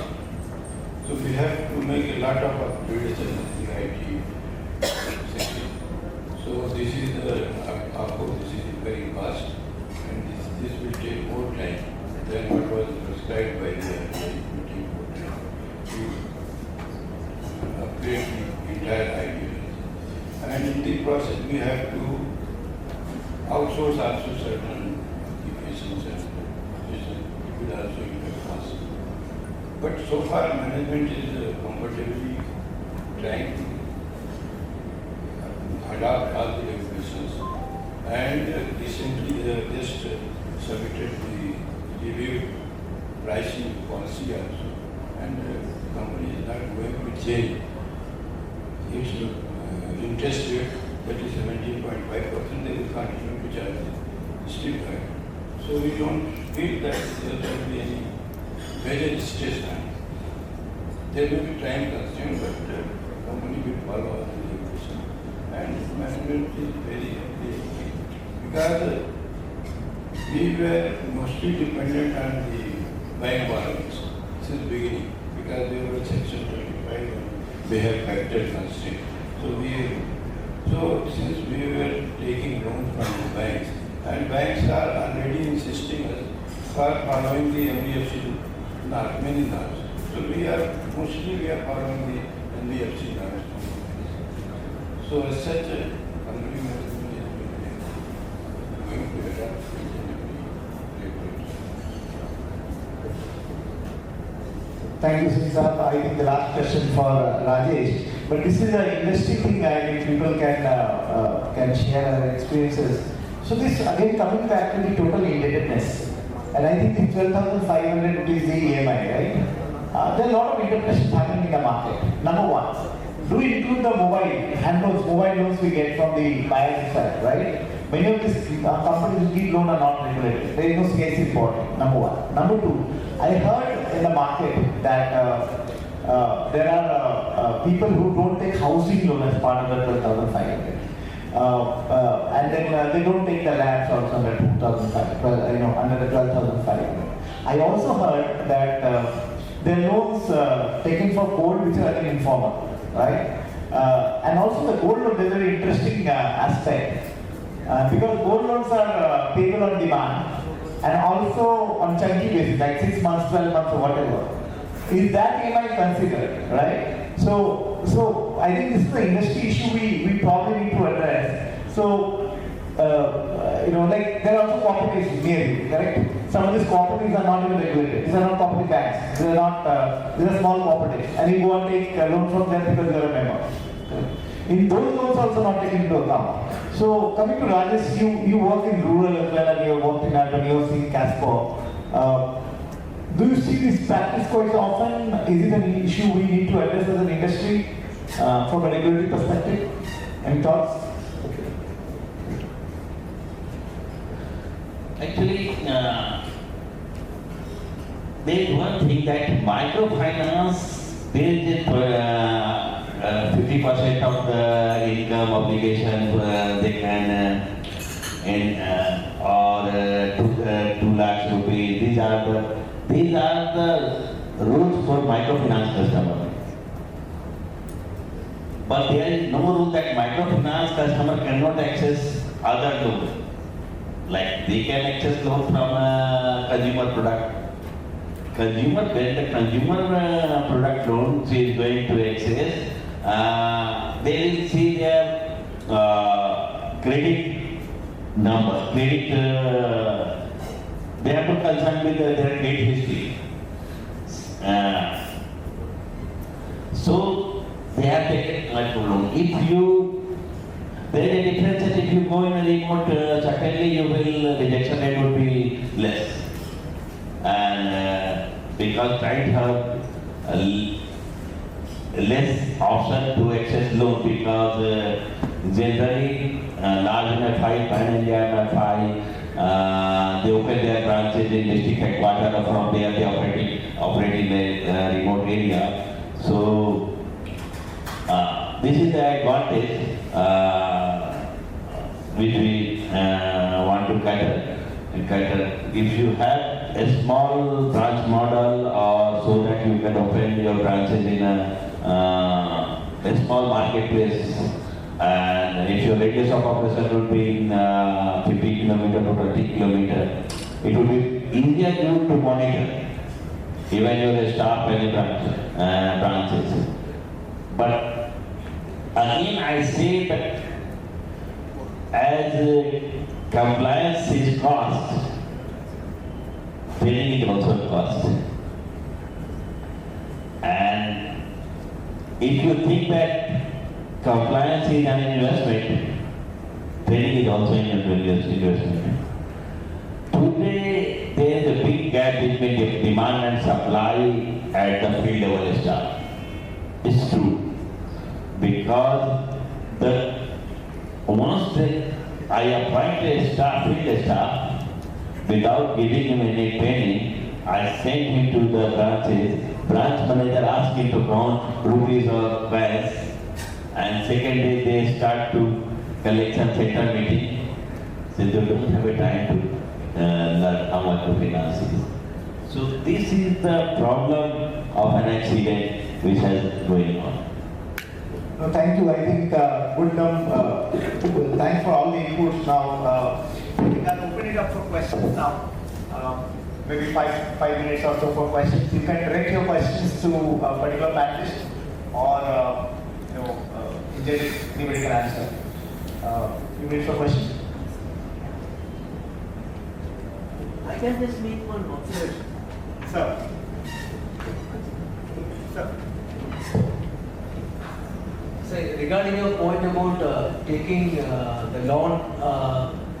So we have to make a lot of upgrades in the IT section. So this is of course, this is very fast, and this will take more time than what was prescribed by the meeting. create the entire idea. And in the process, we have to outsource also certain applications and it will also impact us. But so far, management is comfortably trying to adopt all the regulations. And recently, they have just submitted the review pricing policy also. And the company is not going to change its interest rate, that is 17.5%, they will continue to charge still high. So we don't feel that there will be any major stress on it. There will be time constraint, but the company will follow all the regulations. And management is very happy because we were mostly dependent on the bank borrowings since the beginning, because they were Section 25 and they have factor constraint. So since we were taking loans from the banks, and banks are already insisting us for following the NBFC norms, many norms. So we are following the NBFC norms. So as such, company management is going to adapt. Thank you, sir. I think the last question for Rajesh. But this is an industry thing, and people can share their experiences. So this again coming back to the total indebtedness, and I think the 12,500 rupees the EMI, right? There are a lot of interpretations happening in the market. Number one, do we include the mobile loans we get from the buyers side, right? Many of these companies who give loan are not regulated. There is no CIC reporting, number one. Number two, I heard in the market that there are people who don't take housing loan as part of the 12,500. And then they don't take the labs also under 2,500, under the 12,500. I also heard that there are loans taken for gold which are informal, right? And also the gold loan is a very interesting aspect. Because gold loans are payable on demand and also on chunky basis, like 6 months, 12 months or whatever. Is that EMI considered, right? So I think this is the industry issue we probably need to address. So, like there are also cooperatives near you, correct? Some of these cooperatives are not even regulated. These are not cooperative banks. These are small cooperatives. And you go and take a loan from them because you are a member. In those loans also not taken into account. So coming to Rajesh, you work in rural as well and you work in urban, you have seen Casper. Do you see this practice quite often? Is it an issue we need to address as an industry from a regulatory perspective? Any thoughts? Actually, there is one thing that microfinance, there is 50% of the income obligation they can or 2 lakhs rupees. These are the rules for microfinance customer. But there is no rule that microfinance customer cannot access other loans. Like they can access loan from a consumer product. When the consumer product loan she is going to access, they will see their credit number, they have to consult with their credit history. So they have taken micro loan. There is a difference that if you go in a remote, certainly rejection rate would be less. And because clients have less option to access loan because generally large MFI, pan-India MFI, they open their branches in district headquarters, from there they operate in a remote area. So this is the advantage which we want to cater. If you have a small branch model, or so that you can open your branches in a small marketplace, and if your radius of operation will be in 50 kilometer to 20 kilometer, it will be easier to monitor even your staff and branches. But Again, I say that as compliance is cost, training is also cost. And if you think that compliance is an investment, training is also an investment. Today, there is a big gap between the demand and supply at the field level staff. It's true. Because once I appoint a staff, field staff, without giving him any training, I send him to the branches. Branch manager asks him to count rupees or bands, and second day they start to collection center meeting. So they don't have a time to learn how microfinance is. So this is the problem of an accident which is going on. No, thank you. I think thanks for all the inputs. Now we can open it up for questions now. Maybe five minutes or so for questions. You can direct your questions to a particular panelist, or in general, anybody can answer. You ready for questions? I can just make one observation. Sir. Say, regarding your point about taking the loan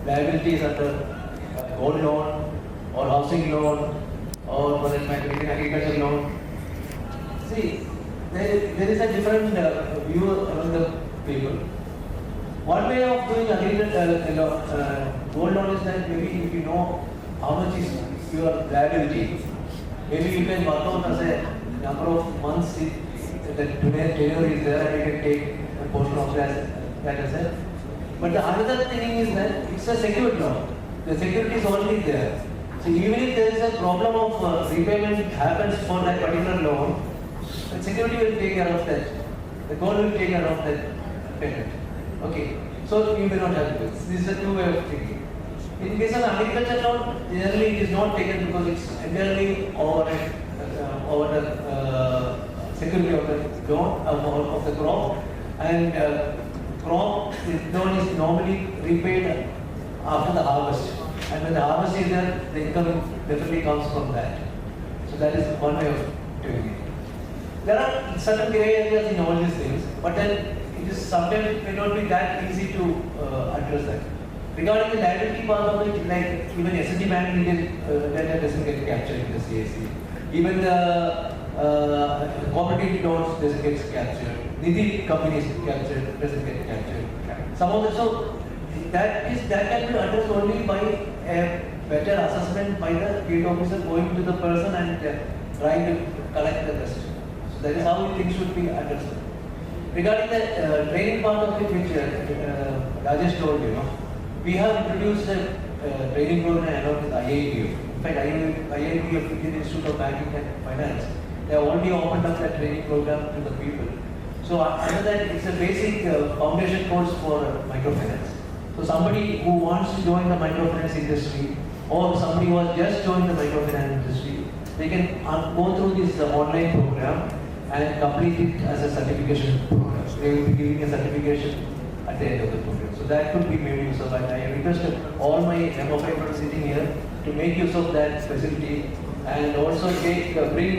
liabilities under gold loan or housing loan or for that matter agricultural loan. See, there is a different view among the people. One way of doing gold loan is that maybe if you know how much is your liability, maybe you can work out as a number of months the tenure is there and you can take a portion of that asset. But the other thing is that it's a secured loan. The security is already there. So even if there is a problem of repayment happens for that particular loan, the security will take care of that. The gold will take care of that payment. Okay. So you may not have this. This is a two-way of thinking. In case of agriculture loan, generally it is not taken because it's entirely over the security of the loan of the crop, and crop loan is normally repaid after the harvest. And when the harvest is there, the income definitely comes from that. So that is one way of doing it. There are certain grey areas in all these things, but then it is sometimes may not be that easy to address that. Regarding the liability part of it, like even S&T bank data doesn't get captured in the CAC. Even the cooperative loans doesn't get captured. Nidhi companies doesn't get captured. Some of the so that can be addressed only by a better assessment by the field officer going to the person and trying to collect the rest. So that is how things should be addressed. Regarding the training part of it, which Rajesh told you, we have introduced a training program along with IITF. In fact, IITF, Indian Institute of Banking and Finance, they have already opened up that training program to the people. So under that, it's a basic foundation course for microfinance. So somebody who wants to join the microfinance industry, or somebody who has just joined the microfinance industry, they can go through this online program and complete it as a certification program. They will be giving a certification at the end of the program. So that could be made use of. And I request all my MFI members sitting here to make use of that facility and also bring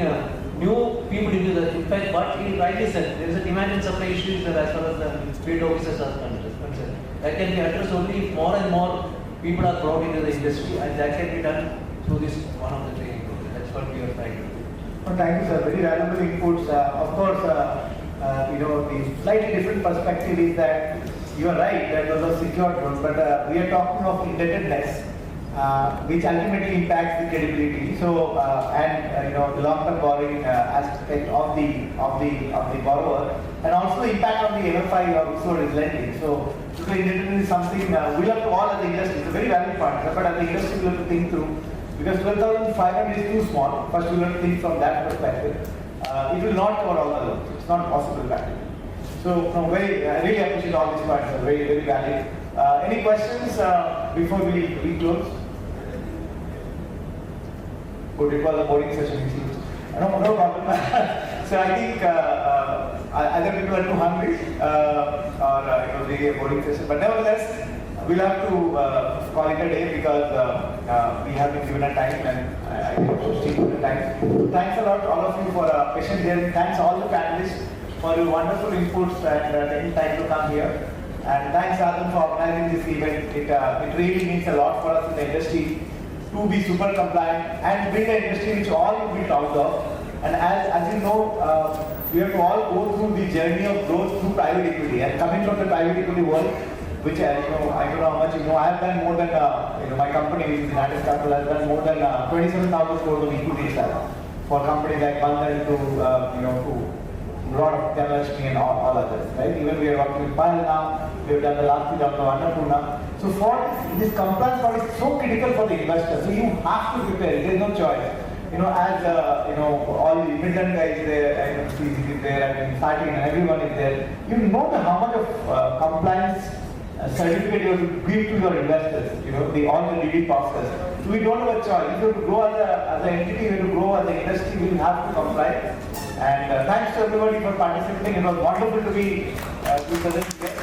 new people into the. In fact, what he rightly said, there is a demand and supply issues as far as the field officers are concerned. That can be addressed only if more and more people are brought into the industry, and that can be done through this one of the training programs. That's what we are trying to do. Well, thank you, sir. Very valuable inputs. Of course, the slightly different perspective is that you are right that those are secured loans, but we are talking of indebtedness, which ultimately impacts the credibility. So, the long-term borrowing aspect of the borrower, and also impact on the MFI or whoever is lending. So, indebtedness is something we'll have to all as the industry. It's a very valid point, but as the industry we'll have to think through, because 12,500 is too small. First, we'll have to think from that perspective. It will not cover all the loans. It's not possible practically. So, I really appreciate all these points. Very, very valid. Any questions before we close? Good. It was a boring session. No problem. So I think either people are too hungry or really a boring session. But nevertheless, we'll have to call it a day because we have been given a time and I think to stick to the time. So thanks a lot to all of you for patient hearing. Thanks all the panelists for your wonderful inputs and taking time to come here. And thanks Sa-Dhan for organizing this event. It really means a lot for us in the industry to be super compliant and build an industry which all will be proud of. And as you know, we have to all go through the journey of growth through private equity. And coming from the private equity world, which I don't know how much you know. I have done more than my company, which is United Capital, has done more than 27,000 crores of equity for companies like Bandhan to to lot of Dhanalakshmi and all others. Right? Even we are working with Pal now. We have done the last bit of the Annapurna. So for this compliance part is so critical for the investor. So you have to prepare. There is no choice. As all the Midland guys there, and CZ is there, and Sa-Dhan and everyone is there. You know how much of compliance certificate you have to give to your investors, all the DD process. So we don't have a choice. If you have to grow as an entity, you have to grow as an industry, we will have to comply. And thanks to everybody for participating. It was wonderful to be present here.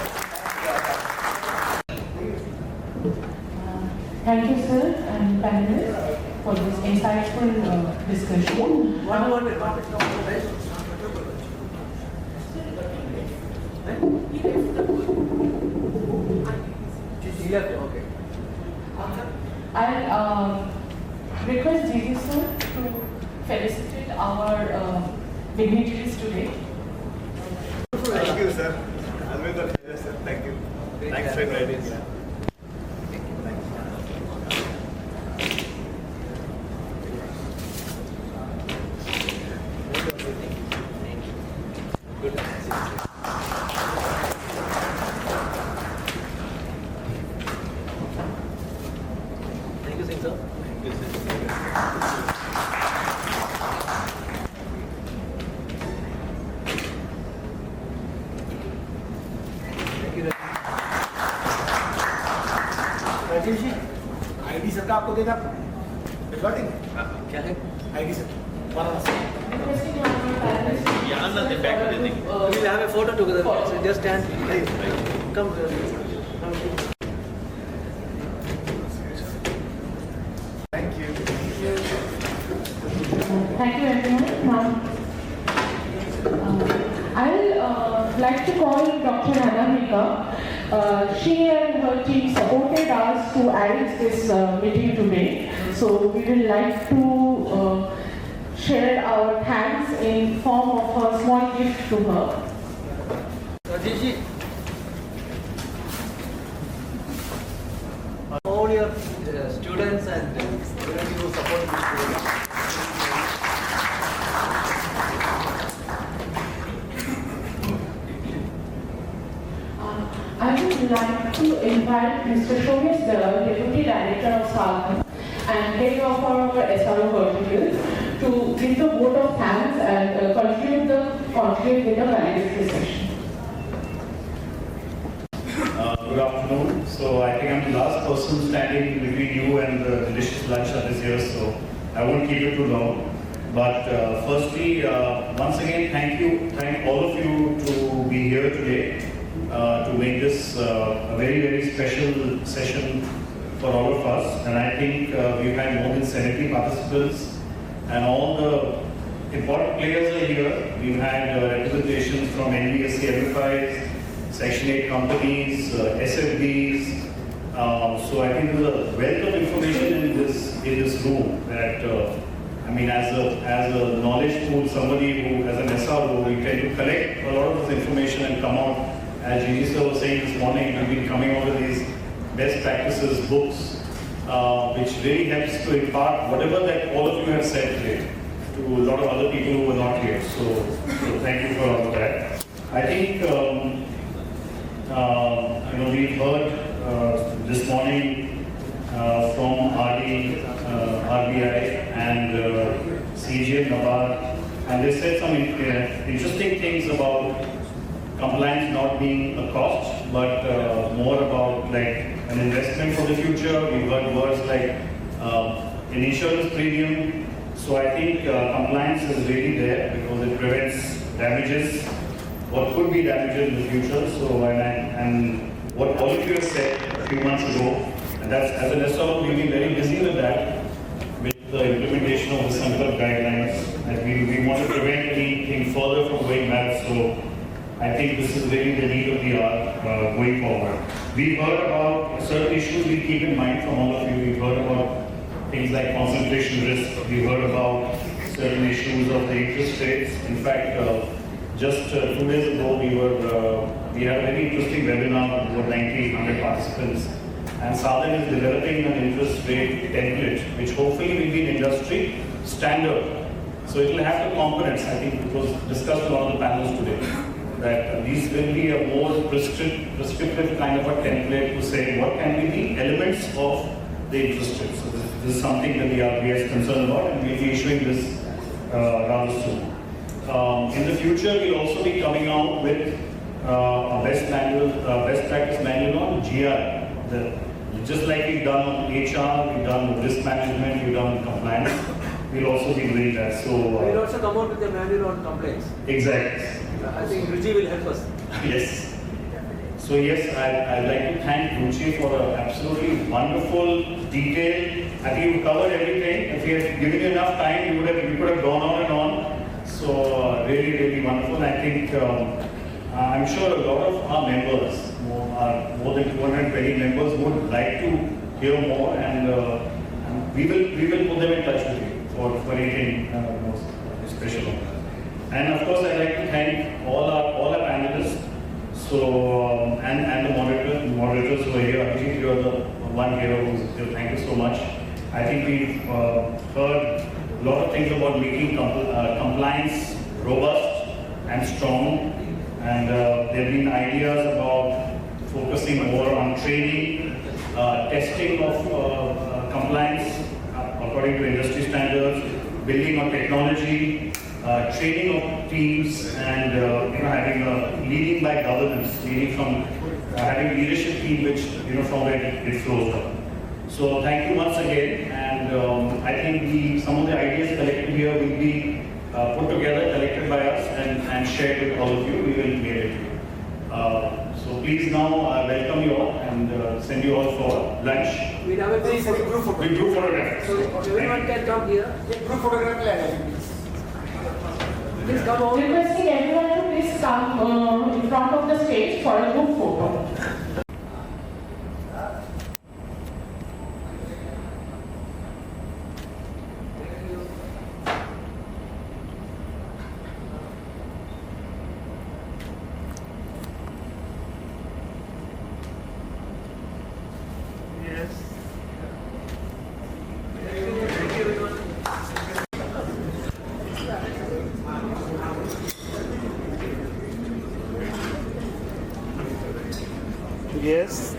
Thank you, sir, and panelists, for this insightful discussion. Okay. I'll request Gigi sir to felicitate our dignitaries today. Thank you, sir. Always a pleasure, sir. Thank you. Thanks for inviting me. Rajesh ji, ID sir का आपको देना क्या है ID sir We'll have a photo together. So just stand. Come. Thank you. Thank you, everyone. Now, I'll like to call Dr. Anamika. She and her team supported us to arrange this meeting today. So we would like to share our thanks in form of a small gift to her. Rajesh ji, all your students and everybody who support this program. I would like to invite Mr. Shogesh Dalal, Deputy Director of Sa-Dhan and Head of our SRO vertical, to give the vote of thanks and conclude the conclave with a valedictory session. Good afternoon. So I think I'm the last person standing between you and the delicious lunch that is here, so I won't keep it too long. But firstly, once again, thank all of you to be here today to make this a very, very special session for all of us. And I think we've had more than 70 participants and all the important players are here. We've had representations from NBSC MFIs, Section 8 companies, SFBs. So I think there's a wealth of information in this room that as a knowledge pool, somebody who has an SRO, we tend to collect a lot of this information and come out. As Gigi sir was saying this morning, we've been coming out with these best practices books, which really helps to impart whatever that all of you have said today to a lot of other people who were not here. So thank you for all of that. I think we've heard this morning from RBI and CG and NABARD, and they said some interesting things about compliance not being a cost, but more about like an investment for the future. We've heard words like an insurance premium. So I think compliance is really there because it prevents damages. what could be damages in the future. So, and what all of you have said a few months ago, and that's, as an SRO, we've been very busy with that, with the implementation of the Conclave guidelines, and we want to prevent anything further from going bad. So, I think this is really the need of the hour going forward. We've heard about certain issues we keep in mind from all of you. We've heard about things like concentration risk. We've heard about certain issues of the interest rates. In fact, just 2 days ago, we had a very interesting webinar with over 100 participants. And Sa-Dhan is developing an interest rate template, which hopefully will be an industry standard. So it will have the components. I think it was discussed on all the panels today, that these will be a more prescriptive kind of a template to say what can be the elements of the interest rate. So this is something that the RBI is concerned about, and we'll be issuing this rather soon. In the future, we'll also be coming out with a best practice manual on GR. Just like we've done on HR, we've done with risk management, we've done compliance, we'll also be doing that. So we'll also come out with a manual on complaints. Exactly. I think Ruchi will help us. Yes. So yes, I'd like to thank Ruchi for an absolutely wonderful detail. I think you've covered everything. If you had given you enough time, you could have gone on and on. So really, really wonderful. I think I'm sure a lot of our members, more than 220 members, would like to hear more, and we will put them in touch with you for anything more special. And of course, I'd like to thank all our panelists. So and the moderators who are here. Abhijit, you are the one here who's here. Thank you so much. I think we've heard a lot of things about making compliance robust and strong, and there have been ideas about focusing more on training, testing of compliance according to industry standards, building on technology, training of teams, and having leading by governance, leading from having leadership team which from where it flows up. So thank you once again, and I think some of the ideas collected here will be put together, collected by us, and shared with all of you. We will mail it to you. So please now welcome you all and send you all for lunch. We have a group photo. We group photograph. So everyone can come here. Group photograph. Please come over. Requesting everyone to please come in front of the stage for a group photo. Yes.